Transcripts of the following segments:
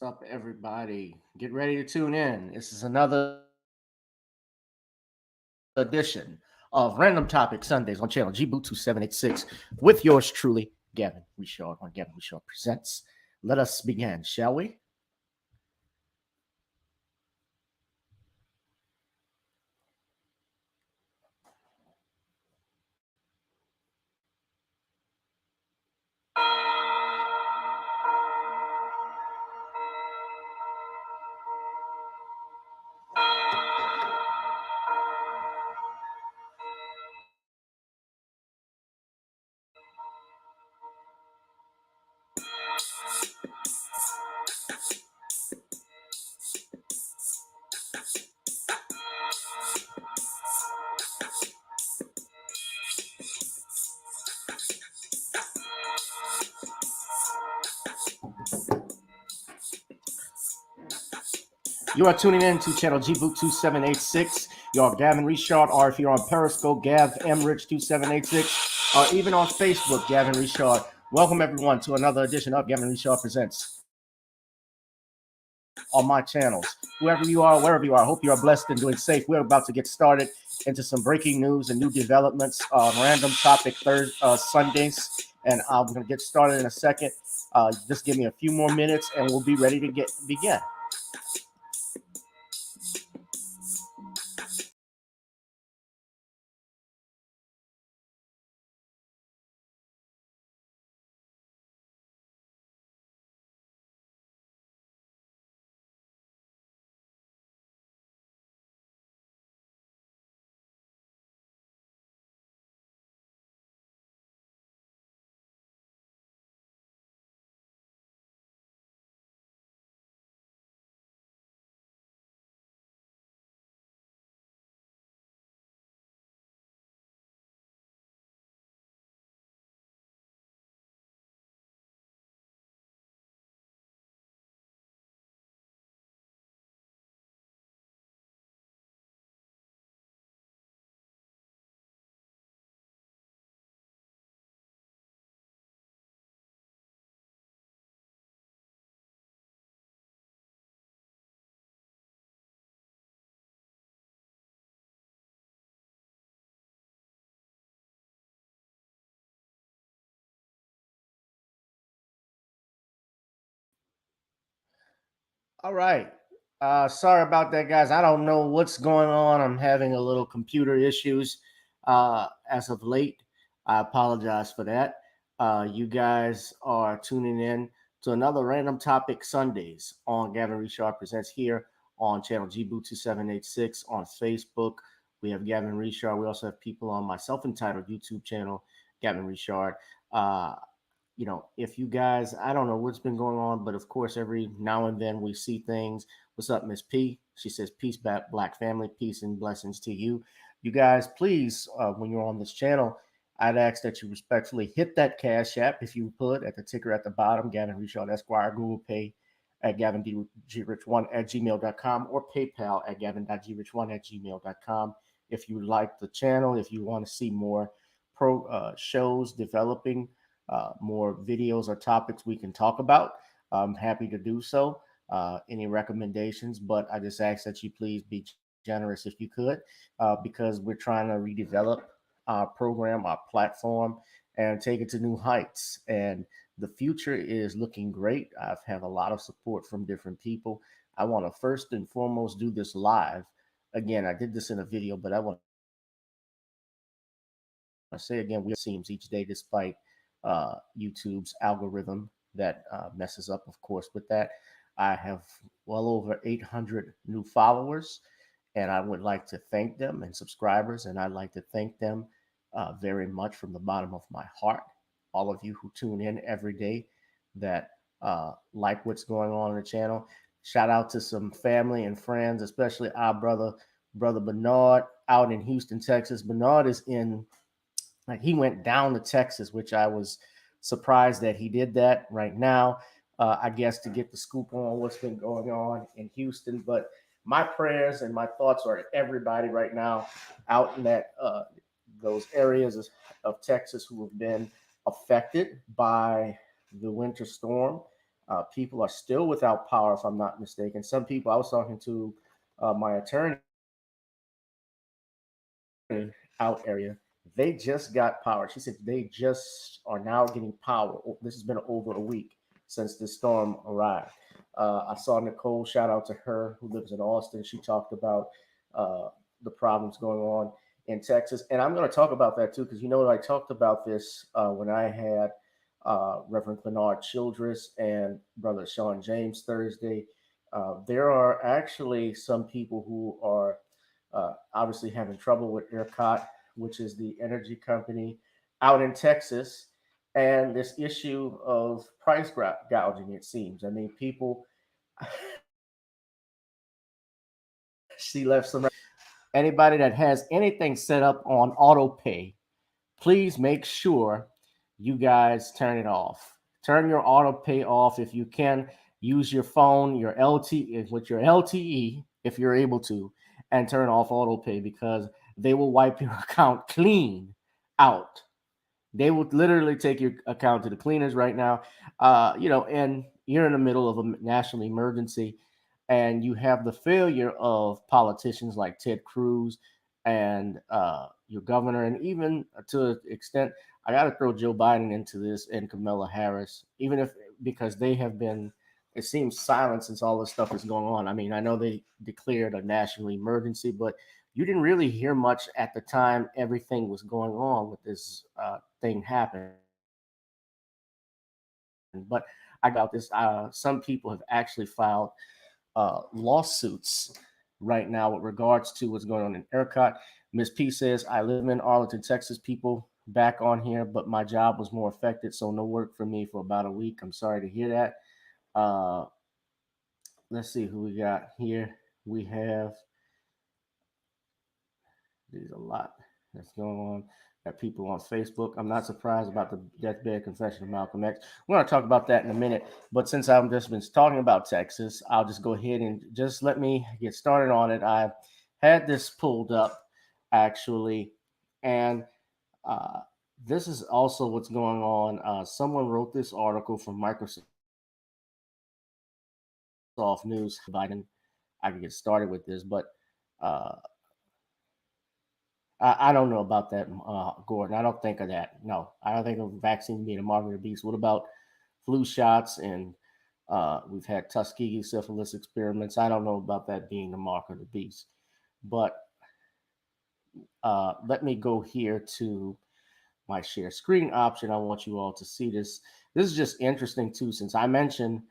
What's up, everybody? Get ready to tune in. This is another edition of Random Topic Sundays on channel G-Boot 2786 with yours truly, Gavin Richard on Gavin Richard Presents. Let us begin, shall we? You are tuning in to channel G-Boot 2786. You're Gavin Richard, or if you're on Periscope, Gav M Rich 2786, or even on Facebook, Gavin Richard. Welcome, everyone, to another edition of Gavin Richard Presents on my channels. Whoever you are, wherever you are, I hope you are blessed and doing safe. We're about to get started into some breaking news and new developments on Random Topic Sundays, and we're going to get started in a second. Just give me a few more minutes, and we'll be ready to begin. All right. Sorry about that, guys. I don't know what's going on. I'm having a little computer issues as of late. I apologize for that. You guys are tuning in to another Random Topic Sundays on Gavin Richard Presents here on channel G-Boot 2786 on Facebook. We have Gavin Richard. We also have people on my self-entitled YouTube channel, Gavin Richard. Uh, if you guys, I don't know what's been going on, but of course, every now and then we see things. What's up, Miss P? She says, peace, black family, peace and blessings to you. You guys, please, when you're on this channel, I'd ask that you respectfully hit that Cash App, if you would, at the ticker at the bottom, Gavin Richard Esquire, Google Pay at gavin.grich1 at gmail.com, or PayPal at gavin.grich1 at gmail.com. If you like the channel, if you want to see more shows developing, more videos or topics we can talk about, I'm happy to do so. Any recommendations, but I just ask that you please be generous if you could, because we're trying to redevelop our program, our platform, and take it to new heights. And the future is looking great. I've had a lot of support from different people. I want to first and foremost do this live. Again, I did this in a video, but I want to say again, we seems each day despite YouTube's algorithm that messes up, of course, with that. I have well over 800 new followers, and I would like to thank them and subscribers, and I'd like to thank them very much from the bottom of my heart. All of you who tune in every day that like what's going on the channel. Shout out to some family and friends, especially our brother Bernard out in Houston, Texas. Bernard is in, like, he went down to Texas, which I was surprised that he did that right now. I guess to get the scoop on what's been going on in Houston. But my prayers and my thoughts are everybody right now out in that those areas of Texas who have been affected by the winter storm. People are still without power, if I'm not mistaken. Some people, I was talking to my attorney out area, they just got power. She said they just are now getting power. This has been over a week since the storm arrived. I saw Nicole, shout out to her, who lives in Austin. She talked about uh, the problems going on in Texas. And I'm going to talk about that too, because I talked about this when I had Reverend Bernard Childress and Brother Sean James Thursday. There are actually some people who are obviously having trouble with ERCOT, which is the energy company out in Texas, and this issue of price gouging, it seems. I mean, people, she left some. Anybody that has anything set up on auto pay, please make sure you guys turn it off. Turn your auto pay off if you can. Use your phone, your LTE with your LTE if you're able to, and turn off auto pay because they will wipe your account clean out. They will literally take your account to the cleaners right now. And you're in the middle of a national emergency, and you have the failure of politicians like Ted Cruz and your governor, and even to an extent, I got to throw Joe Biden into this and Kamala Harris, even if because they have been, it seems, silent since all this stuff is going on. I mean, I know they declared a national emergency, but you didn't really hear much at the time everything was going on with this thing happened. But I got this. Some people have actually filed lawsuits right now with regards to what's going on in ERCOT. Miss P says, I live in Arlington, Texas. People back on here, but my job was more affected, so no work for me for about a week. I'm sorry to hear that. Uh, let's see who we got here. We have, there's a lot that's going on. Got people on Facebook. I'm not surprised about the deathbed confession of Malcolm X. We're going to talk about that in a minute. But since I've just been talking about Texas, I'll just go ahead and just let me get started on it. I had this pulled up actually, and uh, this is also what's going on. Someone wrote this article from Microsoft News. Biden, I can get started with this, but uh, I don't know about that, Gordon. I don't think of that. No, I don't think of vaccine being a mark of the beast. What about flu shots? And we've had Tuskegee syphilis experiments. I don't know about that being the mark of the beast. But let me go here to my share screen option. I want you all to see this. This is just interesting, too, since I mentioned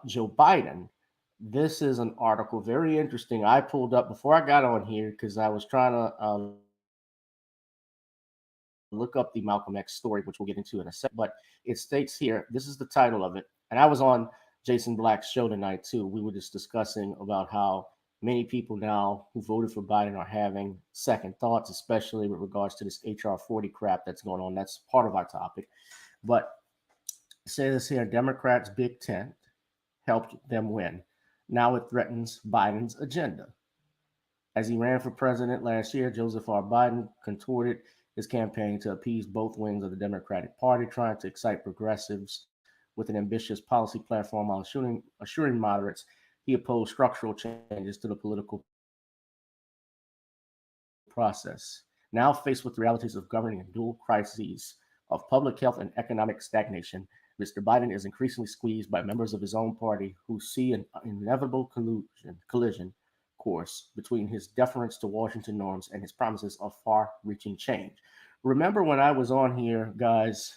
Joe Biden. This is an article, very interesting. I pulled up before I got on here because I was trying to look up the Malcolm X story, which we'll get into in a second. But it states here, this is the title of it. And I was on Jason Black's show tonight, too. We were just discussing about how many people now who voted for Biden are having second thoughts, especially with regards to this HR 40 crap that's going on. That's part of our topic. But say this here, Democrats' big tent helped them win. Now it threatens Biden's agenda. As he ran for president last year, Joseph R. Biden contorted his campaign to appease both wings of the Democratic Party, trying to excite progressives with an ambitious policy platform while assuring moderates he opposed structural changes to the political process. Now faced with the realities of governing in dual crises of public health and economic stagnation, Mr. Biden is increasingly squeezed by members of his own party who see an inevitable collision course between his deference to Washington norms and his promises of far-reaching change. Remember when I was on here, guys,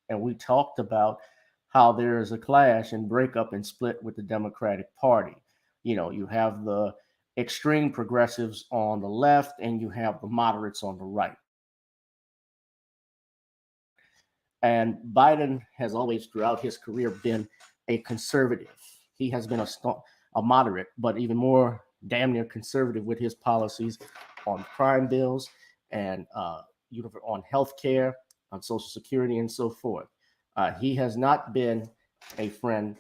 and we talked about how there is a clash and breakup and split with the Democratic Party. You have the extreme progressives on the left and you have the moderates on the right. And Biden has always, throughout his career, been a conservative. He has been a moderate, but even more damn near conservative with his policies on crime bills and on health care, on Social Security, and so forth. He has not been a friend,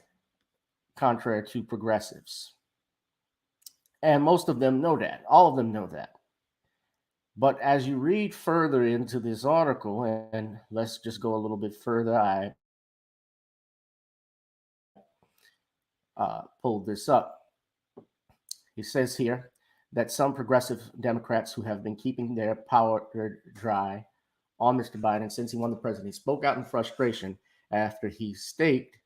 contrary to progressives. And most of them know that. All of them know that. But as you read further into this article, and let's just go a little bit further, I pulled this up. He says here that some progressive Democrats who have been keeping their powder dry on Mr. Biden since he won the presidency spoke out in frustration after he staked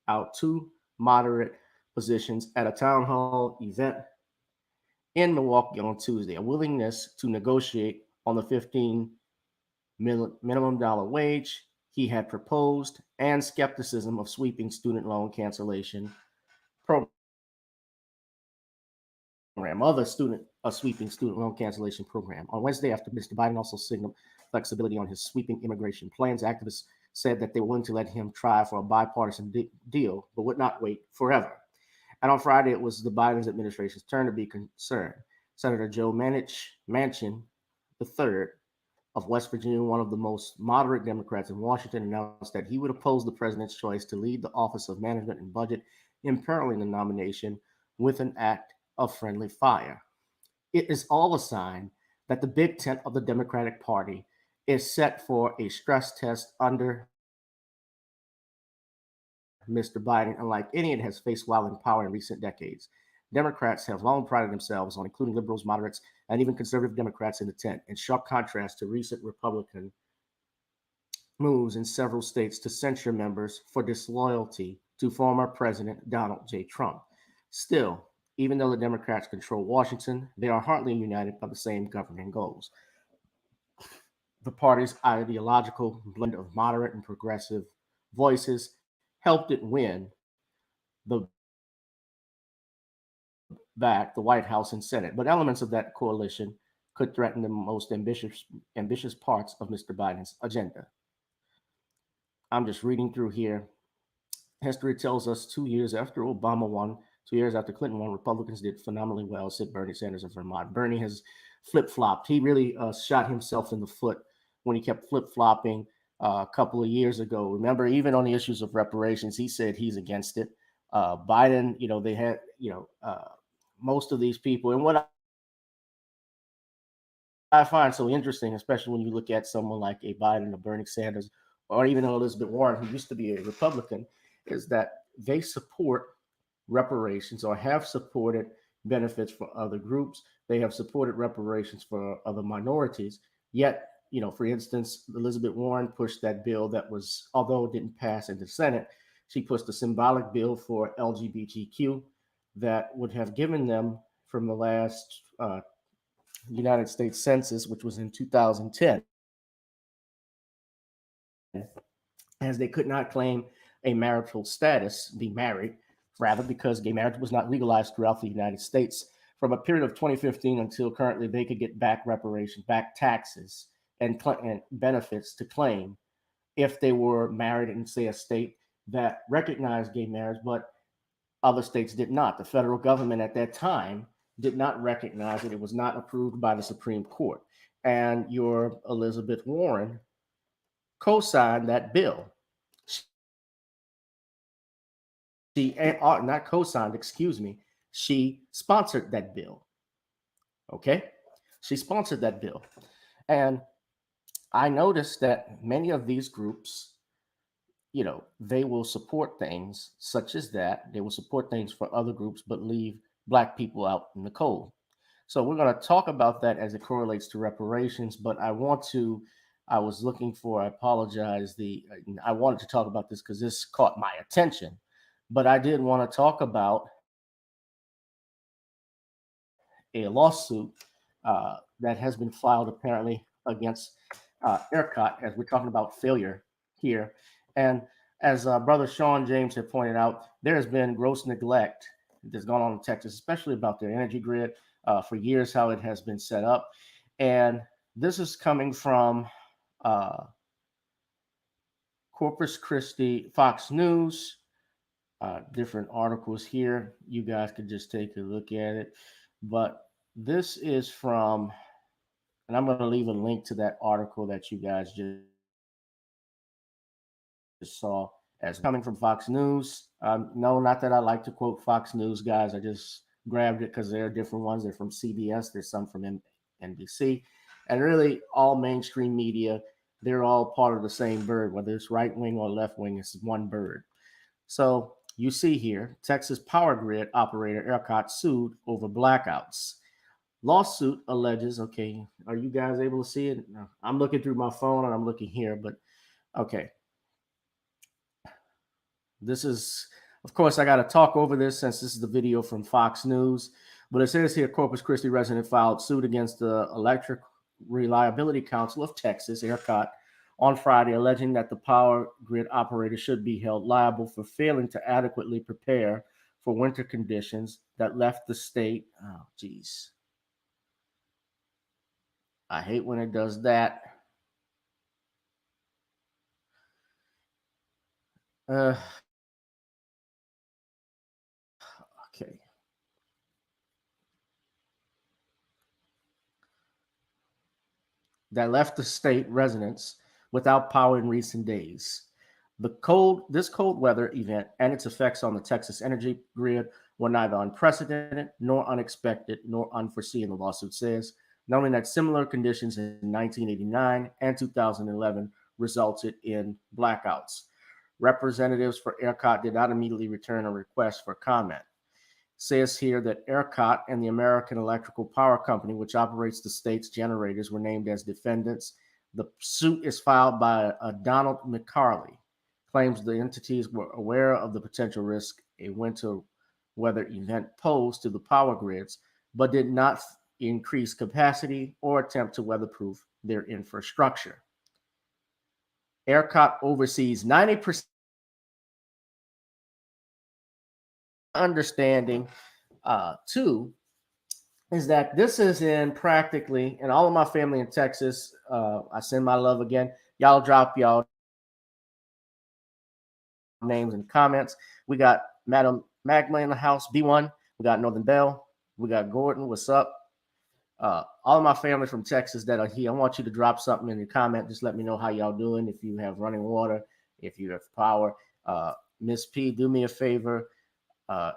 out two moderate positions at a town hall event in Milwaukee on Tuesday, a willingness to negotiate on the minimum dollar wage he had proposed and skepticism of sweeping student loan cancellation program. A sweeping student loan cancellation program. On Wednesday, after Mr. Biden also signaled flexibility on his sweeping immigration plans, activists said that they were willing to let him try for a bipartisan deal, but would not wait forever. And on Friday, it was the Biden administration's turn to be concerned. Senator Joe Manchin III of West Virginia, one of the most moderate Democrats in Washington, announced that he would oppose the president's choice to lead the Office of Management and Budget, imperiling the nomination with an act of friendly fire. It is all a sign that the big tent of the Democratic Party is set for a stress test under Mr. Biden, unlike any it has faced while in power in recent decades. Democrats have long prided themselves on including liberals, moderates, and even conservative Democrats in the tent, in sharp contrast to recent Republican moves in several states to censure members for disloyalty to former President Donald J. Trump. Still, even though the Democrats control Washington, they are heartily united by the same governing goals. The party's ideological blend of moderate and progressive voices helped it win the White House and Senate, but elements of that coalition could threaten the most ambitious parts of Mr. Biden's agenda. I'm just reading through here. History tells us 2 years after Obama won, 2 years after Clinton won, Republicans did phenomenally well, said Bernie Sanders of Vermont. Bernie has flip-flopped. He really shot himself in the foot when he kept flip-flopping a couple of years ago. Remember, even on the issues of reparations, he said he's against it. Biden, they had, most of these people. And what I find so interesting, especially when you look at someone like a Biden or Bernie Sanders, or even Elizabeth Warren, who used to be a Republican, is that they support reparations or have supported benefits for other groups. They have supported reparations for other minorities. Yet, for instance, Elizabeth Warren pushed that bill that was, although it didn't pass in the Senate, she pushed a symbolic bill for LGBTQ that would have given them from the last United States Census, which was in 2010, as they could not claim a marital status, be married, rather because gay marriage was not legalized throughout the United States. From a period of 2015 until currently, they could get back reparations, back taxes, and benefits to claim if they were married in, say, a state that recognized gay marriage, but other states did not. The federal government at that time did not recognize it. It was not approved by the Supreme Court. And your Elizabeth Warren co-signed that bill. She not co-signed, excuse me. She sponsored that bill. Okay? She sponsored that bill. And I noticed that many of these groups, they will support things such as that. They will support things for other groups, but leave Black people out in the cold. So we're going to talk about that as it correlates to reparations. But I was looking for, I apologize, I wanted to talk about this because this caught my attention. But I did want to talk about a lawsuit that has been filed apparently against ERCOT, as we're talking about failure here. And as Brother Sean James had pointed out, there has been gross neglect that's gone on in Texas, especially about their energy grid for years, how it has been set up. And this is coming from Corpus Christi, Fox News, different articles here. You guys could just take a look at it. But this is from, and I'm going to leave a link to that article that you guys just saw as coming from Fox News. No, not that I like to quote Fox News, guys. I just grabbed it because there are different ones. They're from CBS. There's some from NBC. And really, all mainstream media, they're all part of the same bird. Whether it's right wing or left wing, it's one bird. So you see here, Texas power grid operator ERCOT sued over blackouts. Lawsuit alleges, okay, are you guys able to see it? No, I'm looking through my phone and I'm looking here, but okay. This is, of course, I got to talk over this since this is the video from Fox News. But it says here Corpus Christi resident filed suit against the Electric Reliability Council of Texas, ERCOT, on Friday, alleging that the power grid operator should be held liable for failing to adequately prepare for winter conditions that left the state. Oh, geez. I hate when it does that. Okay. That left the state residents without power in recent days. This cold weather event and its effects on the Texas energy grid were neither unprecedented nor unexpected nor unforeseen, the lawsuit says, noting that similar conditions in 1989 and 2011 resulted in blackouts. Representatives for ERCOT did not immediately return a request for comment. Says here that ERCOT and the American Electrical Power Company, which operates the state's generators, were named as defendants. The suit is filed by Donald McCarley, claims the entities were aware of the potential risk a winter weather event posed to the power grids, but did not increase capacity or attempt to weatherproof their infrastructure. ERCOT oversees 90% understanding too is that this is in practically, and all of my family in Texas, I send my love again. Y'all drop y'all names and comments. We got Madam Magma in the house, B1. We got Northern Bell. We got Gordon. What's up? All of my family from Texas that are here, I want you to drop something in the comment. Just let me know how y'all doing. If you have running water, if you have power. Miss P, do me a favor.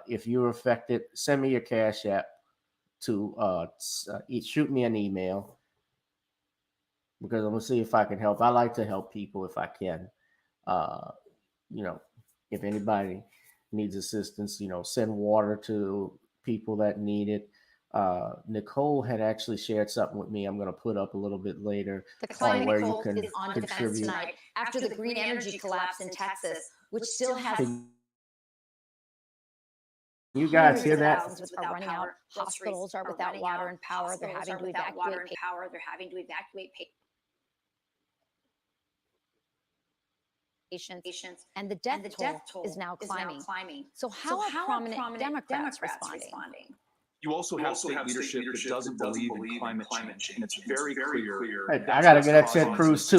If you're affected, send me your Cash App to shoot me an email because I'm gonna see if I can help. I like to help people if I can. If anybody needs assistance, send water to people that need it. Nicole had actually shared something with me. I'm going to put up a little bit later. The climate where you can is on defense tonight after the green energy collapse in Texas, which still has. You guys hear that? Are running out. Hospitals are without water and power. They're having to evacuate patients. And the death toll is now climbing. So how are prominent Democrats responding? You also have state leadership that doesn't believe in climate change, and it's very clear. Hey, I got to get that Ted Cruz too.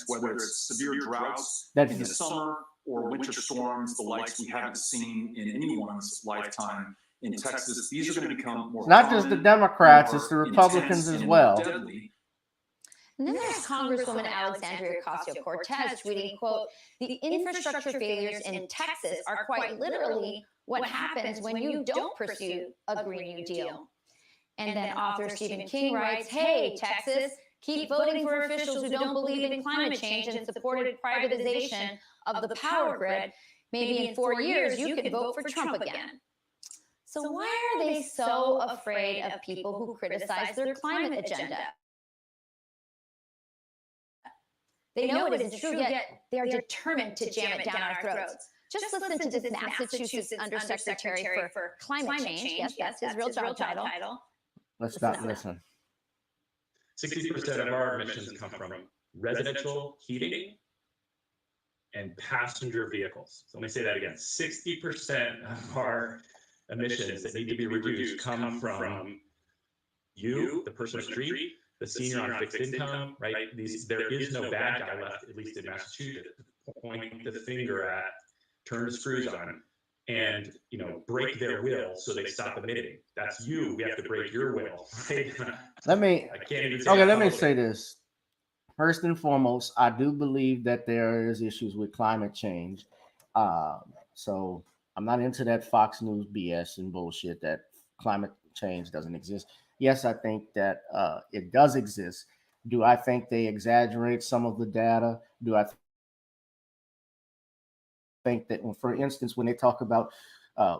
Whether it's severe droughts in the summer or winter storms, the likes we haven't seen in anyone's lifetime in Texas, these are going to become more. It's not just the Democrats; it's the Republicans as well. And then there's Congresswoman Alexandria Ocasio-Cortez tweeting, quote, "The infrastructure failures in Texas are quite literally what happens when you don't pursue a Green New Deal." And then author Stephen King writes, "Hey, Texas, keep voting for officials who don't believe in climate change and supported privatization of the power grid. Maybe in 4 years, you can vote for Trump again." So why are they so afraid of people who criticize their climate agenda? They know it isn't true, yet they are determined to jam it down our throats. Just listen to this Massachusetts Undersecretary for Climate Change. Yes, that's his real job title. Let's not listen. 60% of our emissions come from residential heating and passenger vehicles. So let me say that again. 60% of our emissions that need to be reduced come from you, the person on the street, the senior on fixed income, right? There is no bad guy left, at least in Massachusetts, to point the finger at, turn the screws on, and break their will so they stop emitting. That's you. We have to break your will. Right? Let me say this. First and foremost, I do believe that there is issues with climate change. So I'm not into that Fox News BS and bullshit that climate change doesn't exist. Yes, I think that it does exist. Do I think they exaggerate some of the data? Do I think that, for instance, when they talk about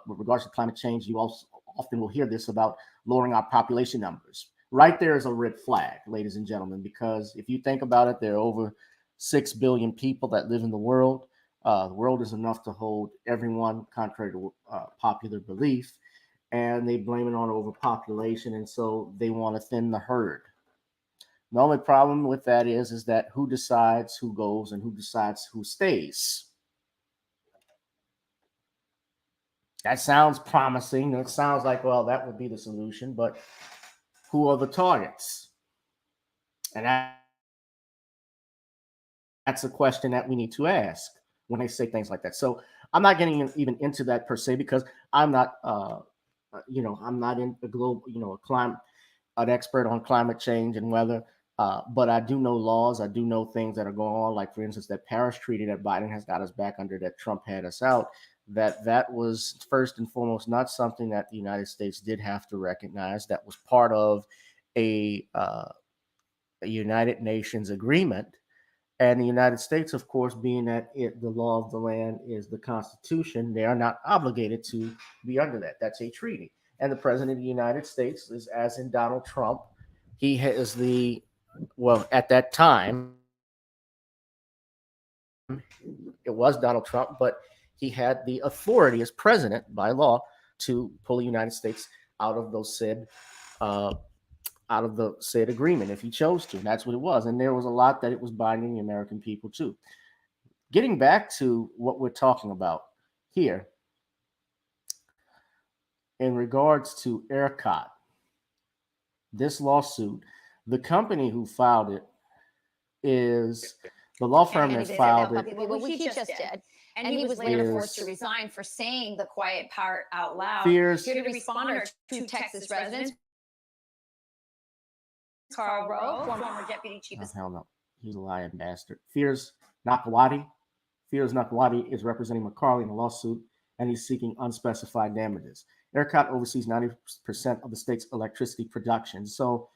with regards to climate change, you also often will hear this about lowering our population numbers. Right there is a red flag, ladies and gentlemen, because if you think about it, there are over 6 billion people that live in the world. The world is enough to hold everyone, contrary to popular belief, and they blame it on overpopulation, and so they want to thin the herd. The only problem with that is that who decides who goes and who decides who stays? That sounds promising. It sounds like, well, that would be the solution, but who are the targets? And that's a question that we need to ask when they say things like that. So I'm not getting even into that per se, because I'm not, I'm not in the global, an expert on climate change and weather. But I do know laws. I do know things that are going on. Like, for instance, that Paris Treaty that Biden has got us back under, that Trump had us out. That was first and foremost not something that the United States did have to recognize. That was part of a United Nations agreement. And the United States, of course, being that the law of the land is the Constitution, they are not obligated to be under that. That's a treaty. And the President of the United States is, as in Donald Trump, he is at that time, it was Donald Trump, but he had the authority as president by law to pull the United States out of those said agreement if he chose to. And that's what it was. And there was a lot that it was binding the American people too. Getting back to what we're talking about here in regards to ERCOT, this lawsuit, the company who filed it is the law firm that filed it. Which he just did. And he was later forced to resign for saying the quiet part out loud. Fears. Here to respond are two Texas residents. Carl Rowe, former deputy chief. Oh, hell no. He's a lying bastard. Fears Nakawati is representing McCarley in a lawsuit, and he's seeking unspecified damages. ERCOT oversees 90% of the state's electricity production. So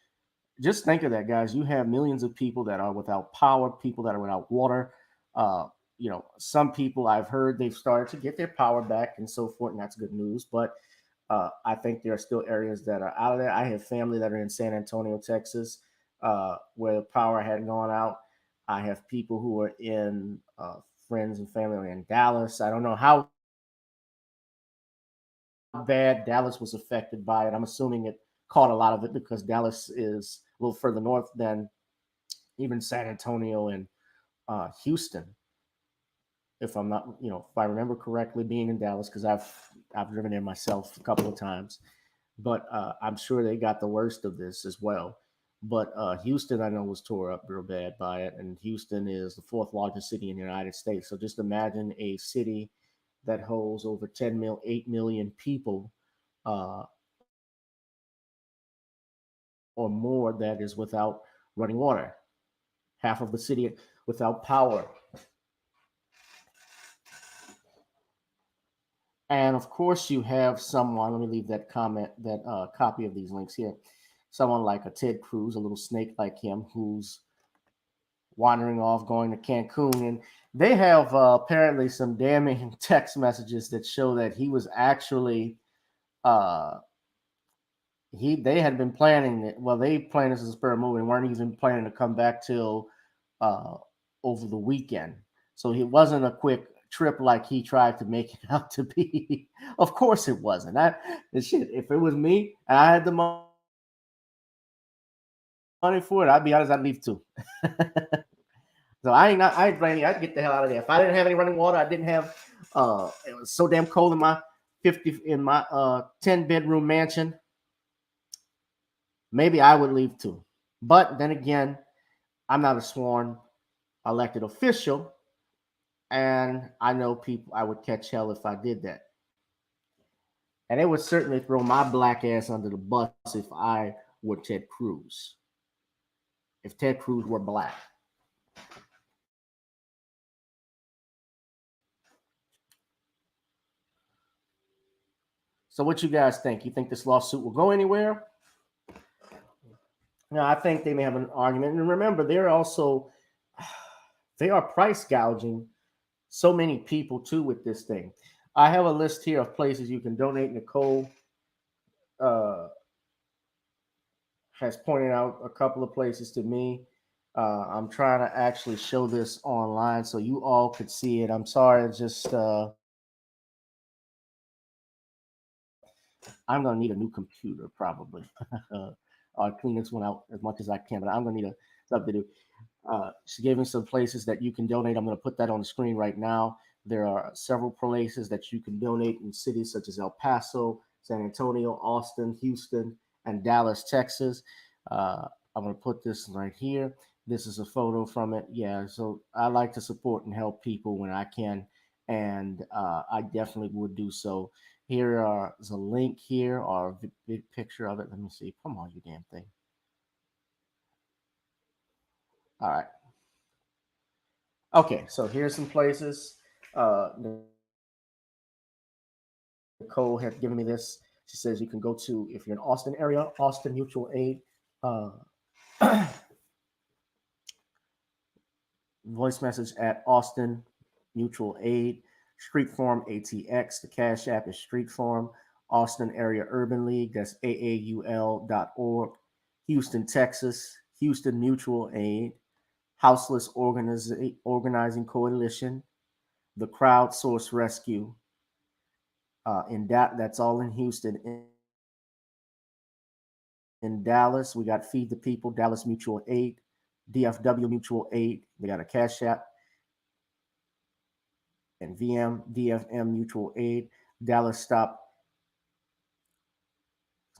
just think of that, guys. You have millions of people that are without power, people that are without water. Some people, I've heard they've started to get their power back and so forth, and that's good news. But I think there are still areas that are out of there. I have family that are in San Antonio, Texas, where the power hadn't gone out. I have people who are in friends and family in Dallas. I don't know how bad Dallas was affected by it. I'm assuming it caught a lot of it because Dallas is a little further north than even San Antonio and Houston. If I'm not, if I remember correctly, being in Dallas, because I've driven there myself a couple of times, but I'm sure they got the worst of this as well. But Houston, I know, was tore up real bad by it, and Houston is the fourth largest city in the United States. So just imagine a city that holds over 8 million people or more that is without running water. Half of the city without power. And of course, you have someone, let me leave that copy of these links here. Someone like a Ted Cruz, a little snake like him, who's wandering off, going to Cancun. And they have apparently some damning text messages that show that he was actually, they had been planning it. Well, they planned this as a spur of movement and weren't even planning to come back till over the weekend. So it wasn't a quick trip like he tried to make it out to be. Of course it wasn't. If it was me and I had the money for it, I'd be honest, I'd leave too. So I'd get the hell out of there. If I didn't have any running water, I didn't have it was so damn cold in my 10-bedroom mansion, maybe I would leave too. But then again, I'm not a sworn elected official, and I know people, I would catch hell if I did that. And it would certainly throw my black ass under the bus if I were Ted Cruz. If Ted Cruz were black. So what you guys think? You think this lawsuit will go anywhere? No, I think they may have an argument. And remember, they are price gouging so many people too with this thing. I have a list here of places you can donate. Nicole uh, has pointed out a couple of places to me. I'm trying to actually show this online so you all could see it. I'm sorry, it's just I'm gonna need a new computer probably. I'll clean this one out as much as I can, but I'm gonna need a stuff to do. She gave me some places that you can donate. I'm gonna put that on the screen right now. There are several places that you can donate in cities such as El Paso, San Antonio, Austin, Houston, and Dallas, Texas. I'm gonna put this right here. This is a photo from it. Yeah, so I like to support and help people when I can, and I definitely would do so. Is a link here or a big picture of it. Let me see. Come on, you damn thing. All right. Okay, so here's some places. Nicole had given me this. She says you can go to, if you're in Austin area, Austin Mutual Aid. Uh, voice message at Austin Mutual Aid. Street Farm ATX. The Cash App is Street Farm. Austin Area Urban League. That's AAUL.org. Houston, Texas. Houston Mutual Aid. Houseless Organizing Coalition. The Crowdsource Rescue. That's all in Houston. In Dallas, we got Feed the People, Dallas Mutual Aid, DFW Mutual Aid. They got a Cash App. And DFM Mutual Aid. Dallas Stop.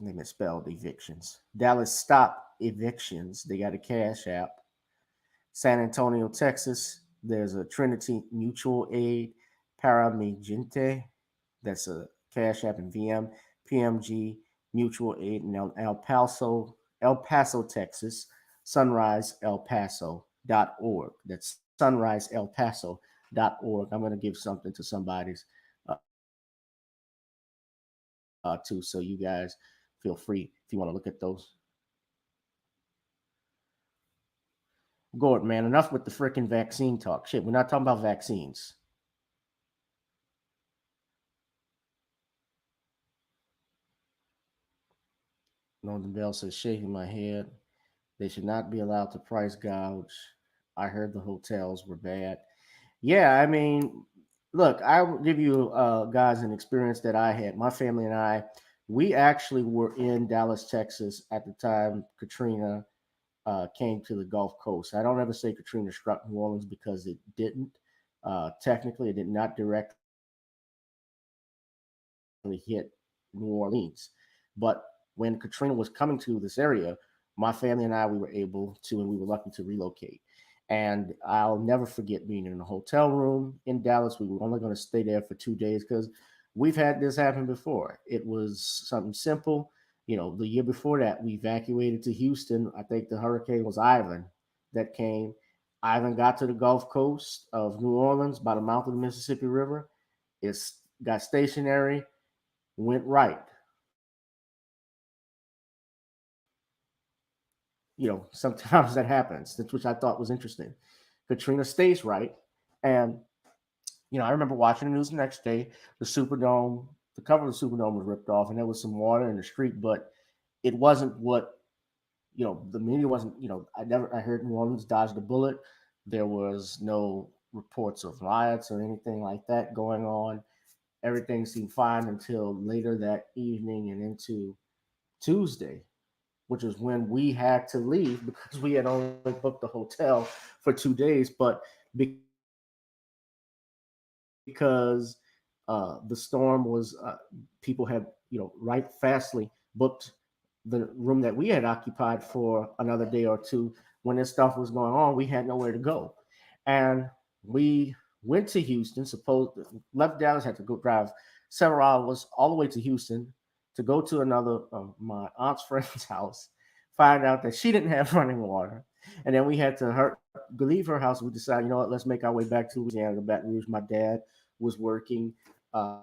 They misspelled evictions. Dallas Stop Evictions. They got a Cash App. San Antonio, Texas. There's a Trinity Mutual Aid. Paramigente. That's a Cash App and PMG Mutual Aid in El Paso, Texas. SunriseElPaso.org. That's SunriseElPaso.org. I'm going to give something to somebody's too, so you guys feel free if you want to look at those. Gordon, man, enough with the freaking vaccine talk. Shit, we're not talking about vaccines. Northern Bell says, shaking my head. They should not be allowed to price gouge. I heard the hotels were bad. Yeah, I mean, look, I will give you guys an experience that I had. My family and I, we actually were in Dallas, Texas at the time Katrina came to the Gulf Coast. I don't ever say Katrina struck New Orleans because it didn't. Technically, it did not directly hit New Orleans. But when Katrina was coming to this area, my family and I, we were able to, and we were lucky to relocate. And I'll never forget being in a hotel room in Dallas. We were only going to stay there for 2 days because we've had this happen before. It was something simple. You know, the year before that, we evacuated to Houston. I think the hurricane was Ivan that came. Ivan got to the Gulf Coast of New Orleans by the mouth of the Mississippi River. It got stationary, went right. You know, sometimes that happens, which I thought was interesting. Katrina stays right. And, you know, I remember watching the news the next day, the Superdome, the cover of the Superdome was ripped off and there was some water in the street, but it wasn't what, you know, the media wasn't, you know, I heard New Orleans dodged a bullet. There was no reports of riots or anything like that going on. Everything seemed fine until later that evening and into Tuesday, which is when we had to leave because we had only booked the hotel for 2 days. But because the storm was, people had, you know, right fastly booked the room that we had occupied for another day or two. When this stuff was going on, we had nowhere to go. And we went to Houston, left Dallas, had to go drive several hours all the way to Houston to go to another my aunt's friend's house, find out that she didn't have running water. And then we had to leave her house. We decided, you know what, let's make our way back to Louisiana, to Baton Rouge. My dad was working for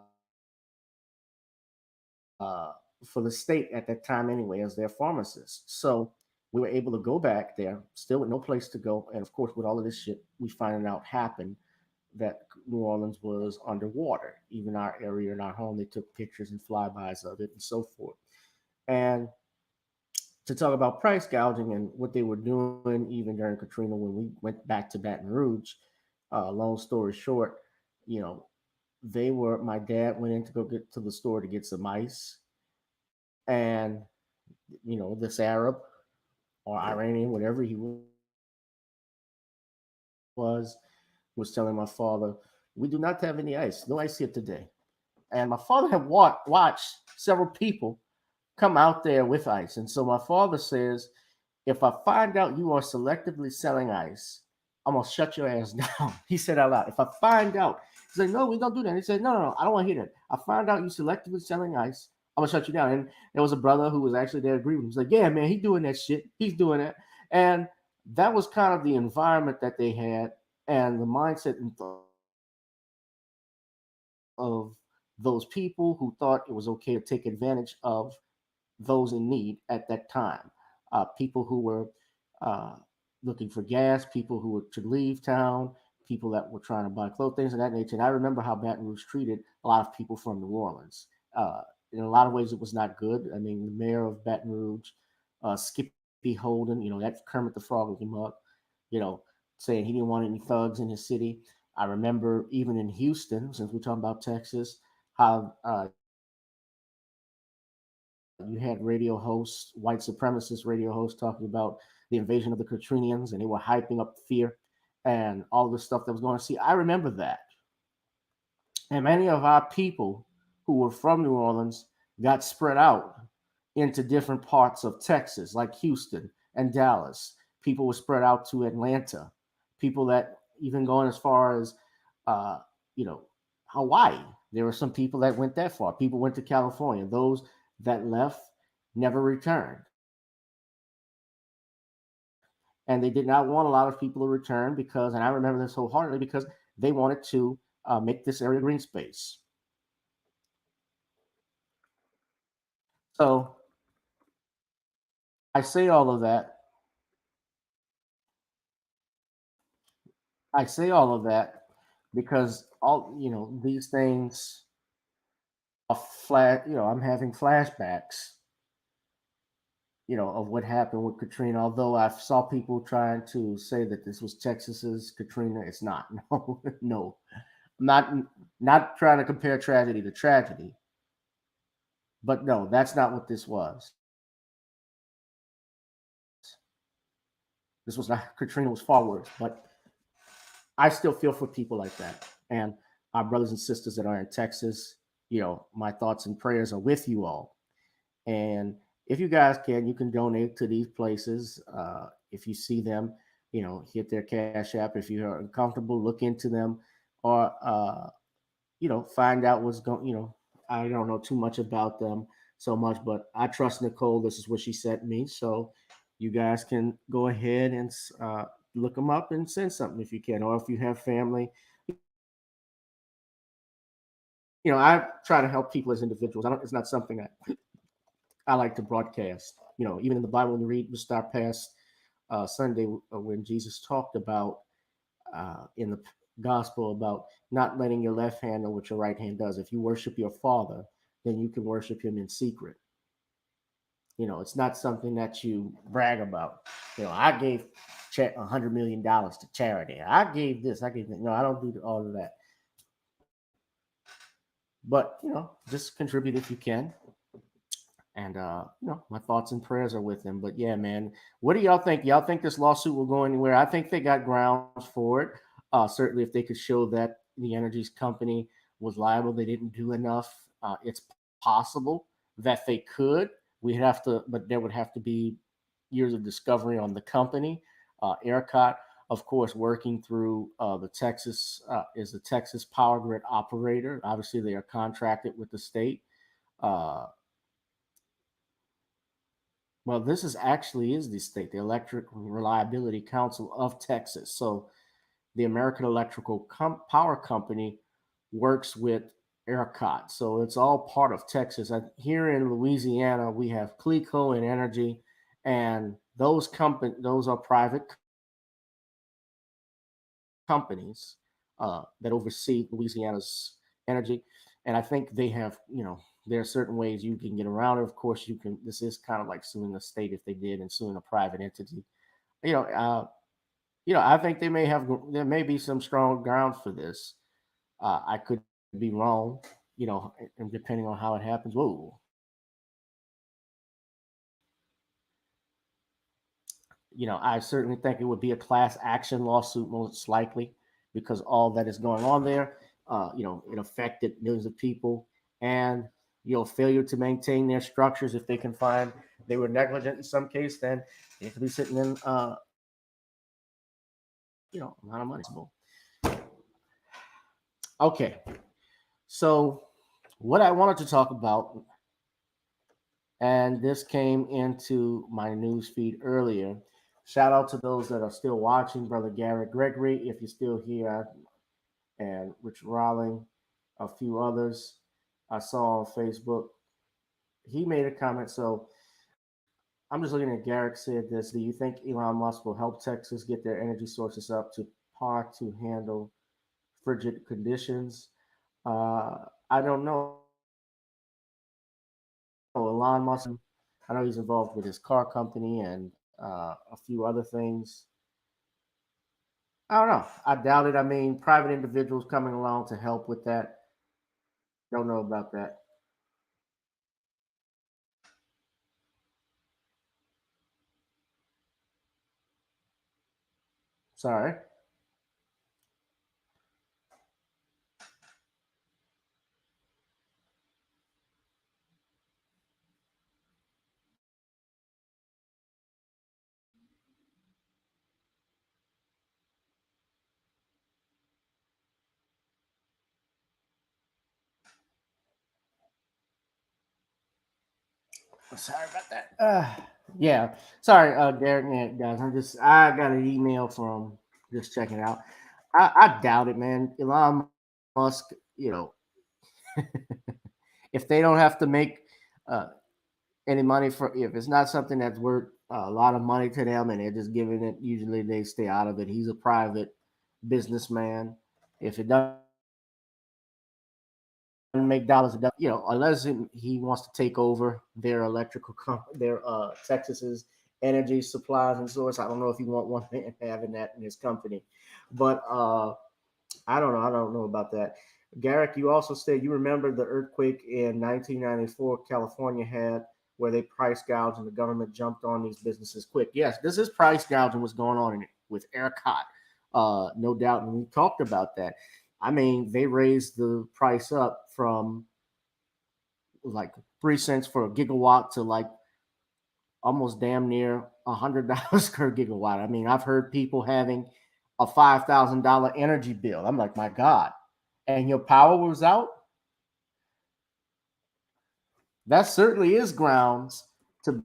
the state at that time anyway as their pharmacist. So we were able to go back there, still with no place to go. And of course, with all of this shit we finding out happened, that New Orleans was underwater. Even our area in our home, they took pictures and flybys of it and so forth. And to talk about price gouging and what they were doing even during Katrina when we went back to Baton Rouge. Long story short, you know, my dad went in to go get to the store to get some ice, and this Arab or Iranian, whatever he was telling my father, "We do not have any ice, no ice here today." And my father had watched several people come out there with ice. And so my father says, if I find out you are selectively selling ice, I'm gonna shut your ass down. He said out loud, if I find out, he said, no, we don't do that. He said, no, I don't want to hear that. I find out you selectively selling ice, I'm gonna shut you down. And there was a brother who was actually there agreeing with him. He's like, yeah, man, he's doing that shit. He's doing that. And that was kind of the environment that they had and the mindset of those people who thought it was okay to take advantage of those in need at that time. People who were uh, looking for gas, people who were to leave town, people that were trying to buy clothes, things of that nature. And I remember how Baton Rouge treated a lot of people from New Orleans. In a lot of ways, it was not good. I mean, the mayor of Baton Rouge, Skippy Holden, that's Kermit the Frog looking up, you know, saying he didn't want any thugs in his city. I remember even in Houston, since we're talking about Texas, how you had radio hosts, white supremacist radio hosts, talking about the invasion of the Katrinians, and they were hyping up fear and all the stuff that was going on. See, I remember that. And many of our people who were from New Orleans got spread out into different parts of Texas, like Houston and Dallas. People were spread out to Atlanta. People that even going as far as, uh, you know, Hawaii. There were some people that went that far. People went to California. Those that left never returned. And they did not want a lot of people to return because, and I remember this wholeheartedly, because they wanted to make this area green space. So I say all of that. I say all of that because these things are flat. I'm having flashbacks, of what happened with Katrina. Although I saw people trying to say that this was Texas's Katrina, it's not. No, no, not trying to compare tragedy to tragedy, but no, that's not what this was. This was not Katrina was far worse, but I still feel for people like that, and our brothers and sisters that are in Texas. My thoughts and prayers are with you all. And if you guys can, you can donate to these places. If you see them, hit their Cash App. If you're uncomfortable, look into them, or find out what's going. I don't know too much about them so much, but I trust Nicole. This is what she sent me, so you guys can go ahead and look them up and send something if you can, or if you have family. I try to help people as individuals. It's not something that I like to broadcast. Even in the Bible, when you read just our past Sunday, when Jesus talked about in the gospel about not letting your left hand know what your right hand does. If you worship your Father, then you can worship Him in secret. It's not something that you brag about. I gave $100 million to charity. I gave this. I gave that. No, I don't do all of that. But just contribute if you can. And my thoughts and prayers are with them. But yeah, man, what do y'all think? Y'all think this lawsuit will go anywhere? I think they got grounds for it. Certainly, if they could show that the energies company was liable, they didn't do enough. It's possible that they could. But there would have to be years of discovery on the company. ERCOT, of course, working through the Texas is the Texas power grid operator. Obviously, they are contracted with the state. Well, this is the state, the Electric Reliability Council of Texas. So the American Electrical Power Company works with ERCOT. So it's all part of Texas. Here in Louisiana, we have CLECO and Energy, and those are private companies that oversee Louisiana's energy, and I think they have, there are certain ways you can get around it. Of course, you can. This is kind of like suing the state if they did, and suing a private entity. You know, uh, I think there may be some strong grounds for this. I could be wrong, and depending on how it happens. Whoa, I certainly think it would be a class action lawsuit most likely because all that is going on there, it affected millions of people and, failure to maintain their structures. If they can find they were negligent in some case, then they could be sitting in, a lot of money. Okay. So what I wanted to talk about, and this came into my news feed earlier. Shout out to those that are still watching, Brother Garrett Gregory, if you're still here, and Rich Rawling, a few others I saw on Facebook. He made a comment. So I'm just looking at Garrett said this. Do you think Elon Musk will help Texas get their energy sources up to par to handle frigid conditions? I don't know. Elon Musk, I know he's involved with his car company and a few other things. I don't know. I doubt it. I mean, private individuals coming along to help with that. Don't know about that. Sorry. Sorry about that. Yeah. Sorry, Garrett. Yeah, guys. I got an email from just checking it out. I doubt it, man. Elon Musk, if they don't have to make uh, any money if it's not something that's worth a lot of money to them and they're just giving it, usually they stay out of it. He's a private businessman. If it doesn't make dollars, unless he wants to take over their their Texas's energy supplies and source. I don't know if he want one man having that in his company, but I don't know. I don't know about that. Garrick, you also said you remember the earthquake in 1994 California had where they price gouged and the government jumped on these businesses quick. Yes, this is price gouging what's going on with ERCOT, no doubt. And we talked about that. I mean, they raised the price up from like 3 cents for a gigawatt to like almost damn near $100 per gigawatt. I mean, I've heard people having a $5,000 energy bill. I'm like, my God. And your power was out? That certainly is grounds to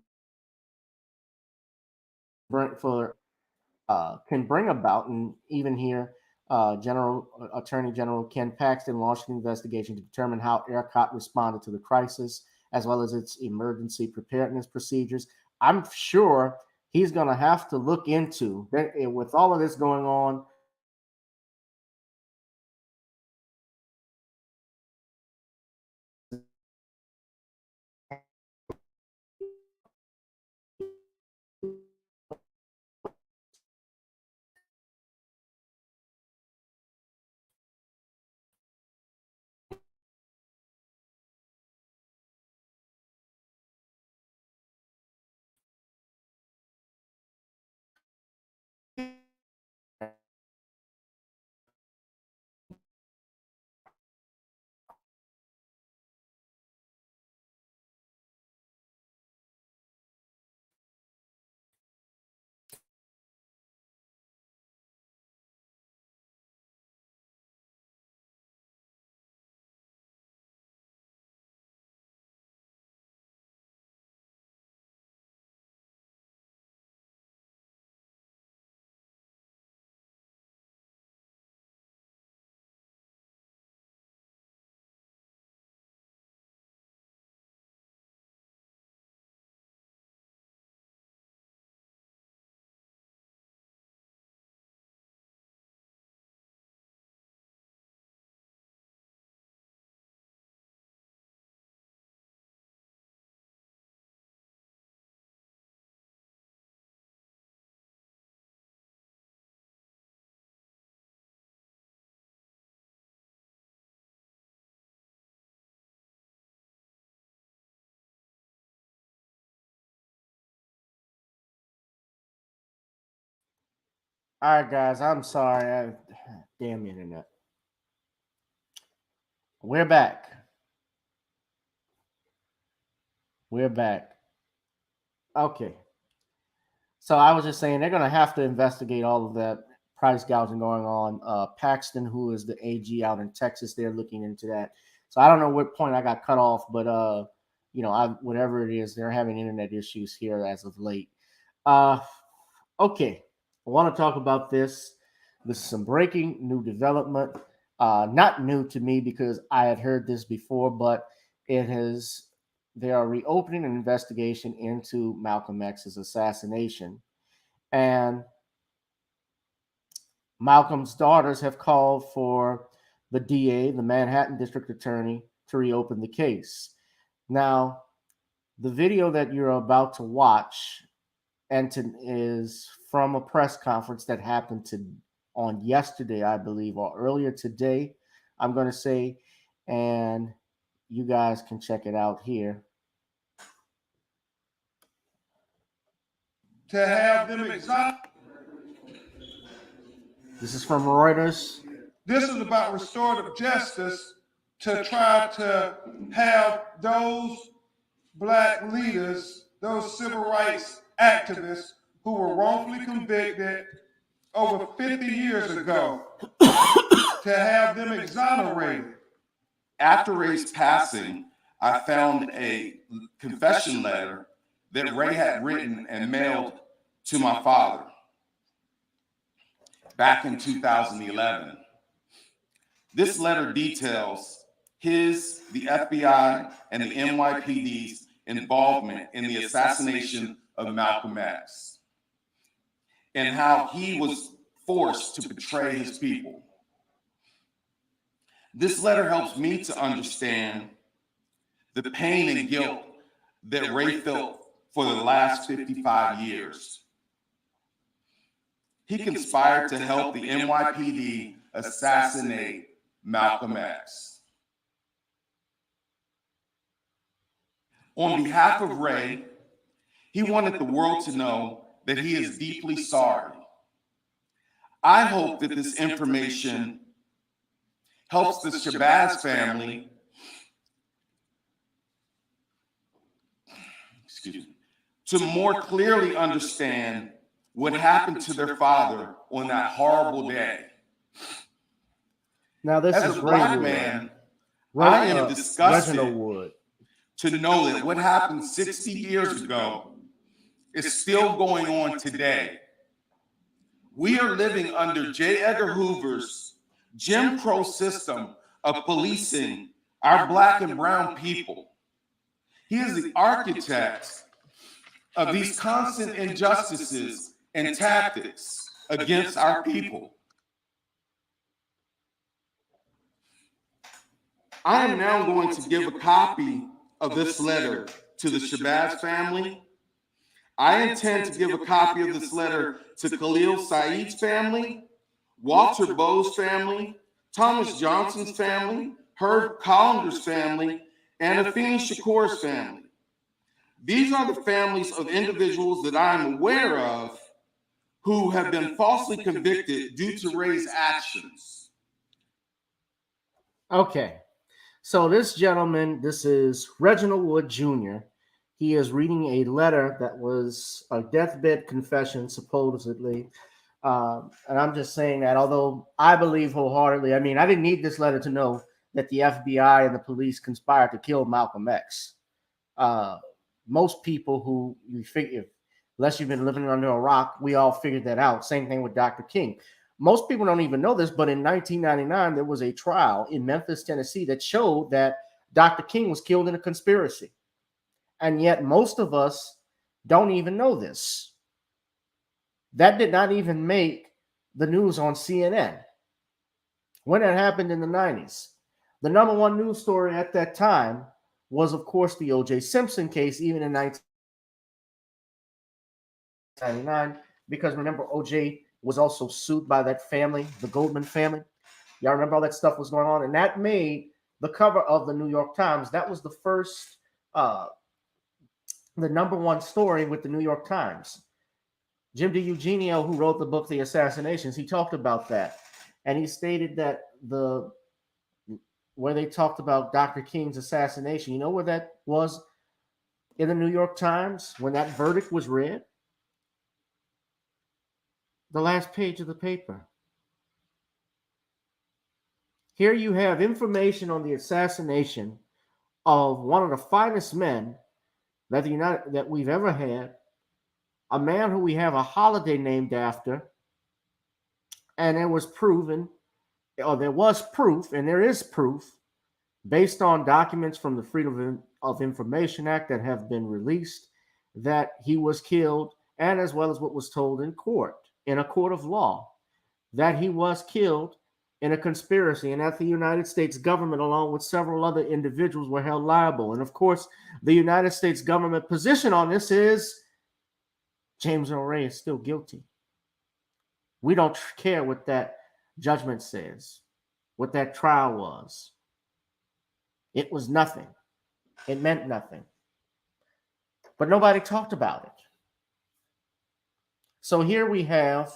bring for can bring about, and even here, General Attorney General Ken Paxton launched an investigation to determine how ERCOT responded to the crisis, as well as its emergency preparedness procedures. I'm sure he's going to have to look into that with all of this going on. All right, guys. I'm sorry. Damn internet. We're back. We're back. Okay. So I was just saying they're going to have to investigate all of that price gouging going on. Paxton, who is the AG out in Texas, they're looking into that. So I don't know what point I got cut off, but whatever it is, they're having internet issues here as of late. Okay, I want to talk about this. This is some breaking new development. Not new to me because I had heard this before, but it has. They are reopening an investigation into Malcolm X's assassination, and Malcolm's daughters have called for the DA, the Manhattan District Attorney, to reopen the case. Now, the video that you're about to watch is from a press conference that happened on yesterday, I believe, or earlier today, I'm going to say, and you guys can check it out here. To have them exonerate. This is from Reuters. This is about restorative justice to try to have those Black leaders, those civil rights activists who were wrongfully convicted over 50 years ago, to have them exonerated. After Ray's passing, I found a confession letter that Ray had written and mailed to my father back in 2011. This letter details the FBI, and the NYPD's involvement in the assassination of Malcolm X, and how he was forced to betray his people. This letter helps me to understand the pain and guilt that Ray felt for the last 55 years. He conspired to help the NYPD assassinate Malcolm X. On behalf of Ray, he wanted the world to know that he is deeply sorry. I hope that this information helps the Shabazz family to more clearly understand what happened to their father on that horrible day. Now, this As is a Black man, I am disgusted to know that what happened 60 years ago is still going on today. We are living under J. Edgar Hoover's Jim Crow system of policing our Black and brown people. He is the architect of these constant injustices and tactics against our people. I am now going to give a copy of this letter to the Shabazz family. I intend to give a copy of this letter to Khalil Saeed's family, Walter Bowe's family, Thomas Johnson's family, Herb Collinder's family, and Afeni Shakur's family. These are the families of individuals that I am aware of who have been falsely convicted due to Ray's actions. Okay. So this gentleman, this is Reginald Wood Jr. He is reading a letter that was a deathbed confession, supposedly. And I'm just saying that, although I believe wholeheartedly, I mean, I didn't need this letter to know that the FBI and the police conspired to kill Malcolm X. Most people who you figure, unless you've been living under a rock, we all figured that out. Same thing with Dr. King. Most people don't even know this, but in 1999, there was a trial in Memphis, Tennessee that showed that Dr. King was killed in a conspiracy. And yet most of us don't even know this. That did not even make the news on CNN when it happened in the 90s. The number one news story at that time was, of course, the O.J. Simpson case, even in 1999, because remember, O.J. was also sued by that family, the Goldman family. Y'all remember all that stuff was going on? And that made the cover of the New York Times. That was the first, the number one story with the New York Times. Jim DiEugenio, who wrote the book The Assassinations, he talked about that. And he stated that where they talked about Dr. King's assassination, you know where that was? In the New York Times, when that verdict was read? The last page of the paper. Here you have information on the assassination of one of the finest men that we've ever had, a man who we have a holiday named after, and there was proof, and there is proof, based on documents from the Freedom of Information Act that have been released, that he was killed, and as well as what was told in court, in a court of law, that he was killed in a conspiracy, and that the United States government, along with several other individuals, were held liable. And of course, the United States government position on this is James Earl Ray is still guilty. We don't care what that judgment says, what that trial was. It was nothing. It meant nothing. But nobody talked about it. So here we have,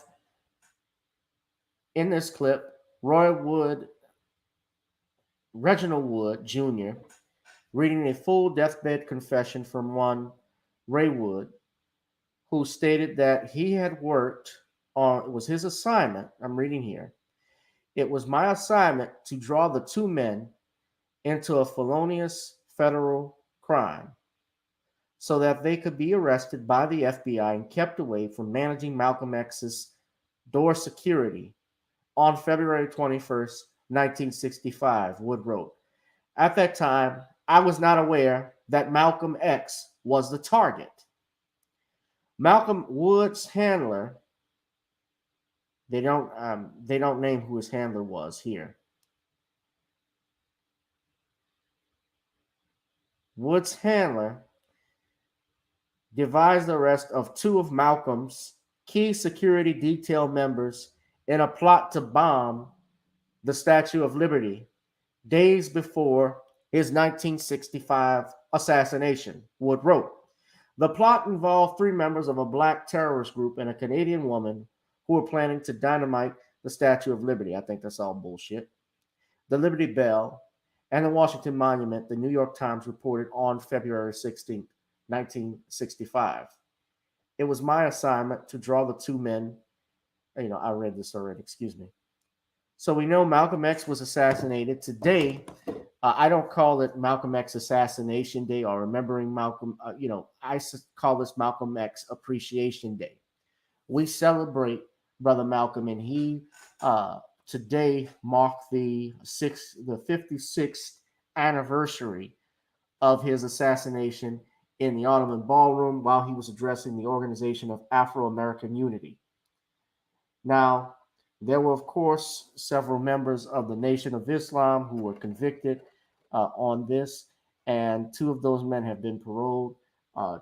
in this clip, Reginald Wood Jr. reading a full deathbed confession from one Ray Wood, who stated that he had worked on, it was his assignment, I'm reading here, it was my assignment to draw the two men into a felonious federal crime so that they could be arrested by the FBI and kept away from managing Malcolm X's door security on February 21st, 1965, Wood wrote. At that time, I was not aware that Malcolm X was the target. Malcolm Wood's handler, they don't name who his handler was here. Wood's handler devised the arrest of two of Malcolm's key security detail members in a plot to bomb the Statue of Liberty days before his 1965 assassination, Wood wrote. The plot involved three members of a black terrorist group and a Canadian woman who were planning to dynamite the Statue of Liberty. I think that's all bullshit. The Liberty Bell and the Washington Monument, the New York Times reported on February 16, 1965. It was my assignment to draw the two men. I read this already, excuse me. So we know Malcolm X was assassinated. Today, I don't call it Malcolm X Assassination Day or remembering Malcolm. I call this Malcolm X Appreciation Day. We celebrate Brother Malcolm, and he today marked the 56th anniversary of his assassination in the Ottoman Ballroom while he was addressing the Organization of Afro-American Unity. Now, there were, of course, several members of the Nation of Islam who were convicted on this, and two of those men have been paroled.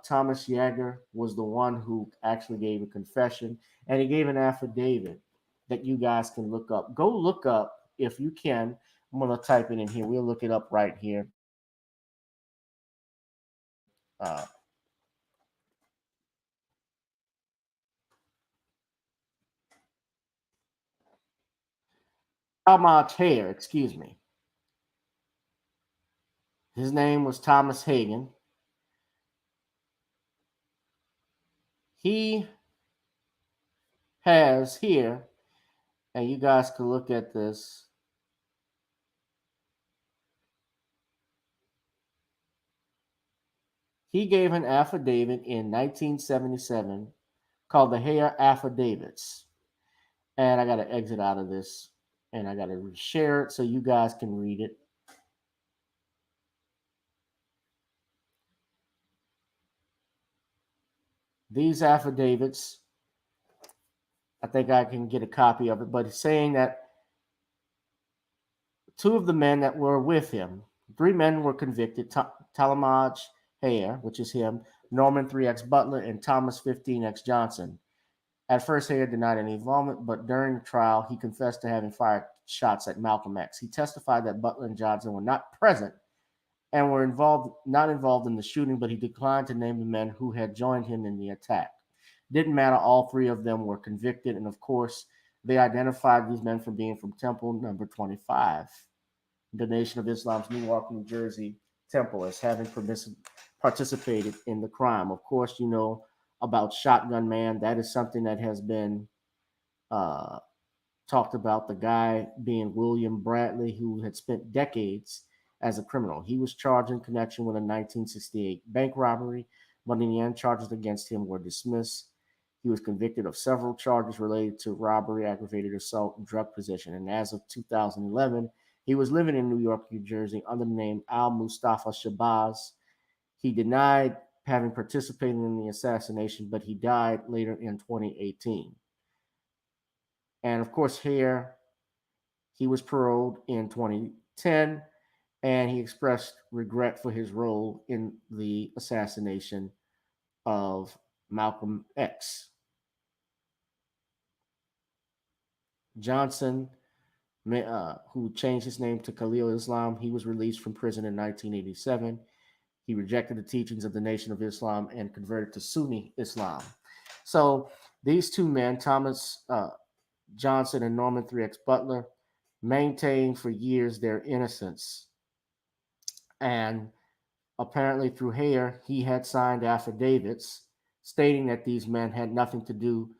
Thomas Yeager was the one who actually gave a confession, and he gave an affidavit that you guys can look up. Go look up if you can. I'm going to type it in here. We'll look it up right here. Hayer, excuse me. His name was Thomas Hagen. He has here, and you guys can look at this. He gave an affidavit in 1977 called the Hayer Affidavits. And I got to exit out of this, and I got to share it so you guys can read it. These affidavits, I think I can get a copy of it, but it's saying that two of the men that were with him, three men were convicted, Talamaj Hayer, which is him, Norman 3X Butler, and Thomas 15X Johnson. At first, Hayer denied any involvement, but during the trial, he confessed to having fired shots at Malcolm X. He testified that Butler and Johnson were not present and were not involved in the shooting, but he declined to name the men who had joined him in the attack. Didn't matter. All three of them were convicted. And of course, they identified these men for being from Temple number 25, the Nation of Islam's Newark, New Jersey temple, as having participated in the crime. Of course, you know about Shotgun Man. That is something that has been talked about. The guy being William Bradley, who had spent decades as a criminal. He was charged in connection with a 1968 bank robbery, but in the end, charges against him were dismissed. He was convicted of several charges related to robbery, aggravated assault, and drug possession. And as of 2011, he was living in New York, New Jersey under the name Al Mustafa Shabazz. He denied having participated in the assassination, but he died later in 2018. And of course, here he was paroled in 2010, and he expressed regret for his role in the assassination of Malcolm X. Johnson, who changed his name to Khalil Islam, he was released from prison in 1987. He rejected the teachings of the Nation of Islam and converted to Sunni Islam. So these two men, Thomas Johnson and Norman 3X Butler, maintained for years their innocence. And apparently through Hare, he had signed affidavits stating that these men had nothing to do.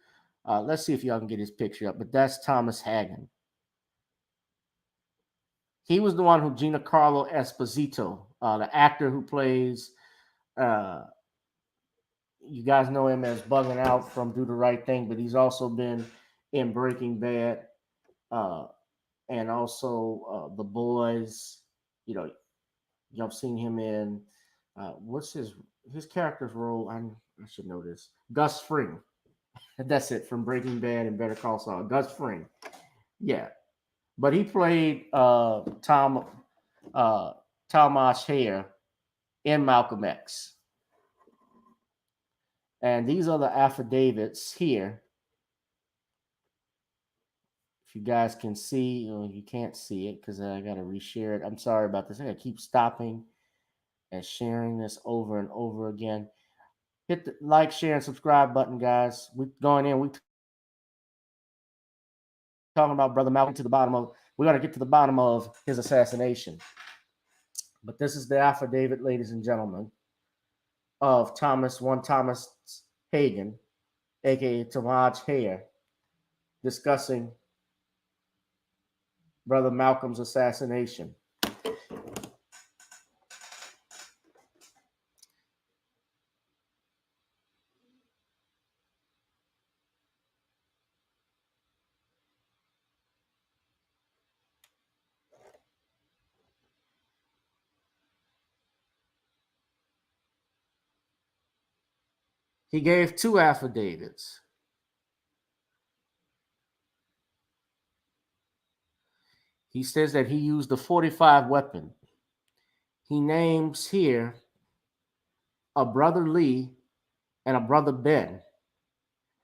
Let's see if y'all can get his picture up, but that's Thomas Hagen. He was the one who Giancarlo Esposito, the actor who plays, you guys know him as Bugging Out from Do the Right Thing, but he's also been in Breaking Bad and also The Boys. You know, y'all seen him in, what's his character's role? I should know this. Gus Fring. That's it, from Breaking Bad and Better Call Saul. Gus Fring. Yeah. But he played Tomas Hare in Malcolm X. And these are the affidavits here. If you guys can see, you can't see it because I got to reshare it. I'm sorry about this. I got to keep stopping and sharing this over and over again. Hit the like, share, and subscribe button, guys. We're going in. We're talking about Brother Malcolm to the bottom of. We're going to get to the bottom of his assassination. But this is the affidavit, ladies and gentlemen, of Thomas Hagen, a.k.a. Tamaj Hare, discussing Brother Malcolm's assassination. He gave two affidavits. He says that he used a .45 weapon. He names here a brother Lee and a brother Ben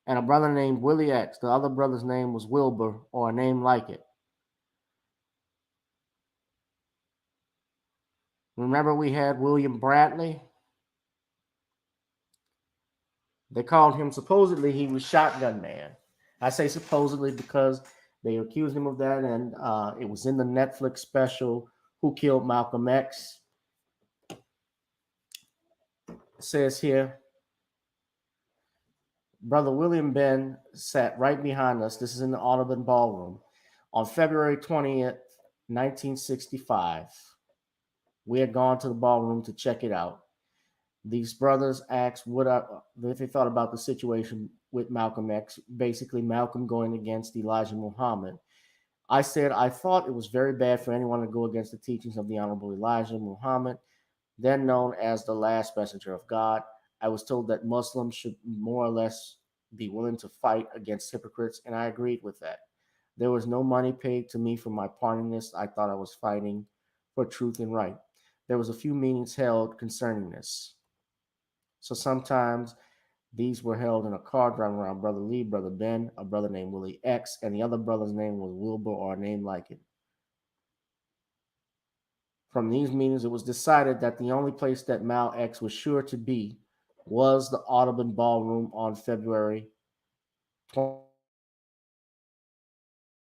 and a brother named Willie X. The other brother's name was Wilbur, or a name like it. Remember we had William Bradley? They called him, supposedly he was Shotgun Man. I say supposedly because they accused him of that, and it was in the Netflix special, Who Killed Malcolm X? It says here, Brother William Ben sat right behind us. This is in the Audubon Ballroom. On February 20th, 1965, we had gone to the ballroom to check it out. These brothers asked what they thought about the situation with Malcolm X, basically Malcolm going against Elijah Muhammad. I said I thought it was very bad for anyone to go against the teachings of the Honorable Elijah Muhammad, then known as the last messenger of God. I was told that Muslims should more or less be willing to fight against hypocrites, and I agreed with that. There was no money paid to me for my part in this. I thought I was fighting for truth and right. There was a few meetings held concerning this. So sometimes these were held in a car driving around Brother Lee, Brother Ben, a brother named Willie X, and the other brother's name was Wilbur, or a name like it. From these meetings, it was decided that the only place that Mal X was sure to be was the Audubon Ballroom on February 21st,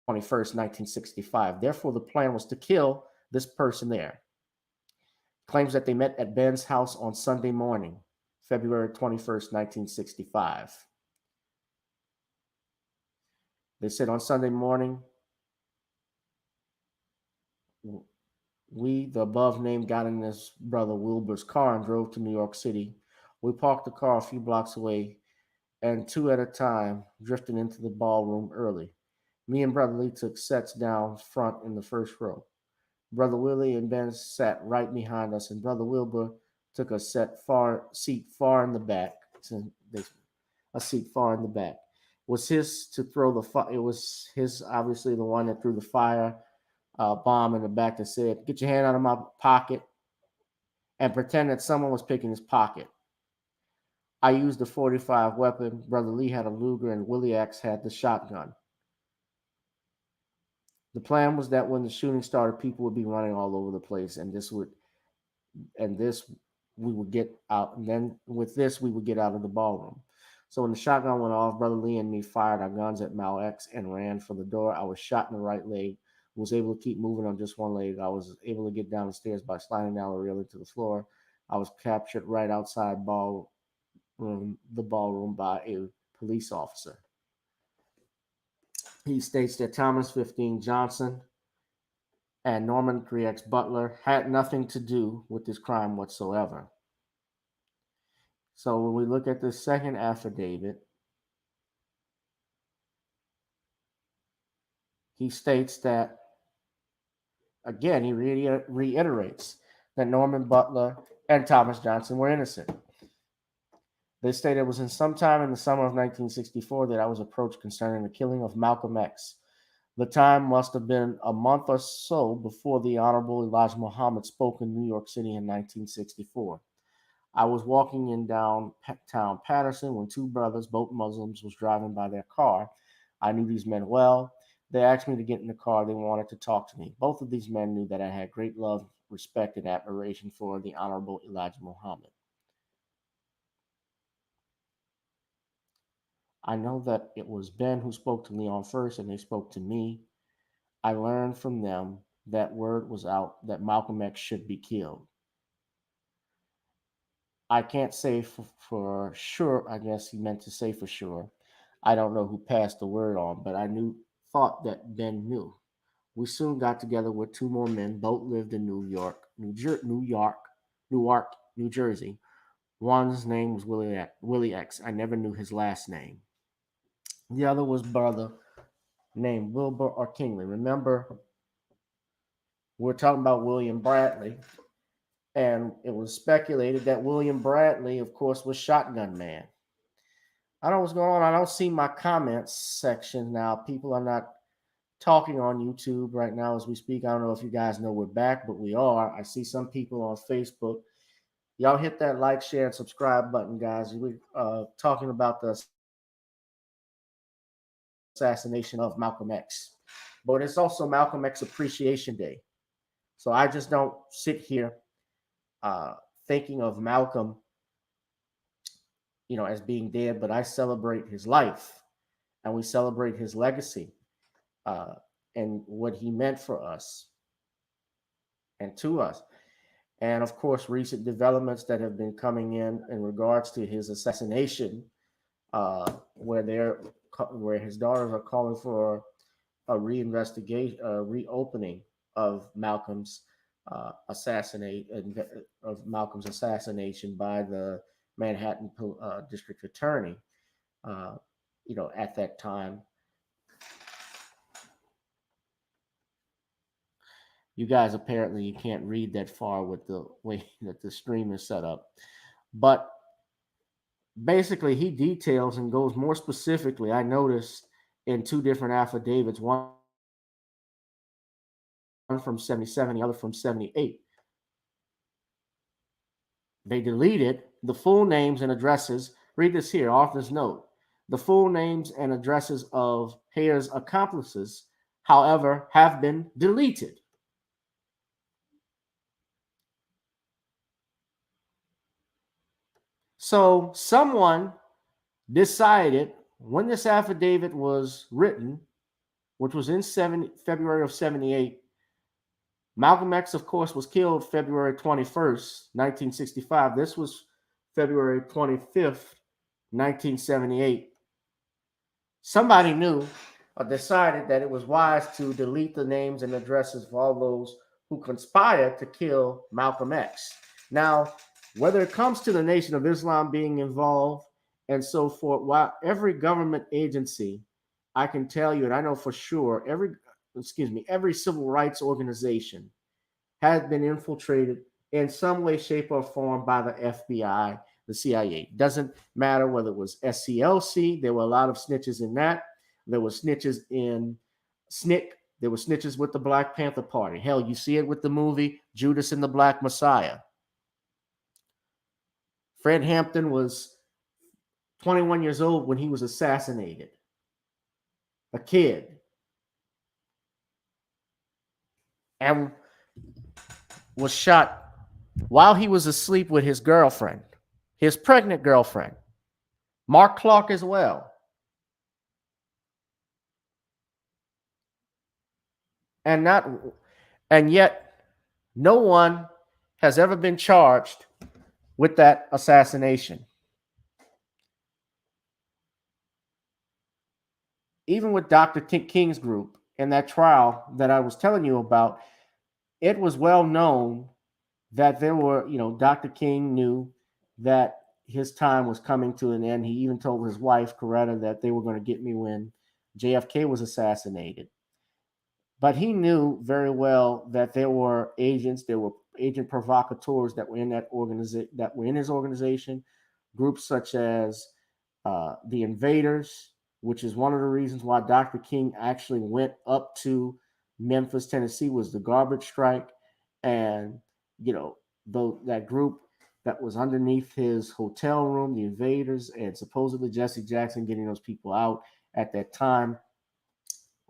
1965. Therefore, the plan was to kill this person there. Claims that they met at Ben's house on Sunday morning, February 21st, 1965. They said on Sunday morning, we, the above named, got in his brother Wilbur's car and drove to New York City. We parked the car a few blocks away and two at a time drifted into the ballroom early. Me and Brother Lee took sets down front in the first row. Brother Willie and Ben sat right behind us, and Brother Wilbur took a seat far in the back. A seat far in the back. Was his to throw the fire. It was his, obviously, the one that threw the fire bomb in the back that said, "Get your hand out of my pocket," and pretend that someone was picking his pocket. I used a .45 weapon. Brother Lee had a Luger, and Willie X had the shotgun. The plan was that when the shooting started, people would be running all over the place, and we would get out, and then with this we would get out of the ballroom. So when the shotgun went off, Brother Lee and me fired our guns at Mal X and ran for the door. I was shot in the right leg, was able to keep moving on just one leg. I was able to get down the stairs by sliding down the railing to the floor. I was captured right outside the ballroom by a police officer. He states that Thomas 15 Johnson and Norman 3X Butler had nothing to do with this crime whatsoever. So when we look at the second affidavit, he states that, again, he reiterates that Norman Butler and Thomas Johnson were innocent. They state it was in sometime in the summer of 1964 that I was approached concerning the killing of Malcolm X. The time must have been a month or so before the Honorable Elijah Muhammad spoke in New York City in 1964. I was walking in downtown Patterson when two brothers, both Muslims, was driving by their car. I knew these men well. They asked me to get in the car. They wanted to talk to me. Both of these men knew that I had great love, respect, and admiration for the Honorable Elijah Muhammad. I know that it was Ben who spoke to Leon first, and they spoke to me. I learned from them that word was out that Malcolm X should be killed. I can't say for sure. I guess he meant to say for sure. I don't know who passed the word on, but I thought that Ben knew. We soon got together with two more men. Both lived in Newark, New Jersey. One's name was Willie X. I never knew his last name. The other was brother named Wilbur or Kingley. Remember, we're talking about William Bradley, and it was speculated that William Bradley, of course, was Shotgun Man. I don't know what's going on. I don't see my comments section now. People are not talking on YouTube right now as we speak. I don't know if you guys know we're back, but we are. I see some people on Facebook. Y'all hit that like, share, and subscribe button, guys. We're talking about the assassination of Malcolm X. But it's also Malcolm X Appreciation Day. So I just don't sit here thinking of Malcolm, as being dead, but I celebrate his life, and we celebrate his legacy and what he meant for us and to us. And of course, recent developments that have been coming in regards to his assassination, where his daughters are calling for a reopening of Malcolm's assassination by the Manhattan District Attorney. At that time, you guys apparently you can't read that far with the way that the stream is set up, but basically he details and goes more specifically. I noticed in two different affidavits, one from 77, the other from 78. They deleted the full names and addresses. Read this here, author's note. The full names and addresses of Hayer's accomplices, however, have been deleted. So someone decided when this affidavit was written, which was in February of 78, Malcolm X, of course, was killed February 21st, 1965. This was February 25th, 1978. Somebody knew or decided that it was wise to delete the names and addresses of all those who conspired to kill Malcolm X. Now, whether it comes to the Nation of Islam being involved and so forth, while every government agency, I can tell you, and I know for sure, every civil rights organization has been infiltrated in some way, shape, or form by the FBI, the CIA. Doesn't matter whether it was SCLC. There were a lot of snitches in that. There were snitches in SNCC. There were snitches with the Black Panther Party. Hell, you see it with the movie Judas and the Black Messiah. Fred Hampton was 21 years old when he was assassinated. A kid. And was shot while he was asleep with his girlfriend, his pregnant girlfriend. Mark Clark as well. And yet no one has ever been charged with that assassination. Even with Dr. King's group in that trial that I was telling you about, it was well known that there were, Dr. King knew that his time was coming to an end. He even told his wife, Coretta, that they were going to get me when JFK was assassinated. But he knew very well that there were agent provocateurs that were in his organization, groups such as the Invaders, which is one of the reasons why Dr. King actually went up to Memphis, Tennessee, was the garbage strike. And, that group that was underneath his hotel room, the Invaders, and supposedly Jesse Jackson getting those people out at that time.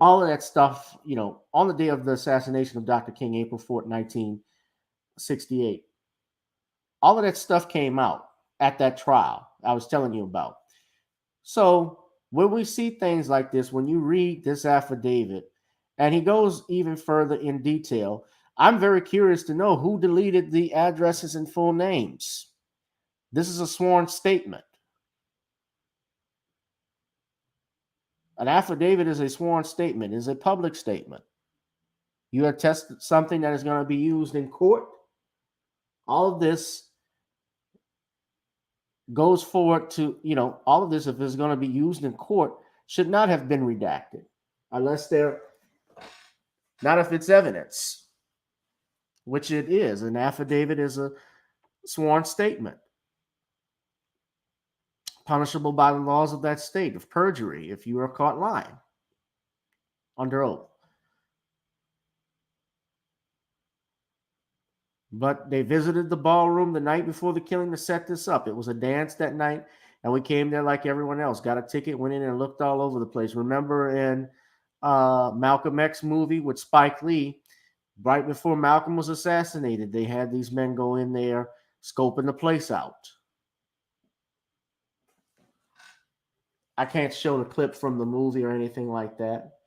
All of that stuff, on the day of the assassination of Dr. King, April 4th, 1968, all of that stuff came out at that trial I was telling you about. So when we see things like this, when you read this affidavit, and he goes even further in detail, I'm very curious to know who deleted the addresses and full names. This is a sworn statement. An affidavit is a sworn statement, is a public statement. You attest something that is going to be used in court. All of this goes forward to, all of this, if it's going to be used in court, should not have been redacted unless not if it's evidence, which it is. An affidavit is a sworn statement, punishable by the laws of that state of perjury if you are caught lying under oath. But they visited the ballroom the night before the killing to set this up. It was a dance that night, and we came there like everyone else. Got a ticket, went in and looked all over the place. Remember in Malcolm X movie with Spike Lee, right before Malcolm was assassinated, they had these men go in there scoping the place out. I can't show the clip from the movie or anything like that.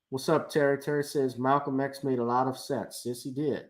What's up, Terry? Terry says Malcolm X made a lot of sense. Yes, he did.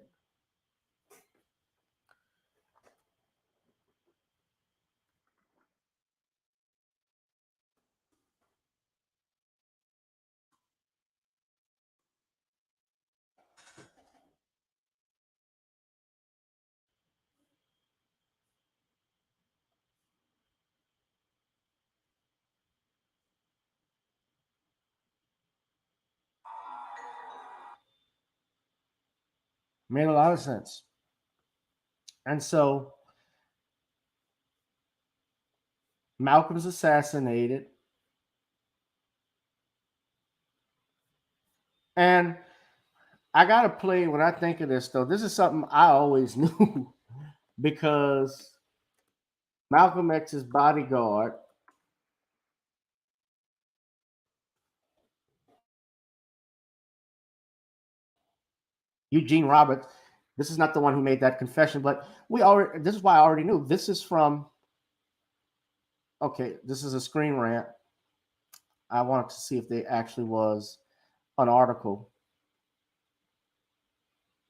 Made a lot of sense. And so Malcolm's assassinated. And I got to play, when I think of this, though, this is something I always knew because Malcolm X's bodyguard, Eugene Roberts, this is not the one who made that confession, but this is why I already knew. This is from Okay, this is a screen rant. I wanted to see if there actually was an article.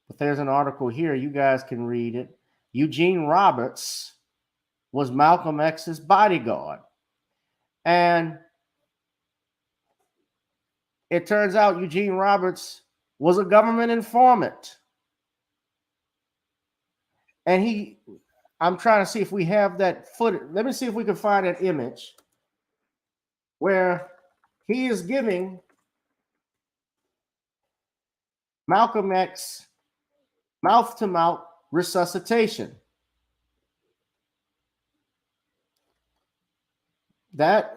But there's an article here. You guys can read it. Eugene Roberts was Malcolm X's bodyguard. And it turns out Eugene Roberts was a government informant. And I'm trying to see if we have that footage. Let me see if we can find an image where he is giving Malcolm X mouth-to-mouth resuscitation. That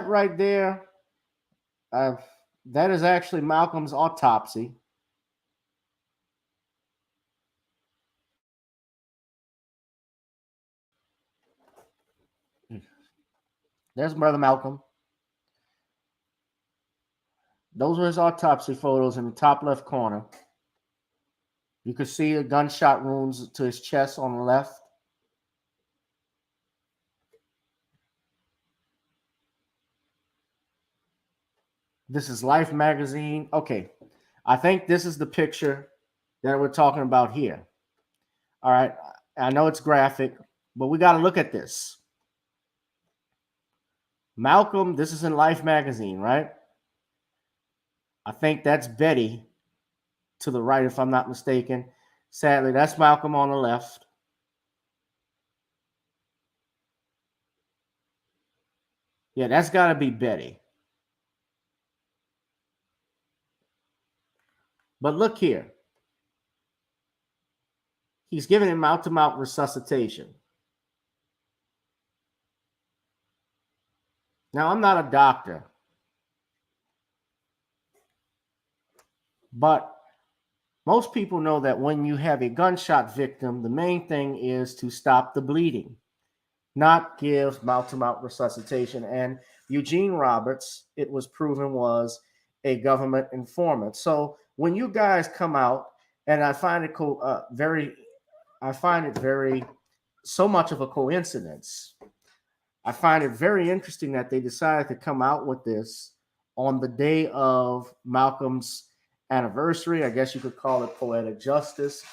right there, that is actually Malcolm's autopsy. There's Brother Malcolm. Those were his autopsy photos in the top left corner. You can see the gunshot wounds to his chest on the left. This is Life magazine. Okay, I think this is the picture that we're talking about here. All right, I know it's graphic, but we got to look at this. Malcolm, this is in Life magazine, right? I think that's Betty to the right, if I'm not mistaken. Sadly, that's Malcolm on the left. Yeah, that's got to be Betty. But look here. He's giving him mouth-to-mouth resuscitation. Now, I'm not a doctor, but most people know that when you have a gunshot victim, the main thing is to stop the bleeding, not give mouth-to-mouth resuscitation. And Eugene Roberts, it was proven, was a government informant. So when you guys come out, and I find it very so much of a coincidence. I find it very interesting that they decided to come out with this on the day of Malcolm's anniversary. I guess you could call it poetic justice.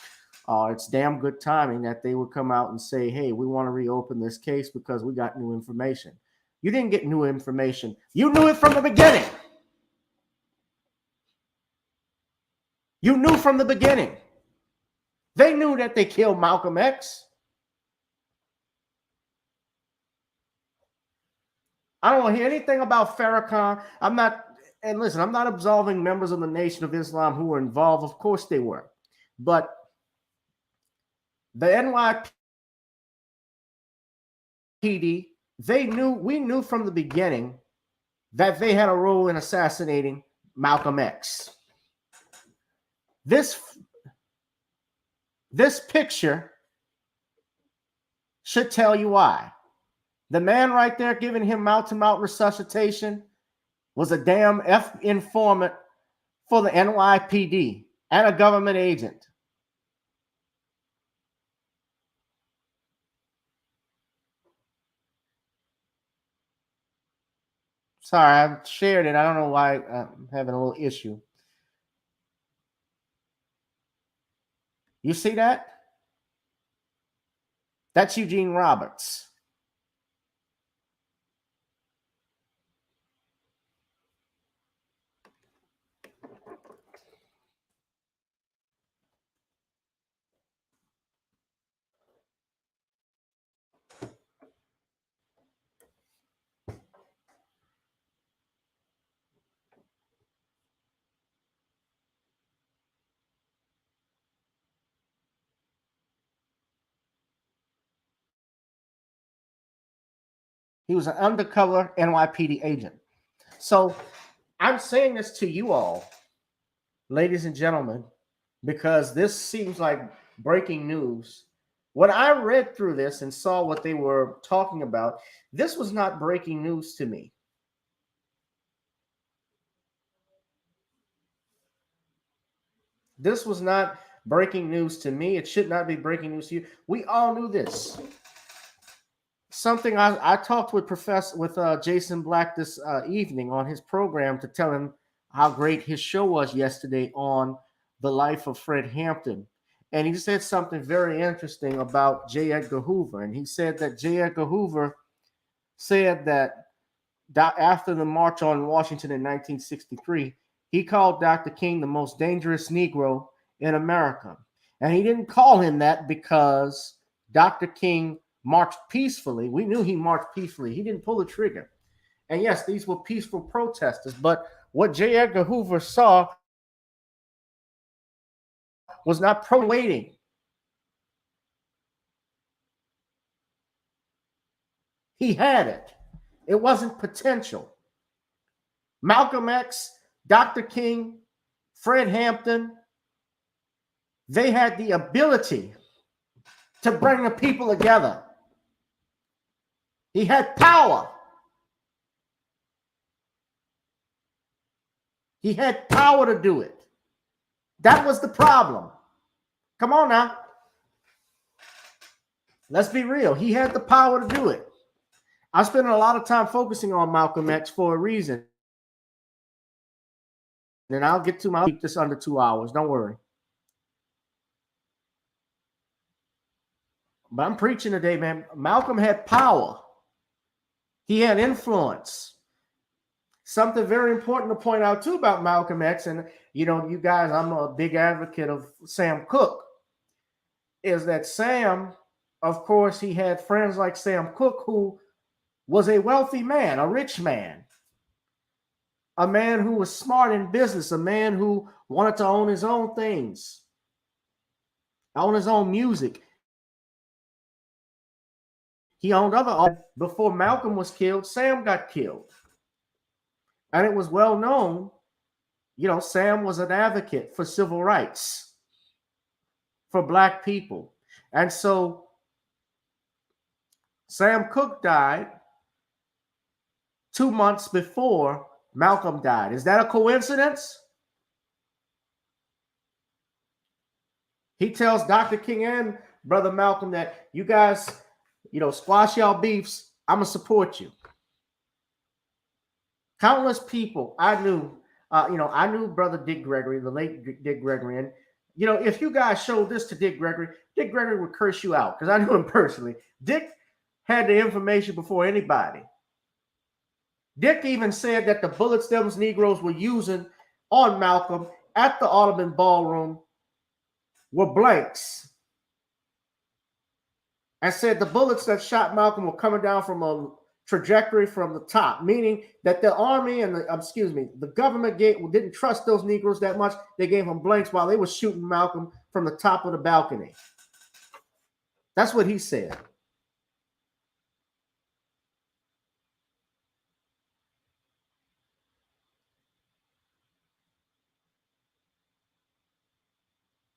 It's damn good timing that they would come out and say, hey, we want to reopen this case because we got new information. You didn't get new information. You knew it from the beginning. You knew from the beginning. They knew that they killed Malcolm X. I don't want to hear anything about Farrakhan. I'm not absolving members of the Nation of Islam who were involved. Of course they were. But the NYPD, we knew from the beginning that they had a role in assassinating Malcolm X. This picture should tell you why. The man right there giving him mouth-to-mouth resuscitation was a damn informant for the NYPD and a government agent. Sorry, I've shared it. I don't know why I'm having a little issue. You see that? That's Eugene Roberts. He was an undercover NYPD agent. So I'm saying this to you all, ladies and gentlemen, because this seems like breaking news. When I read through this and saw what they were talking about, this was not breaking news to me. This was not breaking news to me. It should not be breaking news to you. We all knew this. something I talked with Jason Black this evening on his program to tell him how great his show was yesterday on the life of Fred Hampton. And he said something very interesting about J. Edgar Hoover. And he said that J. Edgar Hoover said that after the March on Washington in 1963, he called Dr. King the most dangerous Negro in America. And he didn't call him that because Dr. King marched peacefully. We knew he marched peacefully. He didn't pull the trigger. And yes, these were peaceful protesters. But what J. Edgar Hoover saw was not waiting. He had it. It wasn't potential. Malcolm X, Dr. King, Fred Hampton, they had the ability to bring the people together. He had power. He had power to do it. That was the problem. Come on now. Let's be real. He had the power to do it. I spent a lot of time focusing on Malcolm X for a reason. And I'll get to keep this under 2 hours. Don't worry. But I'm preaching today, man. Malcolm had power. He had influence. Something very important to point out too about Malcolm X, and you guys, I'm a big advocate of Sam Cooke, is that Sam, of course, he had friends like Sam Cooke, who was a wealthy man, a rich man, a man who was smart in business, a man who wanted to own his own things, own his own music. He owned other art. Before Malcolm was killed, Sam got killed. And it was well known, Sam was an advocate for civil rights for Black people. And so Sam Cooke died 2 months before Malcolm died. Is that a coincidence? He tells Dr. King and Brother Malcolm that you guys, squash y'all beefs. I'm going to support you. Countless people I knew, I knew Brother Dick Gregory, the late Dick Gregory. And, if you guys showed this to Dick Gregory would curse you out because I knew him personally. Dick had the information before anybody. Dick even said that the bullets those Negroes were using on Malcolm at the Audubon Ballroom were blanks. And said the bullets that shot Malcolm were coming down from a trajectory from the top, meaning that the army and the government didn't trust those Negroes that much. They gave them blanks while they were shooting Malcolm from the top of the balcony. That's what he said.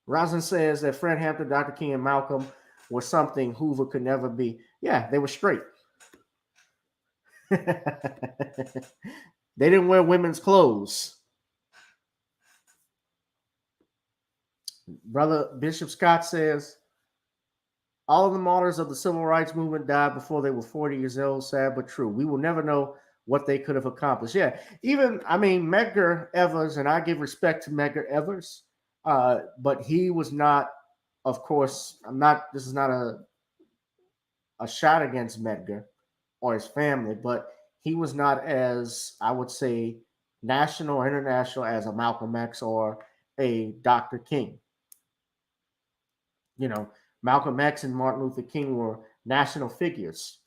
Rosin says that Fred Hampton, Dr. King, and Malcolm were something Hoover could never be. Yeah, they were straight. They didn't wear women's clothes. Brother Bishop Scott says, all of the martyrs of the civil rights movement died before they were 40 years old. Sad but true. We will never know what they could have accomplished. Yeah, even, Medgar Evers, and I give respect to Medgar Evers, but he was not, of course, this is not a shot against Medgar or his family, but he was not as, I would say, national or international as a Malcolm X or a Dr. King. Malcolm X and Martin Luther King were national figures.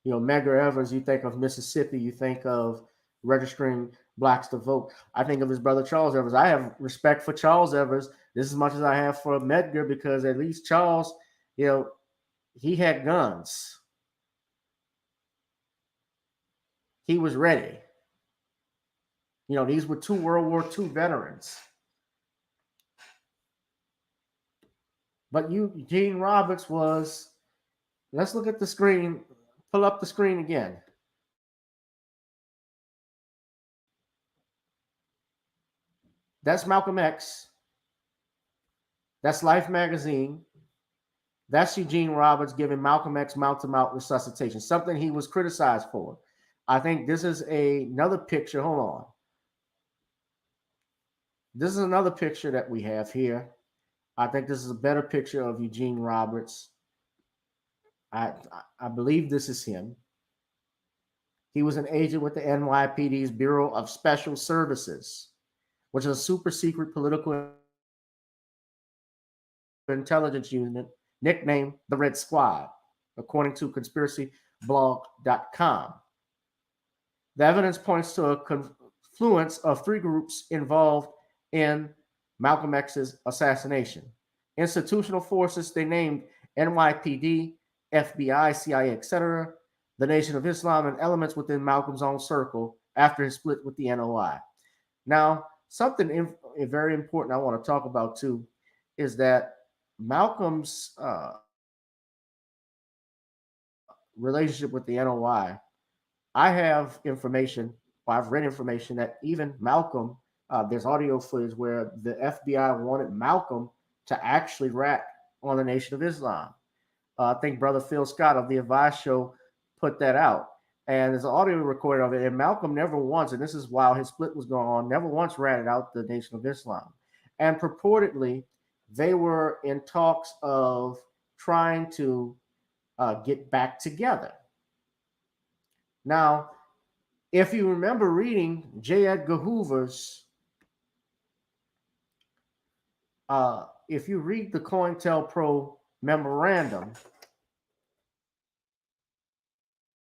Medgar Evers, you think of Mississippi, you think of registering Blacks to vote. I think of his brother Charles Evers. I have respect for Charles Evers just as much as I have for Medgar, because at least Charles, he had guns. He was ready. These were 2 World War II veterans. But Eugene Roberts was, let's look at the screen, pull up the screen again. That's Malcolm X. That's Life magazine. That's Eugene Roberts giving Malcolm X mouth-to-mouth resuscitation, something he was criticized for. I think this is another picture. Hold on. This is another picture that we have here. I think this is a better picture of Eugene Roberts. I believe this is him. He was an agent with the NYPD's Bureau of Special Services, which is a super secret political intelligence unit nicknamed the Red Squad, according to conspiracyblog.com. The evidence points to a confluence of three groups involved in Malcolm X's assassination. Institutional forces they named NYPD, FBI, CIA, etc., the Nation of Islam, and elements within Malcolm's own circle after his split with the NOI. Now, something very important I want to talk about too is that Malcolm's relationship with the NOI. I have information, or I've read information that even Malcolm, there's audio footage where the FBI wanted Malcolm to actually rat on the Nation of Islam. I think Brother Phil Scott of the Advice Show put that out. And there's an audio recording of it. And Malcolm never once, and this is while his split was going on, never once ratted out the Nation of Islam. And purportedly, they were in talks of trying to get back together. Now, if you remember reading J. Edgar Hoover's, if you read the COINTELPRO memorandum,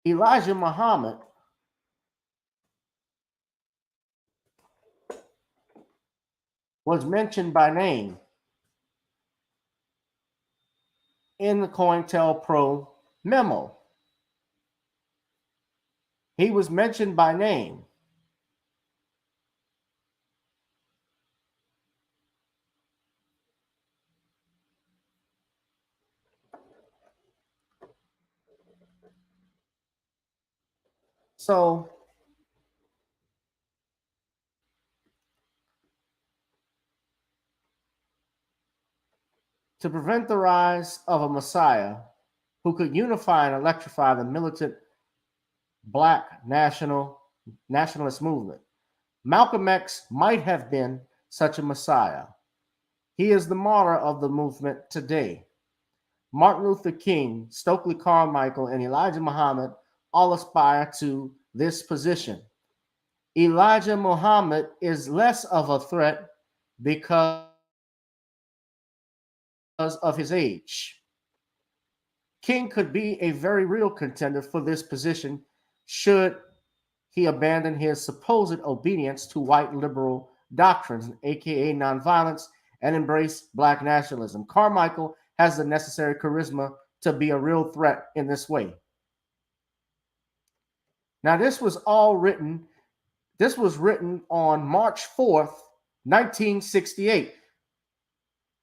Elijah Muhammad was mentioned by name in the COINTELPRO memo. He was mentioned by name. So, to prevent the rise of a Messiah who could unify and electrify the militant Black nationalist movement, Malcolm X might have been such a Messiah. He is the martyr of the movement today. Martin Luther King, Stokely Carmichael, and Elijah Muhammad all aspire to this position. Elijah Muhammad is less of a threat because of his age. King could be a very real contender for this position should he abandon his supposed obedience to white liberal doctrines, aka nonviolence, and embrace Black nationalism. Carmichael has the necessary charisma to be a real threat in this way. Now, this was written on March 4th, 1968.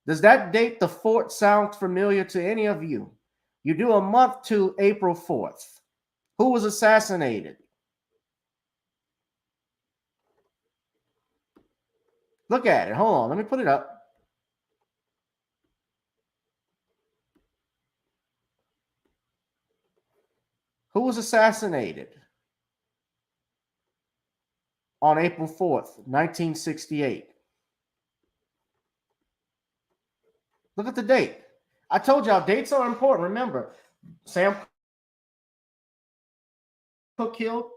Does that date, the 4th, sound familiar to any of you? You do a month to April 4th. Who was assassinated? Look at it. Hold on. Let me put it up. Who was assassinated on April 4th, 1968? Look at the date. I told y'all dates are important. Remember, Sam Cooke killed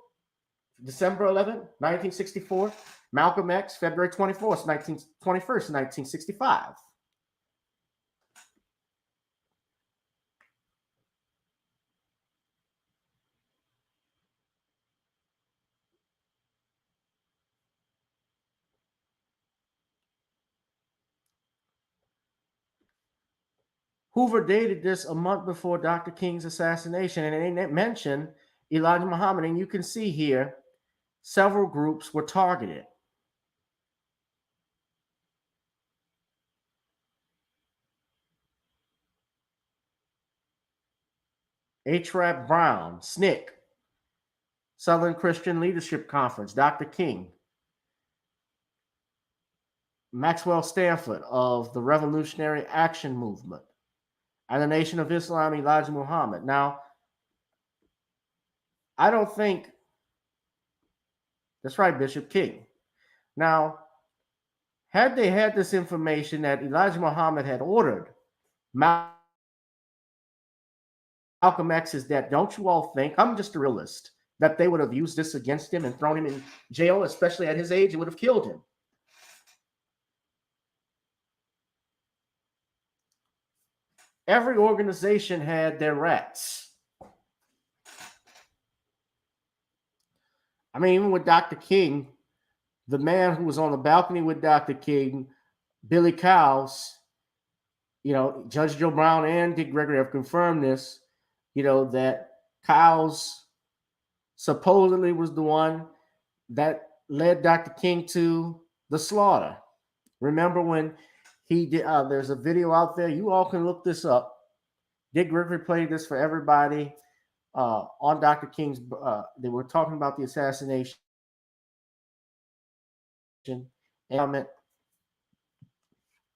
December 11th, 1964. Malcolm X, February 21st, 1965. Hoover dated this a month before Dr. King's assassination, and they mentioned Elijah Muhammad, and you can see here several groups were targeted. H. Rap Brown, SNCC, Southern Christian Leadership Conference, Dr. King, Maxwell Stanford of the Revolutionary Action Movement, and the Nation of Islam, Elijah Muhammad. Now, I don't think that's right, Bishop King. Now, had they had this information that Elijah Muhammad had ordered Malcolm X's death, don't you all think, I'm just a realist, that they would have used this against him and thrown him in jail, especially at his age? It would have killed him. Every organization had their rats. I mean, even with Dr. King, the man who was on the balcony with Dr. King, Billy Cowles, Judge Joe Brown and Dick Gregory have confirmed this, that Cowles supposedly was the one that led Dr. King to the slaughter. Remember when he did, there's a video out there, you all can look this up. Dick Gregory played this for everybody on Dr. King's, they were talking about the assassination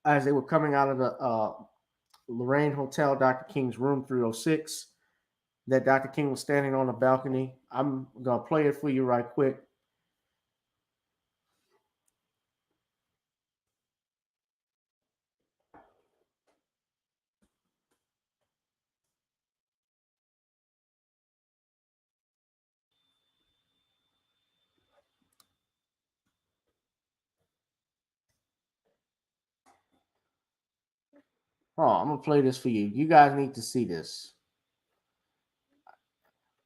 as they were coming out of the Lorraine Hotel, Dr. King's room 306, that Dr. King was standing on the balcony. I'm going to play it for you right quick. Oh, I'm going to play this for you. You guys need to see this.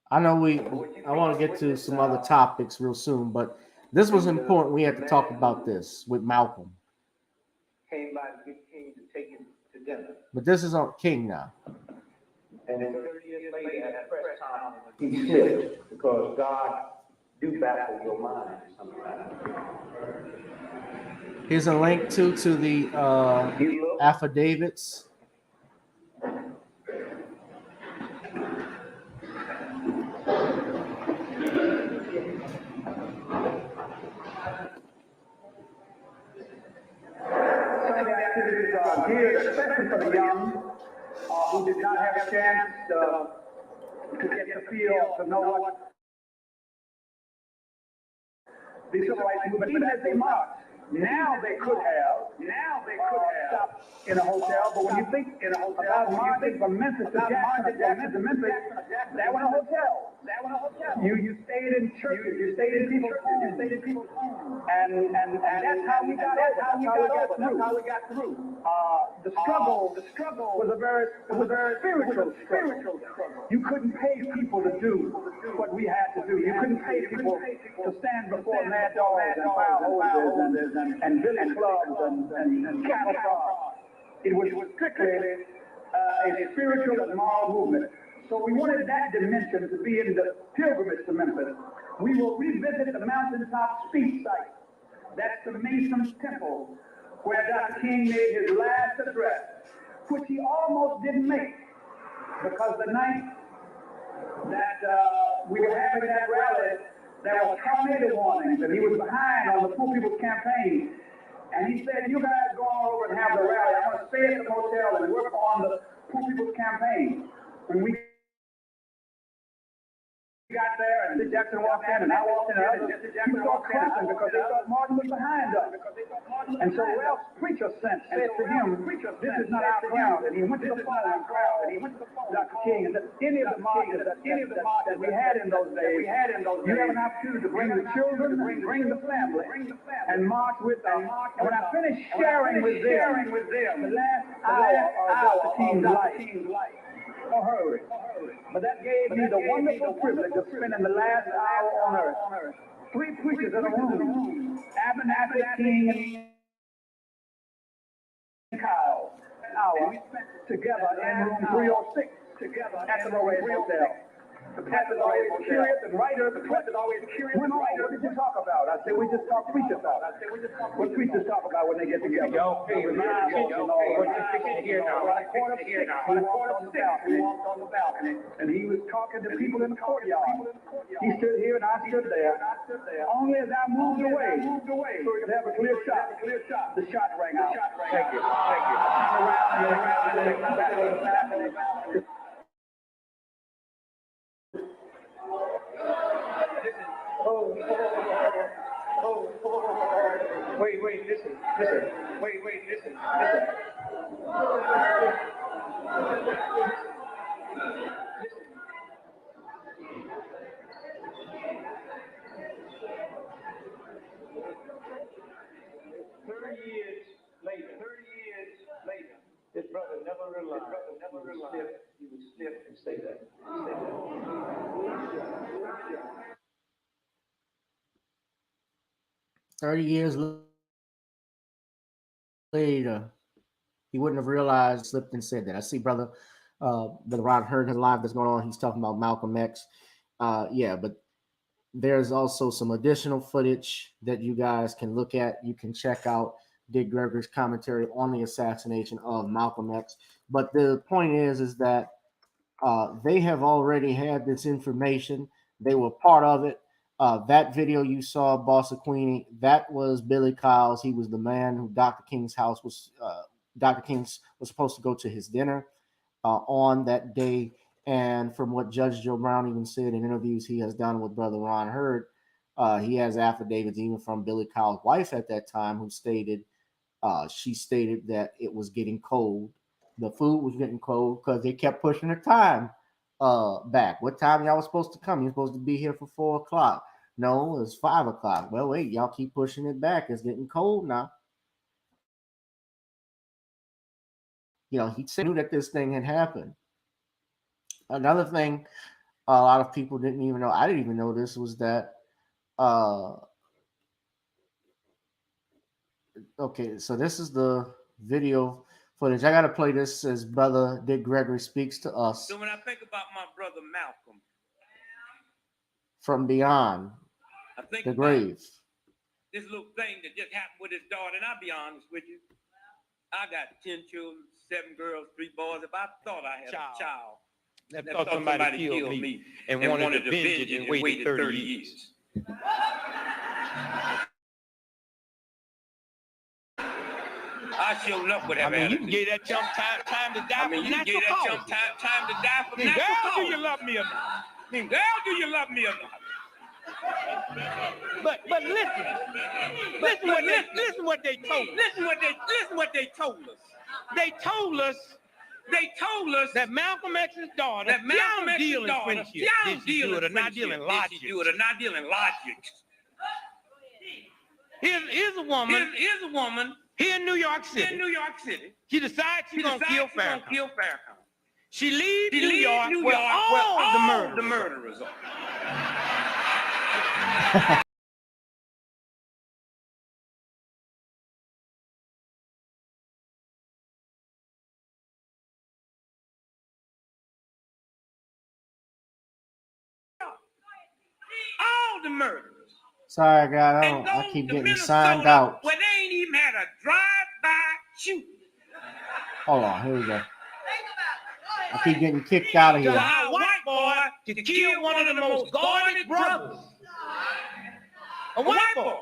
I know I want to get to some other topics real soon, but this was important. We had to talk about this with Malcolm. Came by to get King to take him to dinner. But this is on King now. And then 30 years later at press conference, he slipped because God do baffle your mind sometimes. Here's a link to the affidavits. Here, especially for the young who did not have a chance to get the feel, to know what the civil rights movement, even as they marched. Now they could have stopped in a hotel, but when you think about marching from Memphis to Jackson to Memphis, that was a hotel. You stayed in churches, you stayed in people's homes, and that's how we got over. That's how we got through. The struggle was a very spiritual struggle. You couldn't pay people to do what we had to do. You couldn't pay people to stand before mad dogs and fire hoses and billy clubs and cattle prods. It was strictly a spiritual and moral movement. So we wanted that dimension to be in the pilgrimage to Memphis. We will revisit the mountaintop speech site. That's the Mason's Temple, where Dr. King made his last address, which he almost didn't make, because the night that we were having that rally, there were tornado warnings, and he was behind on the Poor People's Campaign. And he said, you guys go on over and have the rally. I'm going to stay at the motel and work on the Poor People's Campaign. When we got there, and Jackson walked in, and I walked in, and others, people started clapping because they thought Martin was behind us. And so Ralph's preacher said to him, this is not our crowd. And he went to the phone, Dr. King, and any of the marches that we had in those days, you have an opportunity to bring the children, bring the family, and march with them. And when I finished sharing with them the last hour of Dr. King's life, hurry. But that gave me the wonderful privilege of spending the last hour on earth. Three preachers in a room, Abernathy, King, and Kyle. We spent together in room 306 at the Lorraine Hotel. The press is always curious, and writers, the press is always curious. What did you talk about? I said, we just talk preacher talk. What preachers talk about when they get together? We walked on the balcony, and he was talking to people in the courtyard. He stood here, and I stood there. Only as I moved away, so we could have a clear shot. The shot rang out. Thank you. Wait, listen. Wait, listen. 30 years later, his brother never realized he would slip and say that. 30 years later, he wouldn't have realized, slipped and said that. I see brother Rod heard his live that's going on. He's talking about Malcolm X. Yeah, but there's also some additional footage that you guys can look at. You can check out Dick Gregory's commentary on the assassination of Malcolm X. But the point is that they have already had this information. They were part of it. That video you saw, Bossa Queenie, that was Billy Kyle's. He was the man who Dr. King's house was. Dr. King was supposed to go to his dinner on that day. And from what Judge Joe Brown even said in interviews he has done with Brother Ron Hurd, he has affidavits even from Billy Kyle's wife at that time who stated, she stated that it was getting cold. The food was getting cold because they kept pushing the time back. What time y'all was supposed to come? You're supposed to be here for 4 o'clock. No, it was 5 o'clock. Well, wait, y'all keep pushing it back. It's getting cold now. You know, he knew that this thing had happened. Another thing a lot of people didn't even know, I didn't even know this, was that okay, so this is the video footage. I got to play this as Brother Dick Gregory speaks to us. So when I think about my brother Malcolm, from beyond the grave, this little thing that just happened with his daughter, and I'll be honest with you, I got 10 children, 7 girls, 3 boys. If I thought I had a child that thought somebody killed me and wanted to avenge it and waited 30 years. I sure enough would have. You can give that chump time to die from natural causes. Time to die from natural causes. Girl, do you love me or not? Girl, do you love me or not? But listen what they told us. Listen what they told us. They told us that Malcolm X's daughter, Malcolm X's dealing daughter, friendship. Did she do it or not dealing logic? Do it or not dealing logic. Here's a woman here in New York City. She decides she's gonna kill Farrakhan. She leaves New York where all the murderers are. All the murderers. Sorry, guys, I keep getting signed out. Where they ain't even had a drive-by shooting. Hold on, here we go. I keep getting kicked out of here. A white boy to kill one of the most guarded brothers. A white boy.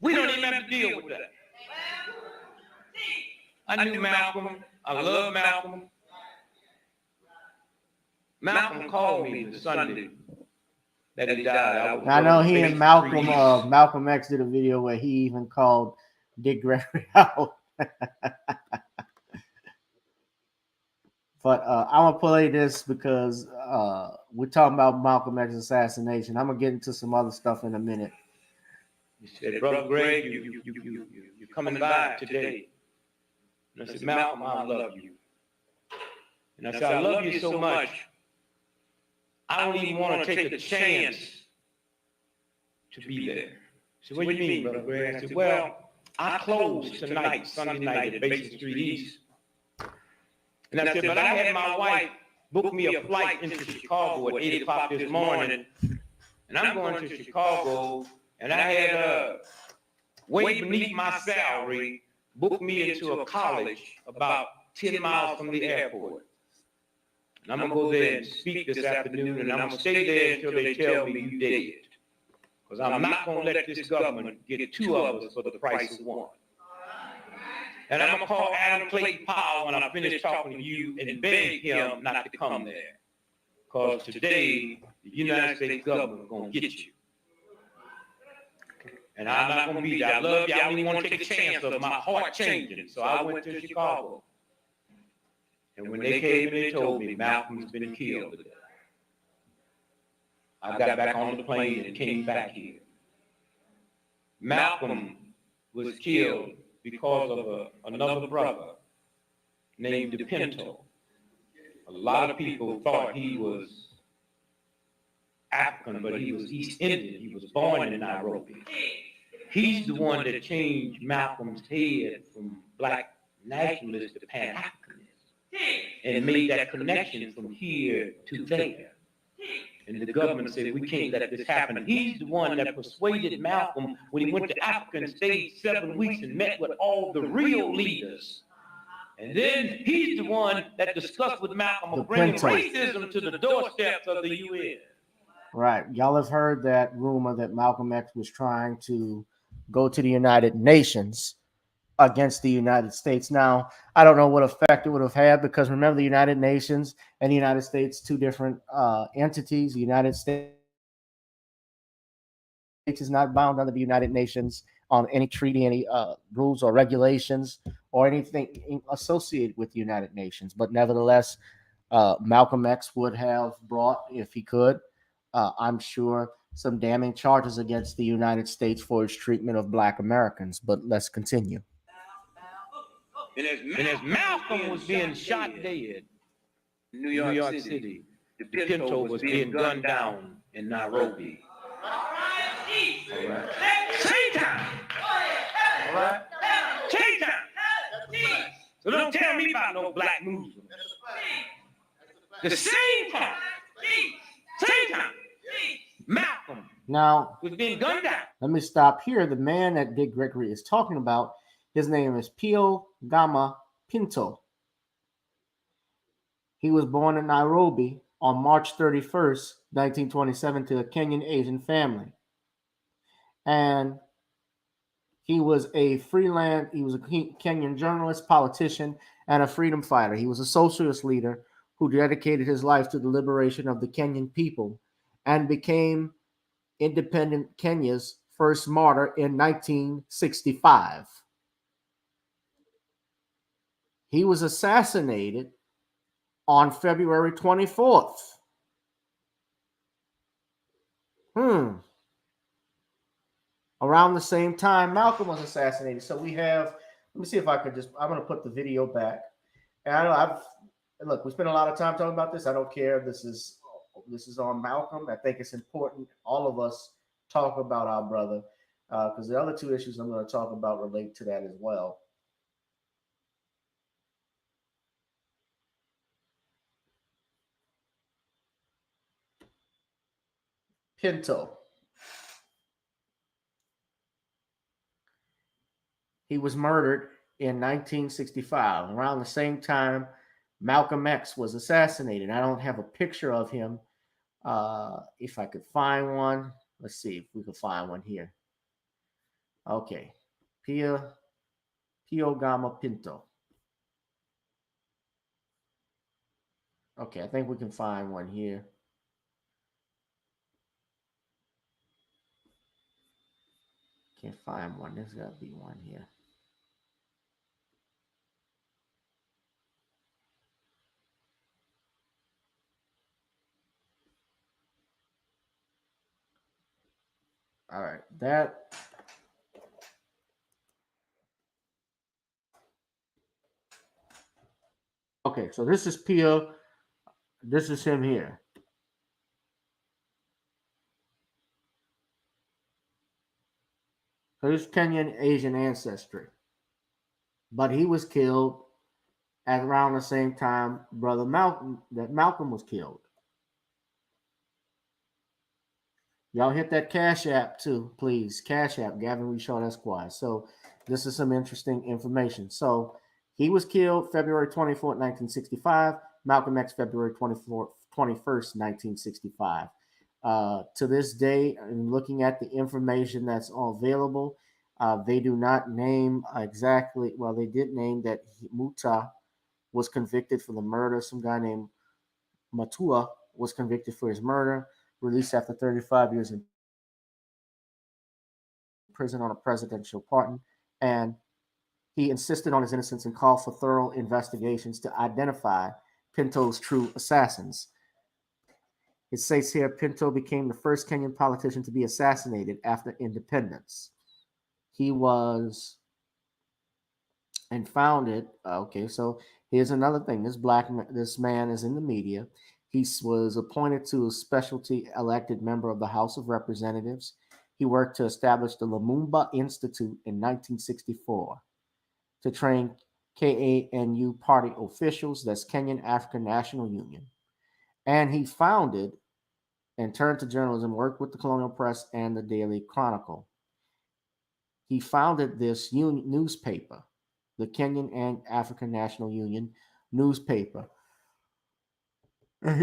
We don't even have to deal with that. I knew Malcolm. I love Malcolm. Malcolm called me the Sunday that he died. I know he and Malcolm X did a video where he even called Dick Gregory out. But I'm going to play this because we're talking about Malcolm X's assassination. I'm going to get into some other stuff in a minute. He said, Brother Greg, you're coming by today. And I said, Malcolm, I love you. And I said, I love you so much, I don't even want to take a chance to be there. He said, what do you mean, Brother Greg? I said, well, I close tonight, Sunday night at Basin Street East. And I said, but I had my wife book me a flight into Chicago at 8 o'clock this morning. And I'm going to Chicago, and I had way beneath my salary, booked me into a college about 10 miles from the airport. And I'm gonna go there and speak this afternoon, and I'm gonna stay there until they tell me you did. Because I'm not gonna let this government get two of us for the price of one. And I'm gonna call Adam Clayton Powell when I finish talking to you and beg him not to come there. Because today, the United States government is gonna get you. And I'm not gonna be there. I love you. I don't even want to take a chance of my heart changing. So I went to Chicago. And when they came and they told me Malcolm's been killed today, I got back on the plane and came back here. Malcolm was killed because of another brother named DePinto. A lot of people thought he was African, but he was East Indian. He was born in Nairobi. He's the one that changed Malcolm's head from black nationalist to Pan-Africanist and made that connection from here to there. And the government said, we can't let this happen. He's the one that persuaded Malcolm when he went to Africa and stayed 7 weeks and met with all the real leaders. And then he's the one that discussed with Malcolm of bringing racism to the doorsteps of the UN. Right. Y'all have heard that rumor that Malcolm X was trying to go to the United Nations against the United States. Now, I don't know what effect it would have had, because remember, the United Nations and the United States, two different entities. The United States is not bound under the United Nations on any treaty, any rules or regulations or anything associated with the United Nations. But nevertheless, Malcolm X would have brought, if he could, I'm sure, some damning charges against the United States for its treatment of Black Americans. But let's continue. And as Malcolm was being shot dead in New York City, DePinto was being gunned down in Nairobi. All right. Same time. All right. Same time. So don't tell me about no black Muslims. The same time. Same time. Malcolm now was being gunned down. Let me stop here. The man that Dick Gregory is talking about, his name is Pio Gama Pinto. He was born in Nairobi on March 31st, 1927, to a Kenyan Asian family. And he was a Kenyan journalist, politician, and a freedom fighter. He was a socialist leader who dedicated his life to the liberation of the Kenyan people and became independent Kenya's first martyr in 1965. He was assassinated on February 24th. Around the same time Malcolm was assassinated. So we have, let me see if I could I'm going to put the video back. And I know look, we spent a lot of time talking about this. I don't care. This is on Malcolm. I think it's important all of us talk about our brother, because the other two issues I'm going to talk about relate to that as well. Pinto. He was murdered in 1965, around the same time Malcolm X was assassinated. I don't have a picture of him. If I could find one, let's see if we can find one here. Okay, Pio Gama Pinto. Okay, I think we can find one here. Can't find one. There's got to be one here. All right, that. Okay, so this is Pio. This is him here. So he's Kenyan Asian ancestry. But he was killed at around the same time Malcolm was killed. Y'all hit that Cash App too, please. Cash App, Gavin Richard Esquire. So this is some interesting information. So he was killed February 24th, 1965. Malcolm X, February 21st, 1965. To this day, in looking at the information that's available, they do not name exactly. Well, they did name that Muta was convicted for the murder. Some guy named Matua was convicted for his murder, released after 35 years in prison on a presidential pardon, and he insisted on his innocence and called for thorough investigations to identify Pinto's true assassins. It says here Pinto became the first Kenyan politician to be assassinated after independence. He was and founded. Okay, so here's another thing. This man is in the media. He was appointed to a specialty elected member of the House of Representatives. He worked to establish the Limbaugh Institute in 1964 to train KANU party officials, that's Kenyan African National Union. And he founded and turned to journalism, worked with the Colonial Press and the Daily Chronicle. He founded this newspaper, the Kenyan and African National Union newspaper. And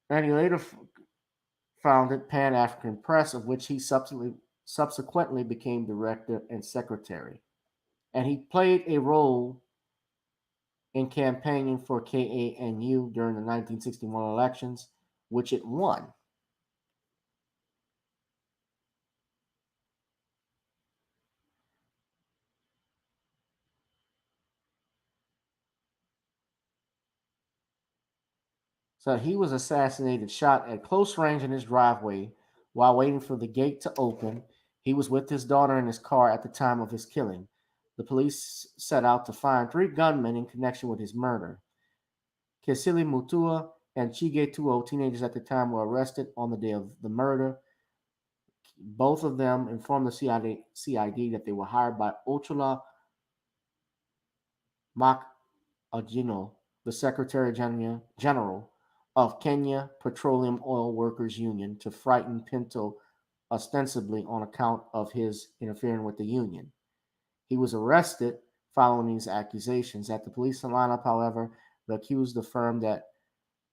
he later founded Pan-African Press, of which he subsequently became director and secretary. And he played a role in campaigning for KANU during the 1961 elections, which it won. So he was assassinated, shot at close range in his driveway while waiting for the gate to open. He was with his daughter in his car at the time of his killing. The police set out to find 3 gunmen in connection with his murder. Kesili Mutua and Chige Tuo, teenagers at the time, were arrested on the day of the murder. Both of them informed the CID that they were hired by Ochola Mak-Agino, the Secretary General of Kenya Petroleum Oil Workers Union, to frighten Pinto, ostensibly on account of his interfering with the union. He was arrested following these accusations. At the police lineup, however, the accused affirmed that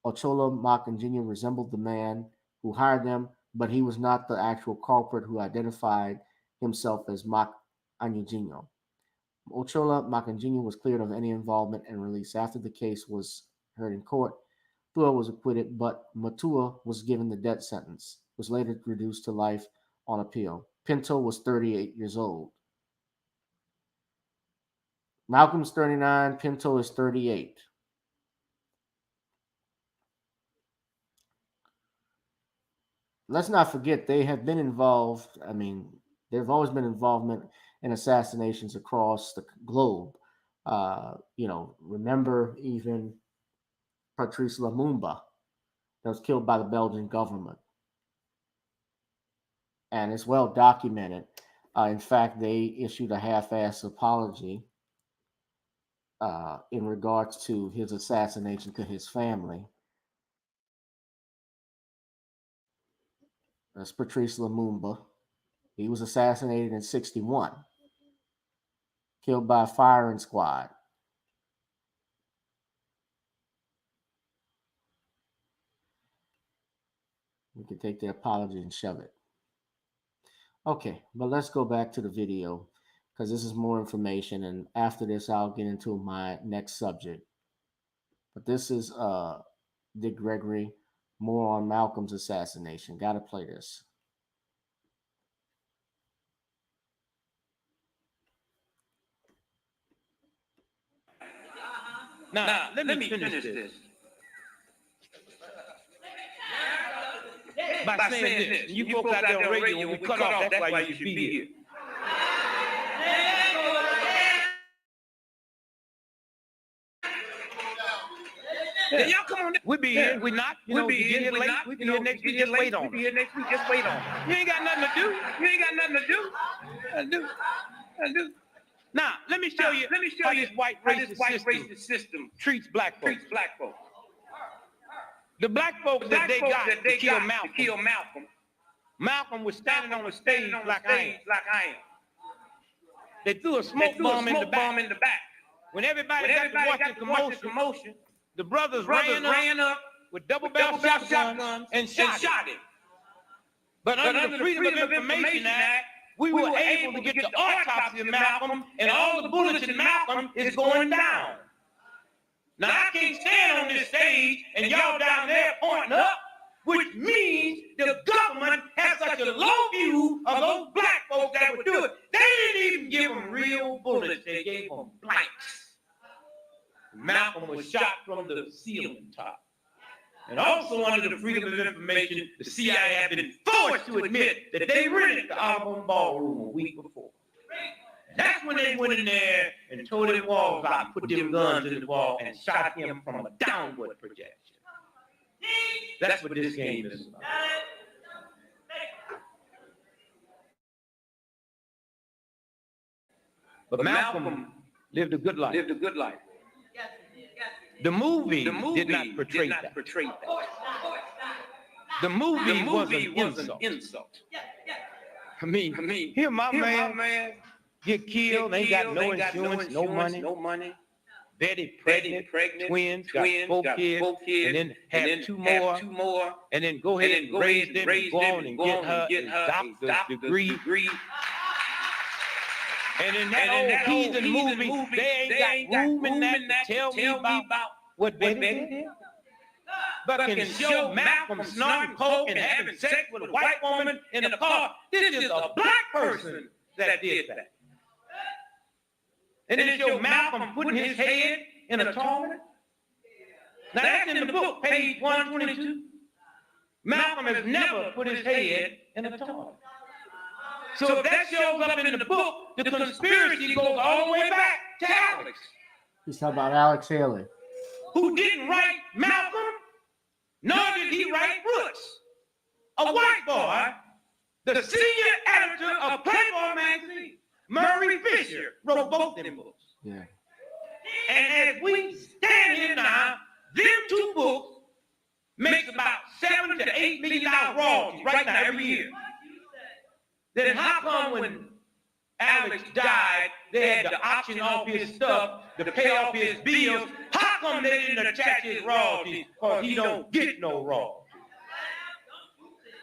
Ochola Mak-Agino resembled the man who hired them, but he was not the actual culprit, who identified himself as Mak-Agino. Ochola Mak-Agino was cleared of any involvement and released. After the case was heard in court, Tua was acquitted, but Matua was given the death sentence, was later reduced to life on appeal. Pinto was 38 years old. Malcolm's 39, Pinto is 38. Let's not forget they have been involved. I mean, there's always been involvement in assassinations across the globe. Remember even Patrice Lumumba that was killed by the Belgian government. And it's well documented. In fact, they issued a half-ass apology in regards to his assassination to his family. That's Patrice Lumumba. He was assassinated in 1961, killed by a firing squad. We can take the apology and shove it. Okay, but let's go back to the video, because this is more information, and after this I'll get into my next subject. But this is Dick Gregory, more on Malcolm's assassination. Gotta play this. Now, let me finish this. By saying this, you folks out there on radio, when we cut off, that's why you should be here. Yeah. Y'all come on. We'll be here. We not. We'll be here late. We'll be here next week. Just wait on. We'll be here next week. Just wait on. You ain't got nothing to do. You ain't got nothing to do. Now, let me show you how this white racist system treats black folks. The black folks that they got to kill Malcolm. Malcolm was standing on a stage like I am. They threw a smoke bomb in the back. When everybody got to watch the commotion, the brothers ran up with double-barrel shotguns and shot him. But under the Freedom of Information Act, we were able to get the autopsy of Malcolm, and all the bullets in Malcolm is going down. Now, I can't stand on this stage and y'all down there pointing up, which means the government has such a low view of those black folks that would do it. They didn't even give them real bullets. They gave them blanks. Malcolm was shot from the ceiling top. And also under the Freedom of Information, the CIA had been forced to admit that they rented the Audubon Ballroom a week before. And that's when they went in there and tore them walls out, put them guns in the wall, and shot him from a downward projection. That's what this game is about. But Malcolm lived a good life. The movie did not portray that. The movie was an insult. I mean, here my man get killed, ain't got no insurance, no money. Betty pregnant, twins, got four kids, and then have two more, and then go ahead and raise them and go on and get her a doctor's degree. And in that old heathen movie, they ain't got room in that to tell me about what Betty did. But can show Malcolm snorting coke and having sex with a white woman in a car. This is a black person that did that. And then show Malcolm putting his head in a toilet. Now that's in the book, page 122. Malcolm has never put his head in a toilet. So if that shows up in the book, the conspiracy goes all the way back to Alex. He's talking about Alex Haley. Who didn't write Malcolm, nor did he write Brooks. A white boy, the senior editor of Playboy magazine, Murray Fisher, wrote both them books. Yeah. And as we stand here now, them two books makes about $7 to $8 million royalties right now every year. Then how come when Alex died, they had to auction off his stuff to pay off his bills? How come they didn't attach his royalties? Because he don't get no royalties.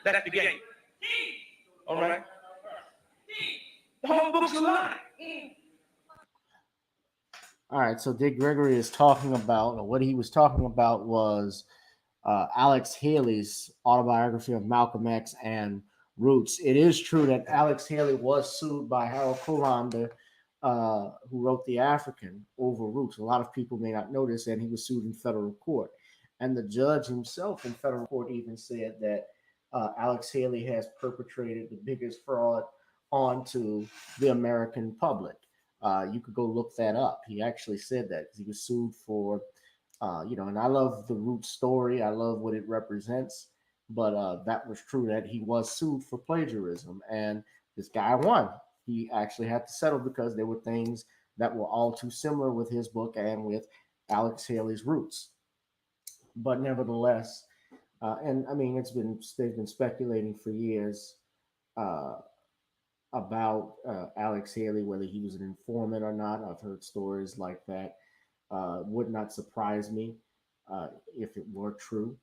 That's the game. All right? The whole book's a lie. All right, so Dick Gregory is talking about, or what he was talking about was Alex Haley's autobiography of Malcolm X and Roots. It is true that Alex Haley was sued by Harold Kurlander, who wrote The African, over Roots. A lot of people may not know this, and he was sued in federal court. And the judge himself in federal court even said that Alex Haley has perpetrated the biggest fraud onto the American public. You could go look that up. He actually said that because he was sued for, and I love the Roots story. I love what it represents. But that was true that he was sued for plagiarism, and this guy won. He actually had to settle because there were things that were all too similar with his book and with Alex Haley's Roots. But nevertheless, and I mean, they've been speculating for years about Alex Haley, whether he was an informant or not. I've heard stories like that. Would not surprise me if it were true.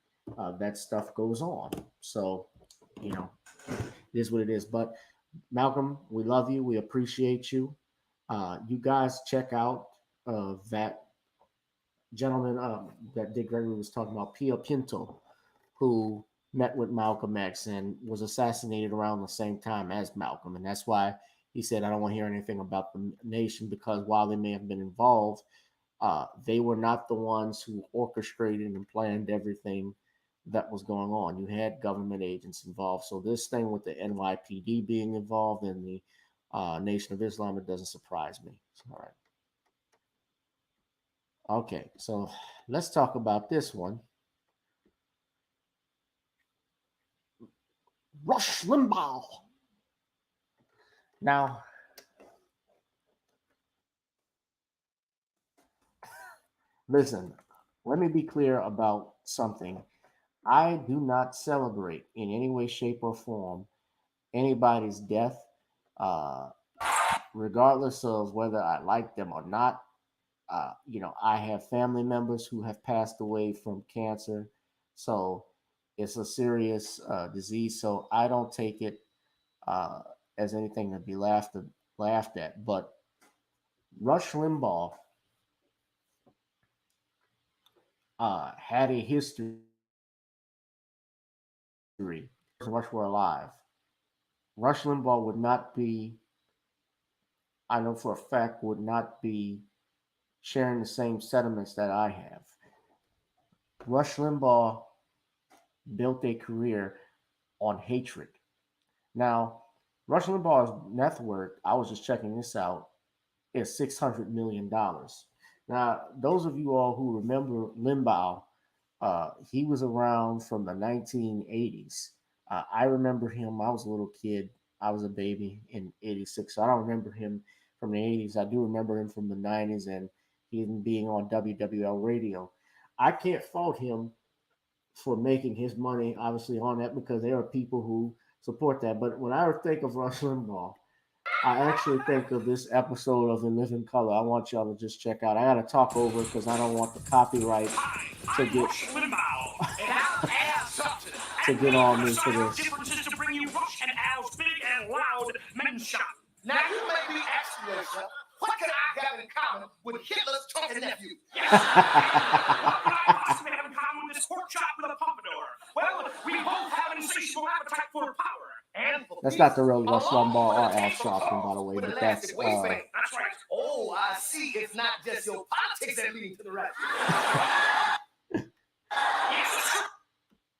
That stuff goes on. So, it is what it is. But Malcolm, we love you. We appreciate you. You guys check out that gentleman that Dick Gregory was talking about, Pio Pinto, who met with Malcolm X and was assassinated around the same time as Malcolm. And that's why he said, I don't want to hear anything about the nation, because while they may have been involved, they were not the ones who orchestrated and planned everything that was going on. You had government agents involved. So this thing with the NYPD being involved in the Nation of Islam, it doesn't surprise me. All right. Okay, so let's talk about this one. Rush Limbaugh. Now, listen, let me be clear about something. I do not celebrate in any way, shape, or form anybody's death, regardless of whether I like them or not. I have family members who have passed away from cancer, so it's a serious disease. So I don't take it uh, as anything to be laughed at. But Rush Limbaugh had a history. Rush were alive. Rush Limbaugh would not be, I know for a fact, would not be sharing the same sentiments that I have. Rush Limbaugh built a career on hatred. Now, Rush Limbaugh's net worth, I was just checking this out, is $600 million. Now, those of you all who remember Limbaugh, he was around from the 1980s. I remember him. I was a little kid. I was a baby in '86. So I don't remember him from the '80s. I do remember him from the '90s and him being on WWL radio. I can't fault him for making his money, obviously, on that because there are people who support that. But when I think of Rush Limbaugh, I actually think of this episode of In Living Color. I want y'all to just check out. I got to talk over it because I don't want the copyright to get to get on me for this. Differences to bring you Rush and Al's big and loud men shot. Now you may be asking yourself, what can I have in common with Hitler's talking nephew? Yes. What I possibly have in common with this pork chop with a pompadour? Well, we both have an insatiable appetite for power. And for That's not the real Rush Limbaugh or Al Sharpton, by the way, but that's that's right. Oh, I see. It's not just your politics that leading to the right. Yes,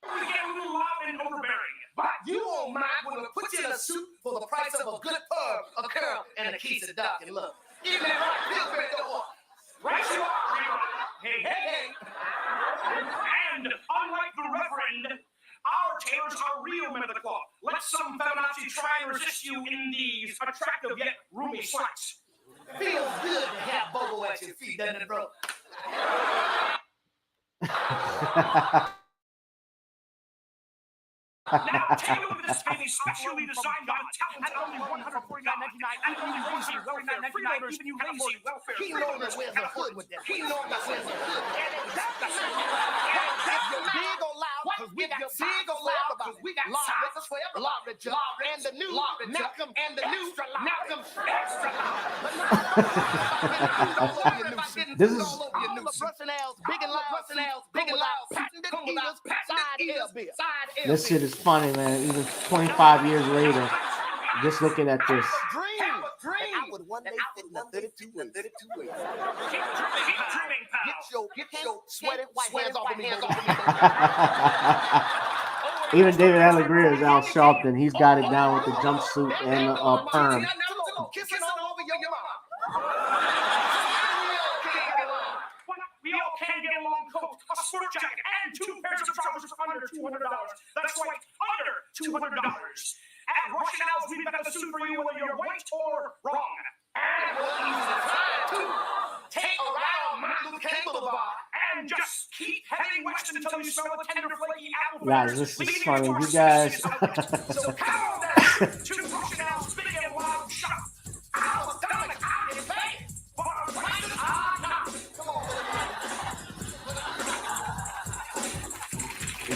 we get a little loud and overbearing. But you won't mind when we put you in a suit for the price of a good purr, a curl, and a case of dark and love. Isn't that right, Pillsbury Door? Right you are, Hey, hey, hey. And unlike the Reverend, our tailors are real men of the cloth. Let some feminazi try and resist you in these attractive yet roomy slacks. Feels good to have Bobo at your feet, doesn't it, bro? Now, take a look at this tiny, specially designed on talent at only $149.99 and only $149.99. Even you lazy welfare. He knows that wears a hood with that. He knows that wears a hood. You're big or loud, because we got big or loud about we got Law Richard, and the new Malcolm, and the new Malcolm extra loud. This is Russian L's, big and loud, patented eaters, side ears, this shit is funny, man. Even 25 years later, just looking at this. Dream. I would one day fit in a 32 ways. Get your sweaty white hands off of me. Even David Allegria is Al Sharpton. He's got it down with the jumpsuit and the perm. Kissing all over your mama. We all can get a long coat, a sport jacket, and 2 pairs of trousers for under $200. That's right, under $200. At Rush and Al's, we've got a suit for you whether you're right or wrong. And we'll ease the time, too. Take a ride on Martin Luther King Boulevard and just keep heading west until you smell the tender, flaky apple Guys, this is funny. You guys. So come on down to Rush and Al's big and loud shop. Our stomach, I can pay for a price not. Come on.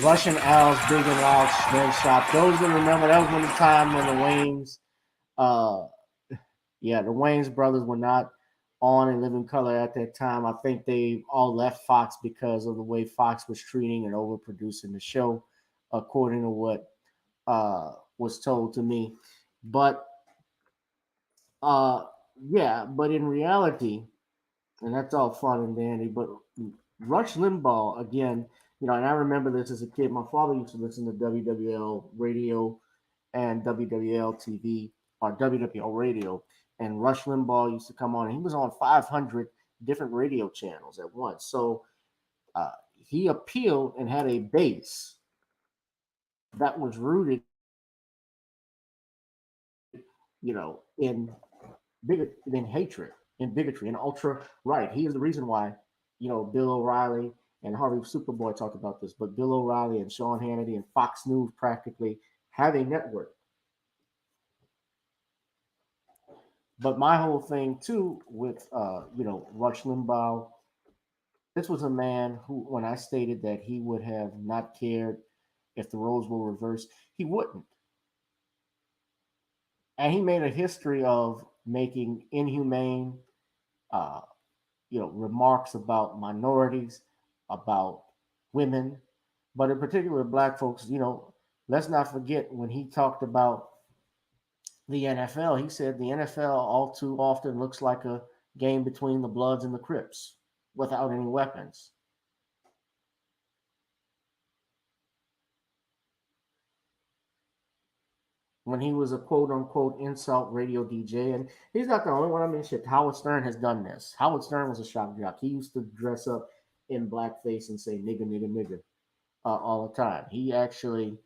Russian Al's Big and Loud Men Shop. Those that remember, that was when the time when the Waynes, the Waynes brothers were not on In Living Color at that time. I think they all left Fox because of the way Fox was treating and overproducing the show, according to what was told to me. But but in reality, and that's all fun and dandy, but Rush Limbaugh, again, and I remember this as a kid. My father used to listen to WWL radio and WWL TV, or WWL radio, and Rush Limbaugh used to come on, and he was on 500 different radio channels at once. So he appealed and had a base that was rooted, in hatred, in bigotry, and ultra right. He is the reason why, Bill O'Reilly and Harvey Superboy talked about this, but Bill O'Reilly and Sean Hannity and Fox News practically have a network. But my whole thing too with Rush Limbaugh, this was a man who, when I stated that he would have not cared if the roles were reversed, he wouldn't. And he made a history of making inhumane, uh, remarks about minorities, about women, but in particular black folks. Let's not forget when he talked about the NFL. He said the NFL all too often looks like a game between the Bloods and the Crips without any weapons. When he was a quote unquote insult radio DJ, and he's not the only one. I mean, shit, Howard Stern has done this. Howard Stern was a shock jock. He used to dress up in blackface and say nigger, nigger, nigger all the time. He actually,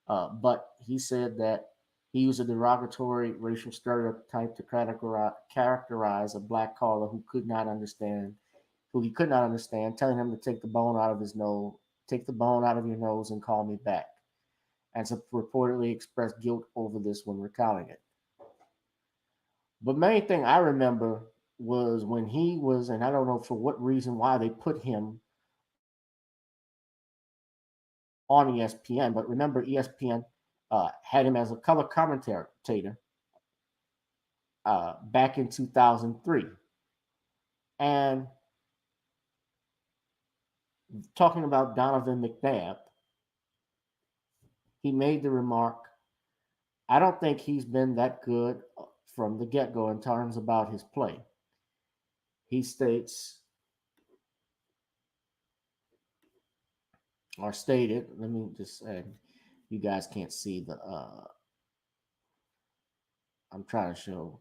but he said that he used a derogatory racial stereotype to characterize a black caller who he could not understand, telling him to take the bone out of his nose, take the bone out of your nose and call me back, and to reportedly expressed guilt over this when recounting it. But main thing I remember was when he was, and I don't know for what reason why they put him on ESPN, but remember ESPN had him as a color commentator back in 2003. And talking about Donovan McNabb, he made the remark, I don't think he's been that good from the get-go in terms about his play. He states, or stated, let me just add, you guys can't see the, I'm trying to show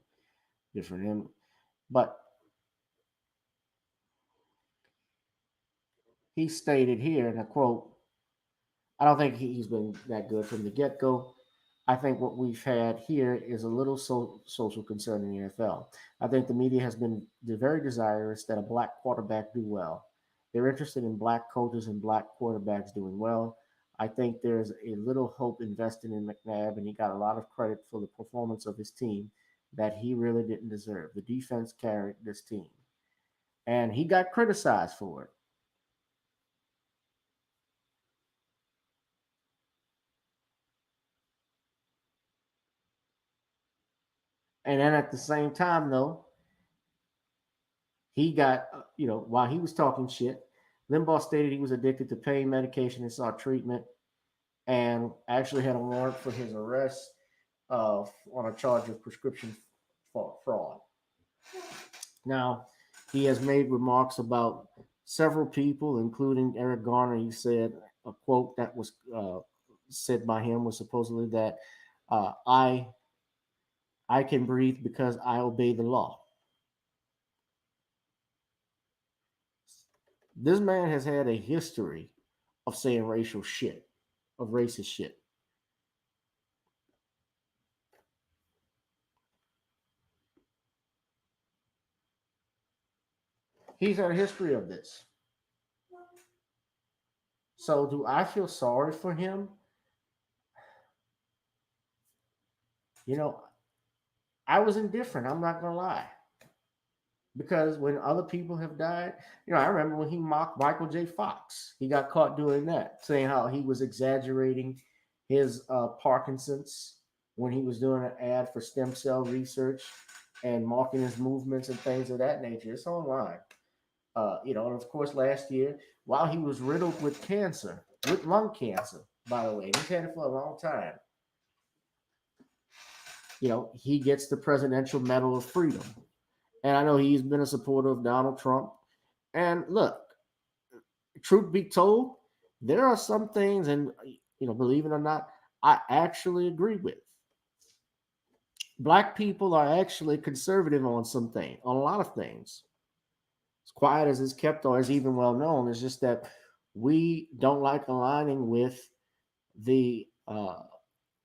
different, but he stated here, and I quote, I don't think he's been that good from the get-go. I think what we've had here is a little social concern in the NFL. I think the media has been very desirous that a black quarterback do well. They're interested in black coaches and black quarterbacks doing well. I think there's a little hope invested in McNabb, and he got a lot of credit for the performance of his team that he really didn't deserve. The defense carried this team, and he got criticized for it. And then at the same time, though, he got, while he was talking shit, Limbaugh stated he was addicted to pain medication and sought treatment, and actually had a warrant for his arrest on a charge of prescription fraud. Now, he has made remarks about several people, including Eric Garner. He said a quote that was said by him was supposedly that I can breathe because I obey the law. This man has had a history of saying racial shit, of racist shit. He's had a history of this. So do I feel sorry for him? I was indifferent. I'm not going to lie. Because when other people have died, I remember when he mocked Michael J. Fox. He got caught doing that, saying how he was exaggerating his Parkinson's when he was doing an ad for stem cell research and mocking his movements and things of that nature. It's online. And of course, last year, while he was riddled with cancer, with lung cancer, by the way, he's had it for a long time. He gets the Presidential Medal of Freedom. And I know he's been a supporter of Donald Trump. And look, truth be told, there are some things, and believe it or not, I actually agree with. Black people are actually conservative on on a lot of things. As quiet as it's kept, or as even well known, it's just that we don't like aligning with the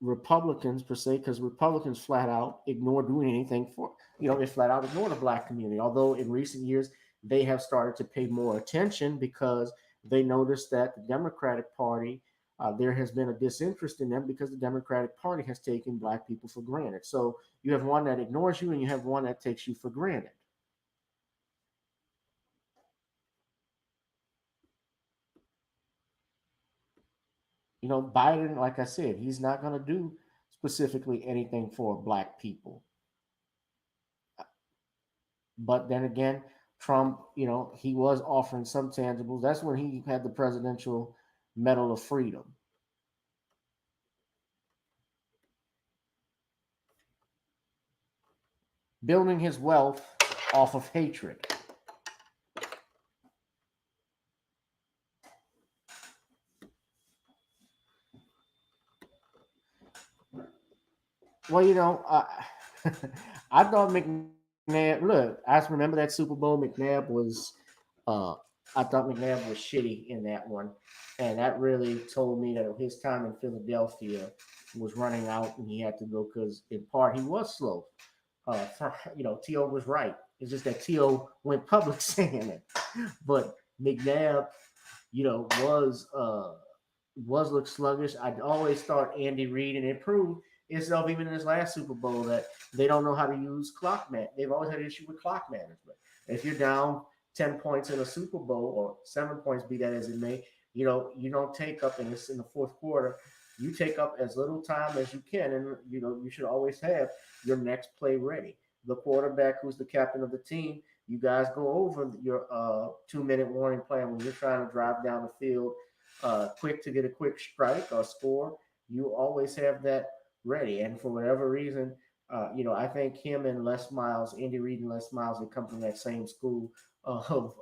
Republicans per se, because Republicans flat out ignore doing anything for, they flat out ignore the black community. Although in recent years, they have started to pay more attention because they noticed that the Democratic Party there has been a disinterest in them because the Democratic Party has taken black people for granted. So you have one that ignores you and you have one that takes you for granted. You know, Biden, like I said, he's not going to do specifically anything for black people. But then again, Trump, you know, he was offering some tangibles. That's when he had the Presidential Medal of Freedom. Building his wealth off of hatred. Well, you know, I thought McNabb. Look, I just remember that Super Bowl. McNabb was, I thought McNabb was shitty in that one, and that really told me that his time in Philadelphia was running out, and he had to go because, in part, he was slow. You know, T.O. was right. It's just that T.O. went public saying it, but McNabb, you know, was looked sluggish. I always thought Andy Reid, and it proved itself even in his last Super Bowl that they don't know how to use clock man. They've always had an issue with clock management. If you're down 10 points in a Super Bowl or 7 points, be that as it may, you know, you don't take up in the fourth quarter. You take up as little time as you can, and you know you should always have your next play ready. The quarterback, who's the captain of the team, you guys go over your 2-minute warning plan when you're trying to drive down the field, quick to get a quick strike or score. You always have that ready. And for whatever reason, you know, I think him and Les Miles, Andy Reid and Les Miles, they come from that same school of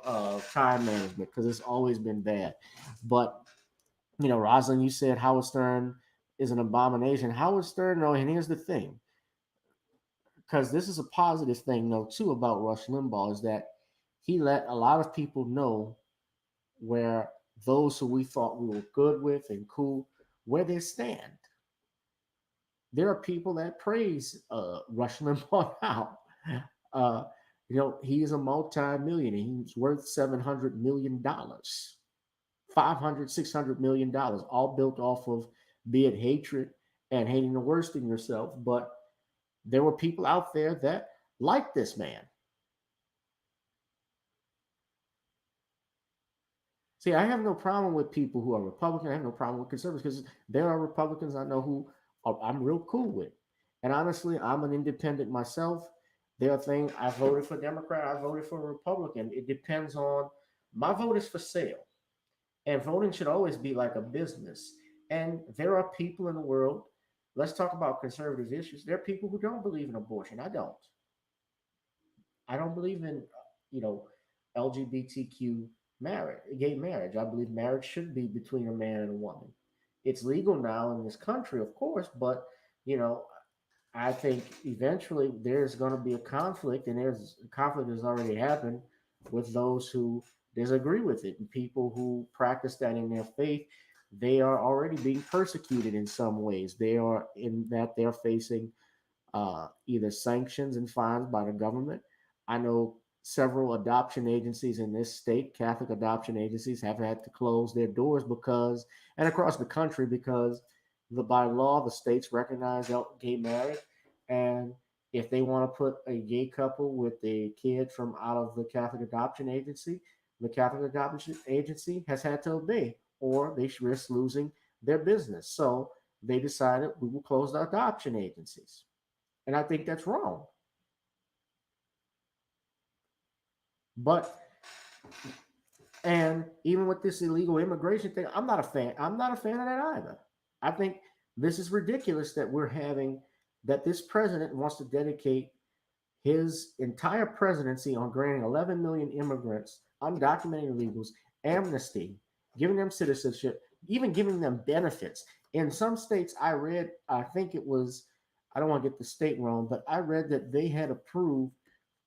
time management because it's always been bad. But you know, Rosalind, you said Howard Stern is an abomination. Howard Stern, no, and here's the thing, because this is a positive thing, though, too, about Rush Limbaugh, is that he let a lot of people know where those who we thought we were good with and cool, where they stand. There are people that praise Rush Limbaugh now. You know, he is a multi-millionaire. He's worth $700 million. $500-600 million, all built off of be it hatred and hating the worst in yourself. But there were people out there that liked this man. See, I have no problem with people who are Republican. I have no problem with conservatives because there are Republicans I know who I'm real cool with. And honestly, I'm an independent myself. There are things I voted for Democrat, I voted for Republican. It depends on my vote is for sale. And voting should always be like a business. And there are people in the world, let's talk about conservative issues. There are people who don't believe in abortion. I don't. I don't believe in, you know, LGBTQ marriage, gay marriage. I believe marriage should be between a man and a woman. It's legal now in this country, of course, but, you know, I think eventually there's going to be a conflict, and there's a conflict has already happened with those who disagree with it. And people who practice that in their faith, they are already being persecuted in some ways. They are in that they're facing either sanctions and fines by the government. I know several adoption agencies in this state, Catholic adoption agencies, have had to close their doors because, and across the country, because by law, the states recognize gay marriage. And if they want to put a gay couple with a kid from out of the Catholic adoption agency, the Catholic adoption agency has had to obey, or they risk losing their business. So they decided we will close the adoption agencies. And I think that's wrong. But, and even with this illegal immigration thing, I'm not a fan. I'm not a fan of that either. I think this is ridiculous that we're having, that this president wants to dedicate his entire presidency on granting 11 million immigrants, undocumented illegals, amnesty, giving them citizenship, even giving them benefits. In some states, I read, I think it was, I don't want to get the state wrong, but I read that they had approved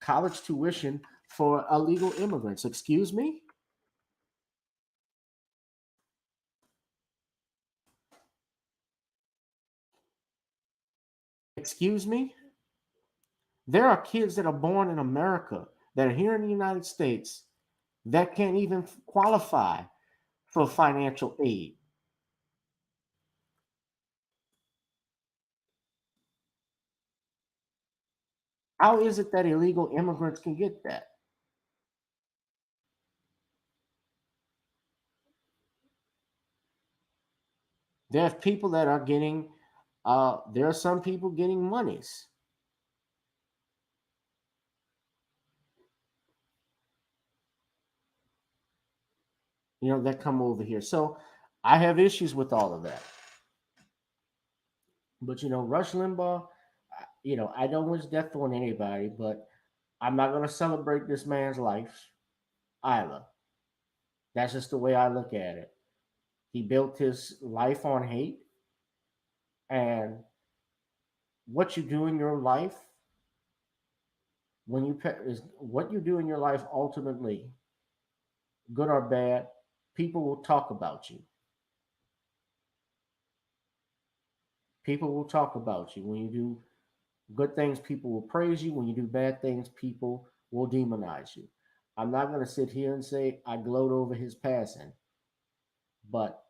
college tuition for illegal immigrants. Excuse me? Excuse me? There are kids that are born in America that are here in the United States that can't even qualify for financial aid. How is it that illegal immigrants can get that? There's people that are getting, there are some people getting monies. That come over here. So I have issues with all of that. But, Rush Limbaugh, I don't wish death on anybody, but I'm not going to celebrate this man's life either. That's just the way I look at it. He built his life on hate. And what you do in your life, what you do in your life ultimately, good or bad, people will talk about you. People will talk about you. When you do good things, people will praise you. When you do bad things, people will demonize you. I'm not going to sit here and say I gloat over his passing, but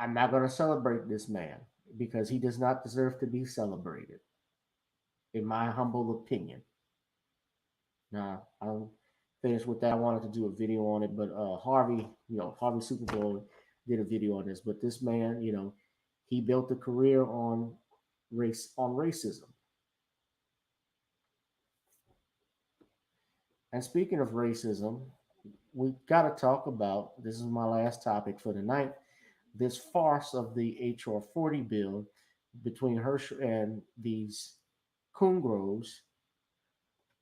I'm not going to celebrate this man because he does not deserve to be celebrated, in my humble opinion. Now, I'll finish with that. I wanted to do a video on it, but Harvey Super Bowl did a video on this. But this man, he built a career on racism. And speaking of racism, we got to talk about, this is my last topic for tonight, this farce of the H.R. 40 bill between Herschel and these coon groves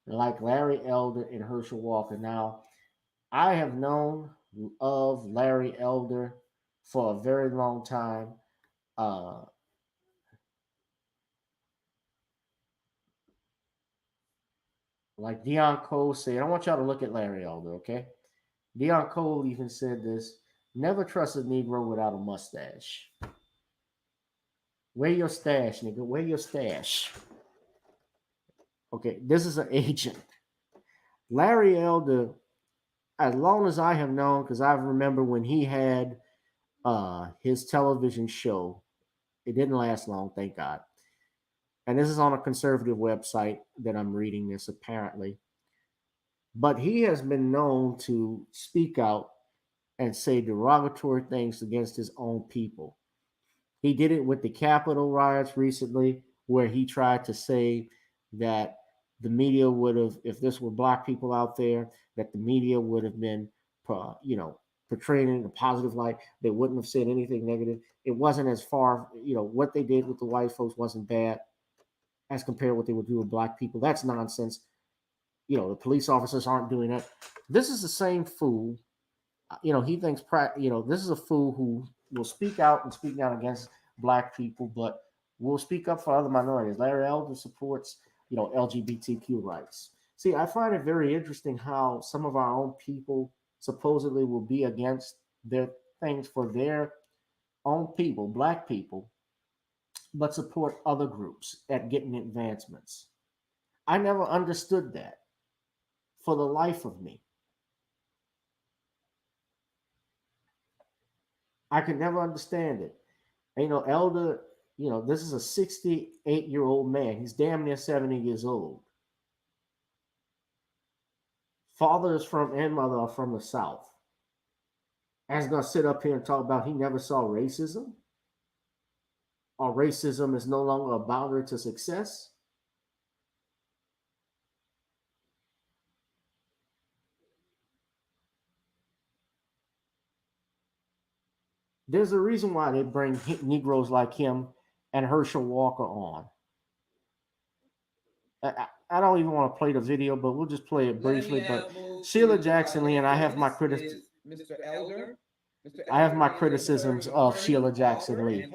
like Larry Elder and Herschel Walker. Now, I have known of Larry Elder for a very long time. Like Deion Cole said, I want y'all to look at Larry Elder, okay? Deion Cole even said this: never trust a Negro without a mustache. Wear your stash, nigga. Wear your stash. Okay, this is an agent. Larry Elder, as long as I have known, because I remember when he had his television show, it didn't last long, thank God. And this is on a conservative website that I'm reading this, apparently. But he has been known to speak out and say derogatory things against his own people. He did it with the Capitol riots recently, where he tried to say that the media would have, if this were black people out there, that the media would have been, portraying it in a positive light. They wouldn't have said anything negative. It wasn't as far, what they did with the white folks wasn't bad as compared to what they would do with black people. That's nonsense. The police officers aren't doing that. This is the same fool. He thinks, this is a fool who will speak out and speak out against black people, but will speak up for other minorities. Larry Elder supports, LGBTQ rights. See, I find it very interesting how some of our own people supposedly will be against their things for their own people, black people, but support other groups at getting advancements. I never understood that for the life of me. I could never understand it. And, Elder, this is a 68-year-old man. He's damn near 70 years old. Father is from and mother are from the South. And he's going to sit up here and talk about he never saw racism? Or racism is no longer a boundary to success? There's a reason why they bring Negroes like him and Herschel Walker on. I don't even want to play the video, but we'll just play it briefly. But Sheila Jackson Lee, and I have my criticism. Mr. Elder. I have my criticisms of Sheila Jackson Lee.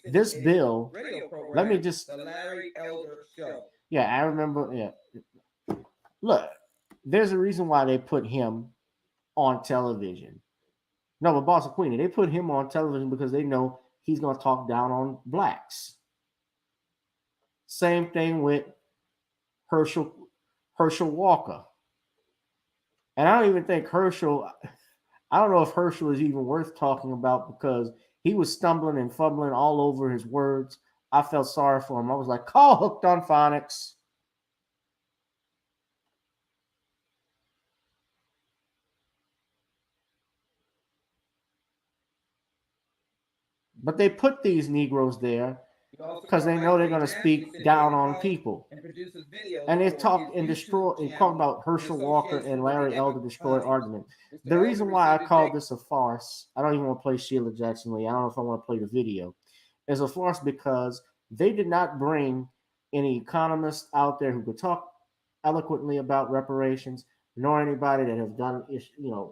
This bill, let me just. The Larry Elder Show. Yeah, I remember. Yeah. Look, there's a reason why they put him on television. No, but Boss of Queenie, they put him on television because they know he's going to talk down on blacks. Same thing with Herschel Walker. And I don't even think I don't know if Herschel is even worth talking about because he was stumbling and fumbling all over his words. I felt sorry for him. I was like, call Hooked on Phonics. But they put these Negroes there because they know they're going to speak down on people. And they talk and destroy and talk about Herschel Walker and Larry Elder destroy argument. The reason why I call this a farce, I don't even want to play Sheila Jackson Lee. I don't know if I want to play the video. Is a farce because they did not bring any economists out there who could talk eloquently about reparations, nor anybody that have done,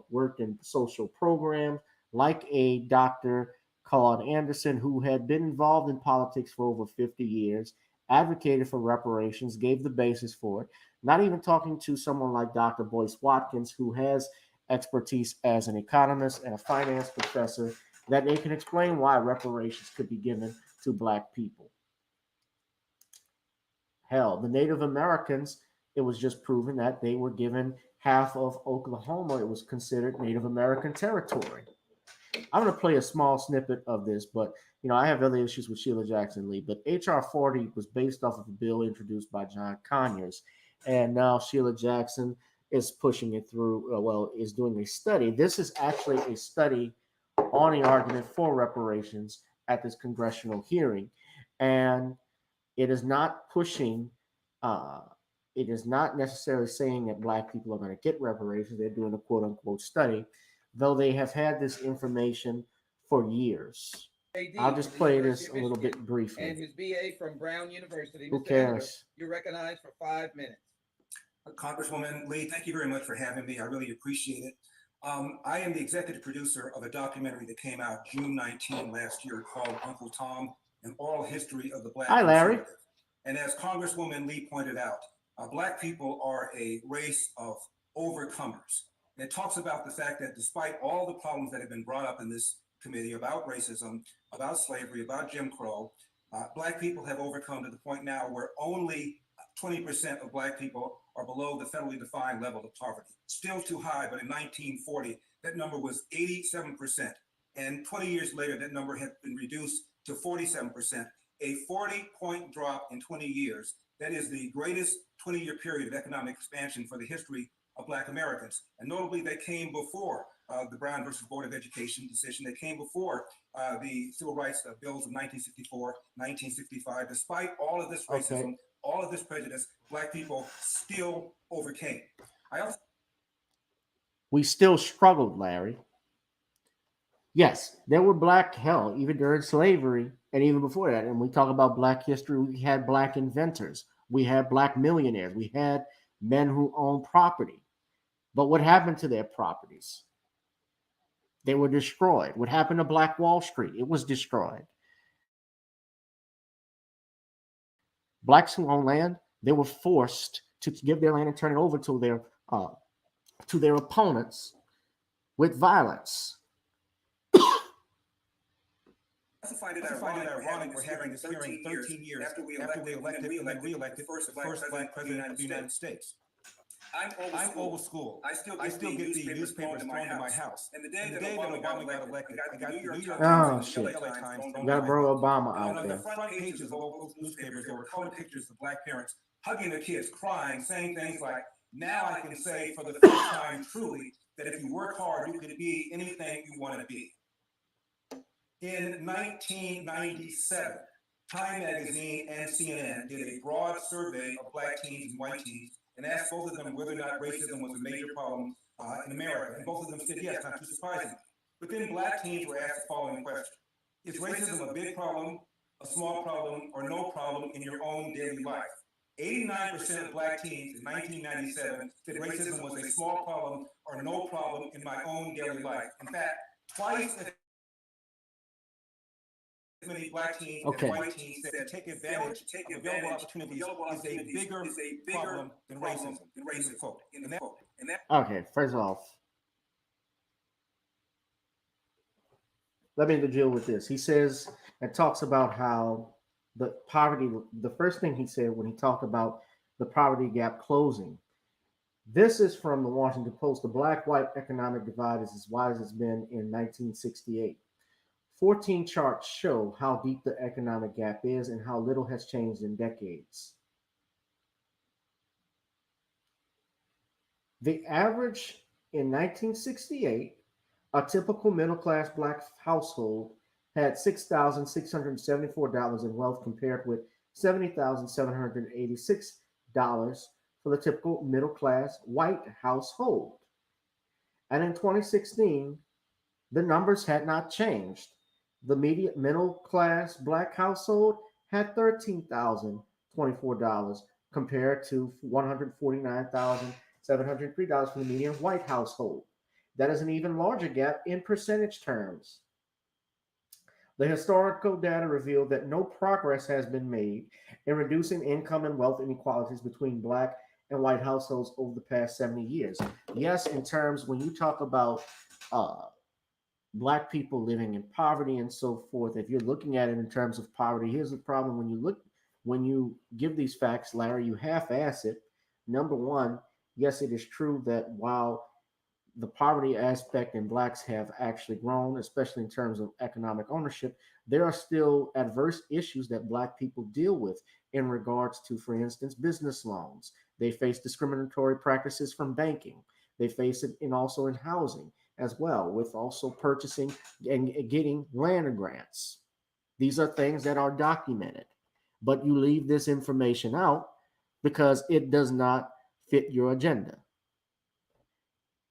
worked in social programs, like a Dr. Claude Anderson, who had been involved in politics for over 50 years, advocated for reparations, gave the basis for it. Not even talking to someone like Dr. Boyce Watkins, who has expertise as an economist and a finance professor, that they can explain why reparations could be given to Black people. Hell, the Native Americans, it was just proven that they were given half of Oklahoma. It was considered Native American territory. I'm going to play a small snippet of this, but I have other issues with Sheila Jackson Lee. But H.R. 40 was based off of a bill introduced by John Conyers, and now Sheila Jackson is pushing it through. Is doing a study. This is actually a study on the argument for reparations at this congressional hearing, and it is not pushing. It is not necessarily saying that Black people are going to get reparations. They're doing a quote unquote study, though they have had this information for years. I'll just play this a little bit briefly. And his BA from Brown University. Who cares? You're recognized for 5 minutes. Congresswoman Lee, thank you very much for having me. I really appreciate it. I am the executive producer of a documentary that came out June 19 last year called Uncle Tom, An Oral History of the Black Hi, Larry. And as Congresswoman Lee pointed out, Black people are a race of overcomers. And it talks about the fact that despite all the problems that have been brought up in this committee about racism, about slavery, about Jim Crow, Black people have overcome to the point now where only 20% of Black people are below the federally defined level of poverty. Still too high, but in 1940, that number was 87%. And 20 years later, that number had been reduced to 47%, a 40-point drop in 20 years. That is the greatest 20-year period of economic expansion for the history of Black Americans. And notably, they came before the Brown versus Board of Education decision. They came before the Civil Rights Bills of 1964, 1965. Despite all of this racism, all of this prejudice, Black people still overcame. We still struggled, Larry. Yes, there were Black, even during slavery and even before that. And we talk about Black history. We had Black inventors. We had Black millionaires. We had men who owned property. But what happened to their properties? They were destroyed. What happened to Black Wall Street? It was destroyed. Blacks who own land, they were forced to give their land and turn it over to their opponents with violence. I find it ironic we're having this hearing 13 years after we elected and re-elected the first Black president of the United States. I'm old school. I still get the newspapers thrown to my house. And the day that Obama got elected, I got the New York Times and the LA Times. You gotta bring Obama out on there. the front pages of all those newspapers, there were color pictures of Black parents hugging their kids, crying, saying things like, "Now I can say for the first time truly that if you work hard, you can be anything you want to be." In 1997, Time Magazine and CNN did a broad survey of Black teens and white teens and asked both of them whether or not racism was a major problem in America. And both of them said yes, not too surprising. But then Black teens were asked the following question: is racism a big problem, a small problem, or no problem in your own daily life? 89% of Black teens in 1997 said racism was a small problem or no problem in my own daily life. In fact, twice as many Black teens as white teens said to take advantage of available opportunities is a bigger problem than racism. Okay, first off, let me deal with this. He says and talks about how the poverty, the first thing he said when he talked about the poverty gap closing. This is from the Washington Post. The Black-white economic divide is as wide as it's been in 1968. 14 charts show how deep the economic gap is and how little has changed in decades. The average in 1968, a typical middle-class Black household had $6,674 in wealth compared with $70,786 for the typical middle class white household. And in 2016, the numbers had not changed. The median middle class black household had $13,024 compared to $149,703 for the median white household. That is an even larger gap in percentage terms. The historical data revealed that no progress has been made in reducing income and wealth inequalities between black and white households over the past 70 years. Yes, in terms when you talk about black people living in poverty and so forth, if you're looking at it in terms of poverty, here's the problem: when you give these facts, Larry, you half-ass it. Number one, yes, it is true that while the poverty aspect in blacks have actually grown, especially in terms of economic ownership, there are still adverse issues that black people deal with in regards to, for instance, business loans. They face discriminatory practices from banking. They face it also in housing as well, with also purchasing and getting land grants. These are things that are documented, but you leave this information out because it does not fit your agenda.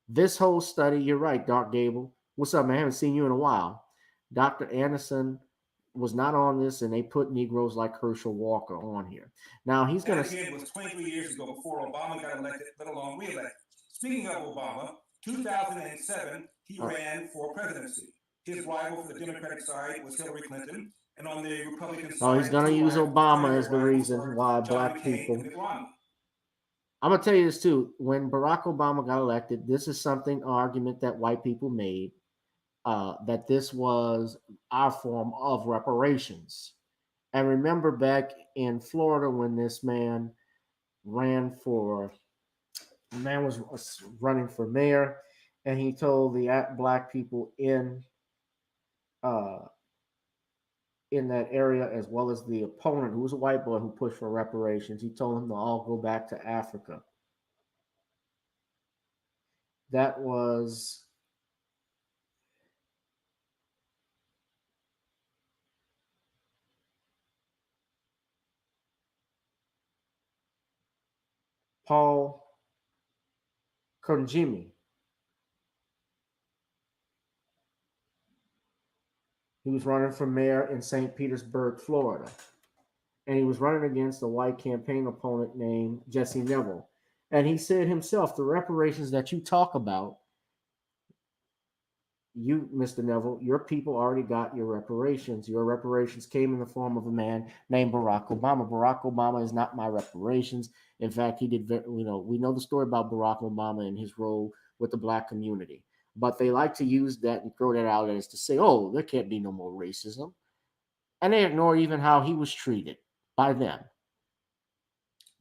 This whole study, you're right, Dark Gable. What's up, man? I haven't seen you in a while. Dr. Anderson was not on this, and they put Negroes like Herschel Walker on here. Now he's going to. Again, it was 23 years ago before Obama got elected, let alone reelected. Speaking of Obama, 2007, he ran for presidency. His rival for the Democratic side was Hillary Clinton, and on the Republican side, he's going to use Obama as the reason why black people. I'm going to tell you this too. When Barack Obama got elected, this is argument that white people made, that this was our form of reparations. And remember back in Florida when this man was running for mayor, and he told the black people in that area, as well as the opponent, who was a white boy who pushed for reparations, he told them to all go back to Africa. That was Paul Konjimi. He was running for mayor in St. Petersburg, Florida. And he was running against a white campaign opponent named Jesse Neville. And he said himself, the reparations that you talk about, you, Mr. Neville, your people already got your reparations. Your reparations came in the form of a man named Barack Obama. Barack Obama is not my reparations. In fact, we know the story about Barack Obama and his role with the black community. But they like to use that and throw that out as to say, oh, there can't be no more racism. And they ignore even how he was treated by them.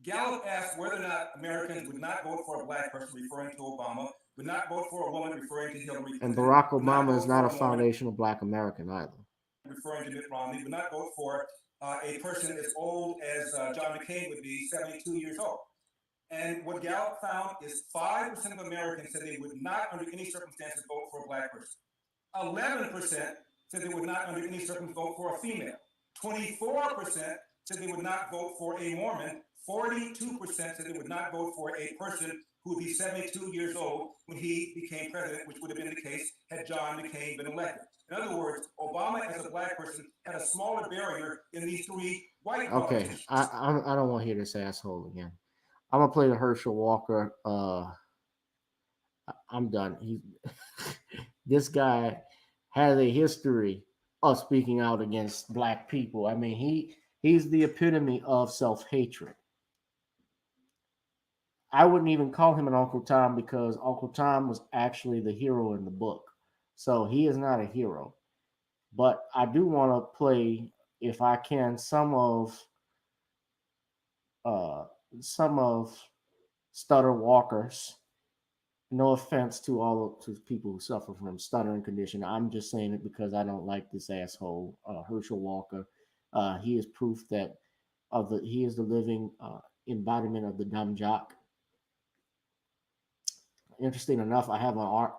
Gallup asked whether or not Americans would not vote for a black person, referring to Obama, would not vote for a woman, referring to Hillary Clinton. And Barack Obama is not a foundational black American either. Referring to Mitt Romney, would not vote for a person as old as John McCain would be, 72 years old. And what Gallup found is 5% of Americans said they would not, under any circumstances, vote for a black person. 11% said they would not, under any circumstances, vote for a female. 24% said they would not vote for a Mormon. 42% said they would not vote for a person who would be 72 years old when he became president, which would have been the case had John McCain been elected. In other words, Obama as a black person had a smaller barrier than these three white politicians. Okay, I don't want to hear this asshole again. I'm gonna play the Herschel Walker. I'm done. This guy has a history of speaking out against black people. I mean, he's the epitome of self-hatred. I wouldn't even call him an Uncle Tom because Uncle Tom was actually the hero in the book. So he is not a hero. But I do want to play, if I can, some of Stutter Walker's. No offense to people who suffer from stuttering condition. I'm just saying it because I don't like this asshole, Herschel Walker. He is proof that he is the living embodiment of the dumb jock. Interesting enough, I have an art.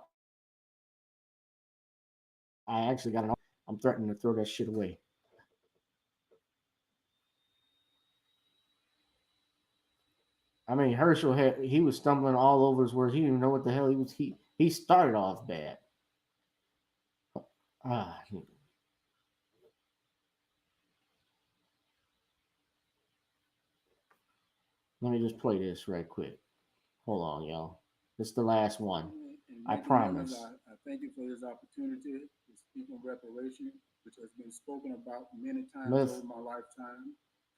I actually got an art I'm threatening to throw that shit away. I mean, Herschel he was stumbling all over his words. He didn't even know what the hell he was. He started off bad. Let me just play this right quick. Hold on, y'all. This is the last one. I promise. I thank you for this opportunity to speak on reparation, which has been spoken about many times over my lifetime.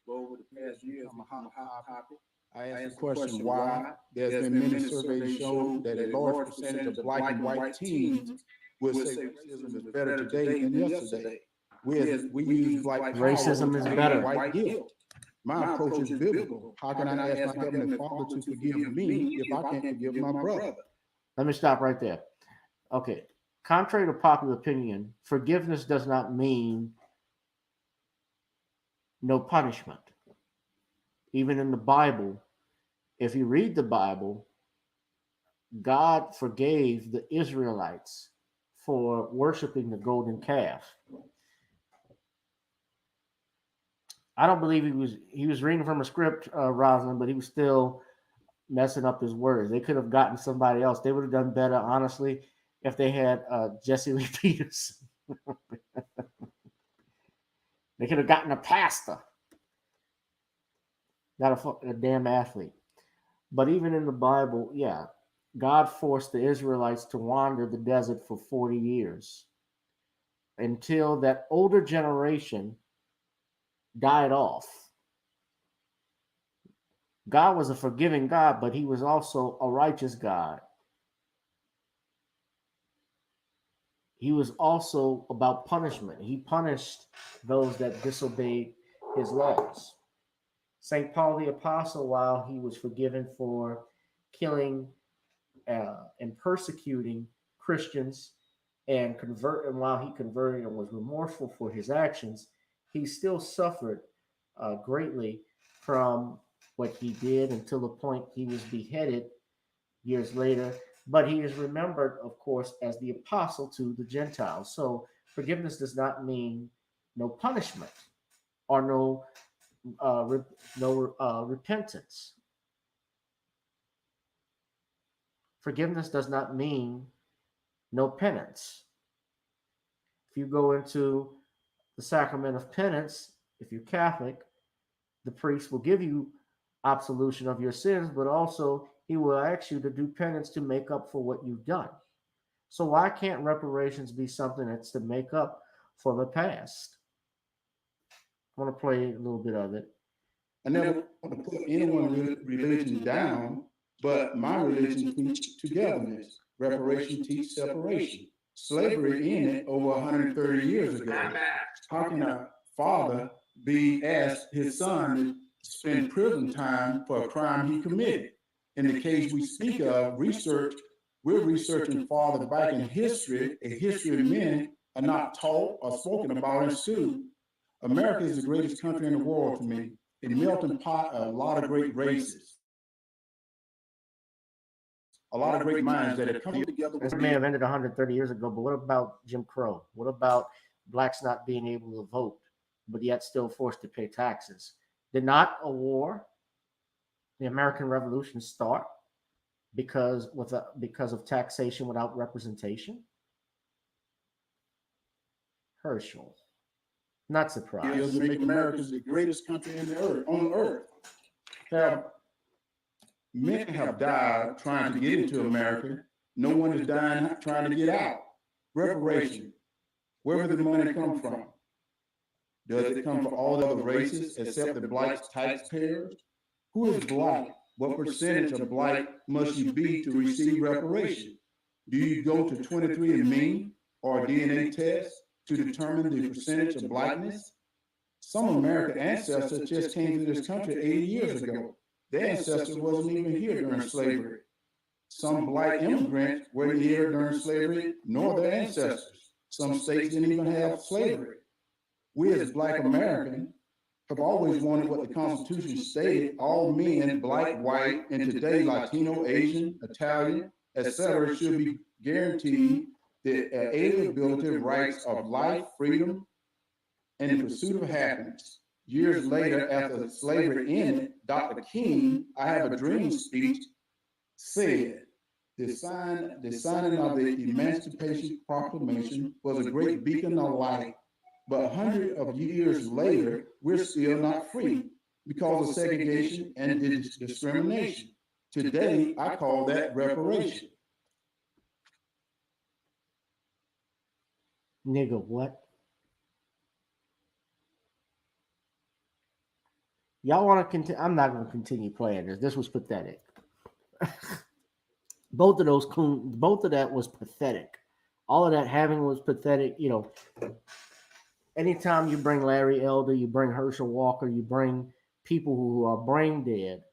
Over the past years, I'm a hot topic. I asked the question why. There's been many surveys show that a large percentage of black and white teens will say racism is better today than yesterday. We use black racism is better. White guilt. My approach is biblical. How can I ask my heavenly Father to forgive me if I can't forgive my brother? Let me stop right there. Okay. Contrary to popular opinion, forgiveness does not mean no punishment. Even in the Bible, if you read the Bible, God forgave the Israelites for worshiping the golden calf. I don't believe he was reading from a script, Rosalind, but he was still messing up his words. They could have gotten somebody else. They would have done better, honestly, if they had Jesse Lee Peterson. They could have gotten a pastor, not a damn athlete. But even in the Bible, yeah, God forced the Israelites to wander the desert for 40 years until that older generation died off. God was a forgiving God, but he was also a righteous God. He was also about punishment. He punished those that disobeyed his laws. St. Paul the Apostle, while he was forgiven for killing and persecuting Christians and while he converted and was remorseful for his actions, he still suffered greatly from what he did until the point he was beheaded years later. But he is remembered, of course, as the apostle to the Gentiles. So forgiveness does not mean no punishment or no repentance. Forgiveness does not mean no penance. If you go into the sacrament of penance, if you're Catholic, the priest will give you absolution of your sins, but also he will ask you to do penance to make up for what you've done. So why can't reparations be something that's to make up for the past? I want to play a little bit of it. I never want to put anyone's religion down, but my religion teaches togetherness. Reparation teaches separation. Slavery ended over 130 years ago. How can a father be asked his son to spend prison time for a crime he committed? In the case we speak of, we're researching farther back in history. A history of men are not taught or spoken about in school. America is the greatest country in the world to me. A melting pot of a lot of great races. A lot of great minds that have come together. This may have ended 130 years ago, but what about Jim Crow? What about blacks not being able to vote, but yet still forced to pay taxes? Did not a war, the American Revolution, start because of taxation without representation? Herschel. Not surprised. To make America the greatest country on earth. Men have died trying to get into America. No one is dying trying to get out. Reparation. Where did the money come from? Does it come from all the other races except the black taxpayers? Who is black? What percentage of black must you be to receive reparation? Do you go to 23andMe or a DNA test to determine the percentage of blackness? Some American ancestors just came to this country 80 years ago. Their ancestors wasn't even here during slavery. Some black immigrants weren't here during slavery, nor their ancestors. Some states didn't even have slavery. We as black Americans have always wanted what the Constitution stated: all men, black, white, and today Latino, Asian, Italian, etc., should be guaranteed the alienability rights of life, freedom, and the pursuit of happiness. Years later, after slavery ended, Dr. King, I Have a Dream speech, said, the signing of the Emancipation Proclamation was a great beacon of light, but hundreds of years later, we're still not free because of segregation and discrimination. Today, I call that reparation. Nigga, what? Y'all want to continue? I'm not going to continue playing this. This was pathetic. Both of that was pathetic. All of that having was pathetic. You know, anytime you bring Larry Elder, you bring Herschel Walker, you bring people who are brain dead.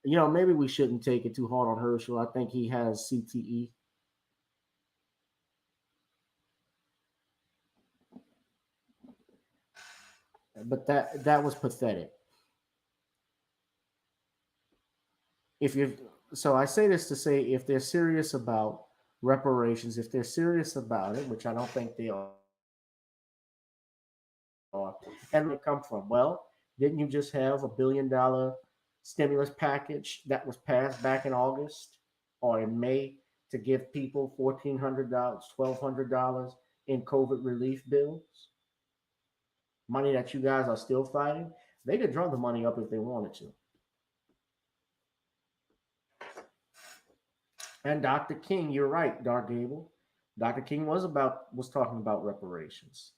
You know, maybe we shouldn't take it too hard on Herschel. I think he has CTE. But that was pathetic. So I say this to say, if they're serious about reparations, if they're serious about it, which I don't think they are, and where it come from? Well, didn't you just have $1 billion stimulus package that was passed back in August or in May to give people $1,400, $1,200 in COVID relief bills? Money that you guys are still fighting. They could drum the money up if they wanted to. And Dr. King, you're right, Dark Gable. Dr. King was talking about reparations.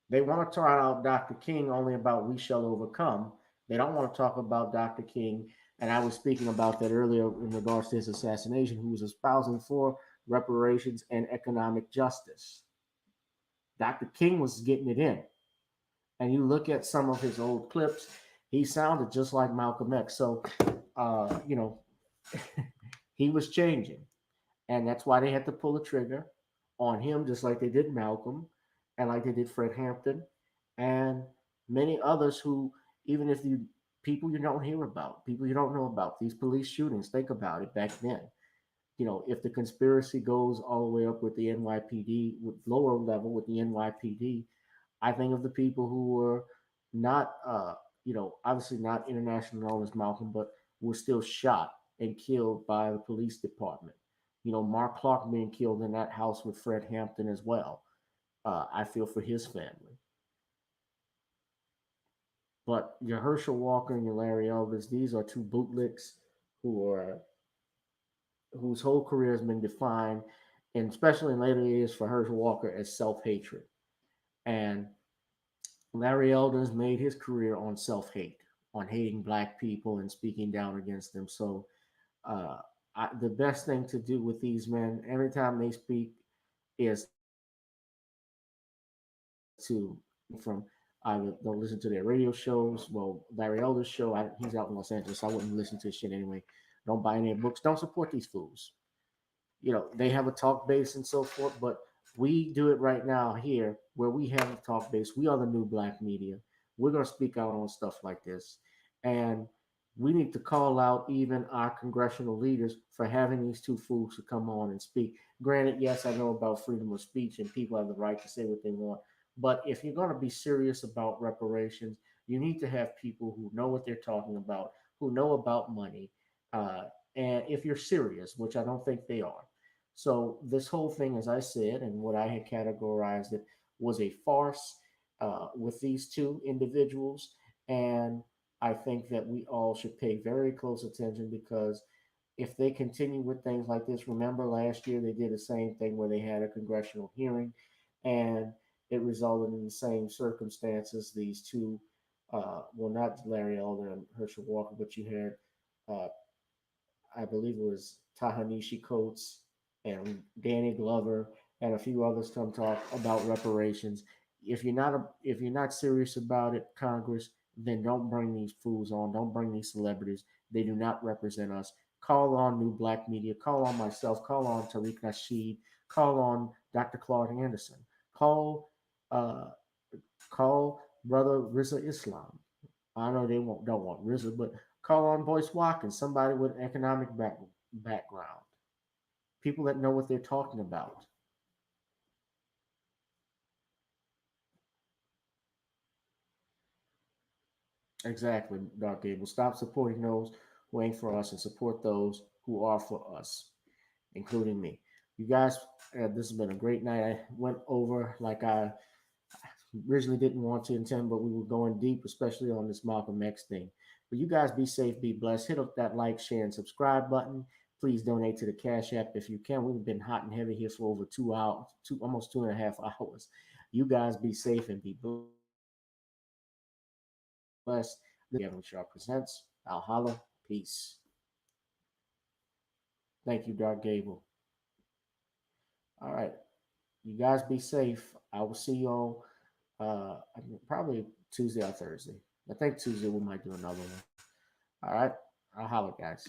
They want to try out Dr. King only about we shall overcome. They don't want to talk about Dr. King, and I was speaking about that earlier in regards to his assassination, who was espousing for reparations and economic justice. Dr. King was getting it in. And you look at some of his old clips, he sounded just like Malcolm X. So, you know, he was changing. And that's why they had to pull the trigger on him, just like they did Malcolm and like they did Fred Hampton and many others who, even if people you don't hear about, people you don't know about, these police shootings, think about it back then. You know, if the conspiracy goes all the way up with the NYPD, with lower level with the NYPD, I think of the people who were not, you know, obviously not international known as Malcolm, but were still shot and killed by the police department. You know, Mark Clark being killed in that house with Fred Hampton as well. I feel for his family. But your Herschel Walker and your Larry Elvis, these are two bootlicks whose whole career has been defined, and especially in later years for Herschel Walker, as self-hatred. And Larry Elder's made his career on self-hate, on hating Black people and speaking down against them. So the best thing to do with these men, every time they speak, is to don't listen to their radio shows. Well, Larry Elder's show, he's out in Los Angeles, so I wouldn't listen to his shit anyway. Don't buy any books. Don't support these fools. You know, they have a talk base and so forth, but we do it right now here where we have a talk base. We are the new Black media. We're going to speak out on stuff like this. And we need to call out even our congressional leaders for having these two fools to come on and speak. Granted, yes, I know about freedom of speech and people have the right to say what they want. But if you're going to be serious about reparations, you need to have people who know what they're talking about, who know about money. And if you're serious, which I don't think they are. So this whole thing, as I said, and what I had categorized it, was a farce with these two individuals. And I think that we all should pay very close attention, because if they continue with things like this, remember last year they did the same thing where they had a congressional hearing and it resulted in the same circumstances. These two, well, not Larry Elder and Herschel Walker, but you had, I believe it was Ta-Nehisi Coates and Danny Glover and a few others come talk about reparations. If you're not serious about it, Congress, then don't bring these fools on. Don't bring these celebrities. They do not represent us. Call on New Black Media. Call on myself. Call on Tariq Nasheed. Call on Dr. Claude Anderson. Call Brother Rizza Islam. I know they don't want Rizza, but call on Boyce Watkins, somebody with an economic background. people that know what they're talking about. Exactly, Dark Gable. Stop supporting those who ain't for us and support those who are for us, including me. You guys, this has been a great night. I went over like I originally didn't want to intend, but we were going deep, especially on this Malcolm X thing. But you guys be safe, be blessed. Hit up that like, share, and subscribe button. Please donate to the Cash App if you can. We've been hot and heavy here for over 2 hours, almost 2.5 hours. You guys be safe and be blessed. The Gavin Shaw presents Valhalla. Peace. Thank you, Dark Gable. All right. You guys be safe. I will see you all probably Tuesday or Thursday. I think Tuesday we might do another one. All right. I'll holler, guys.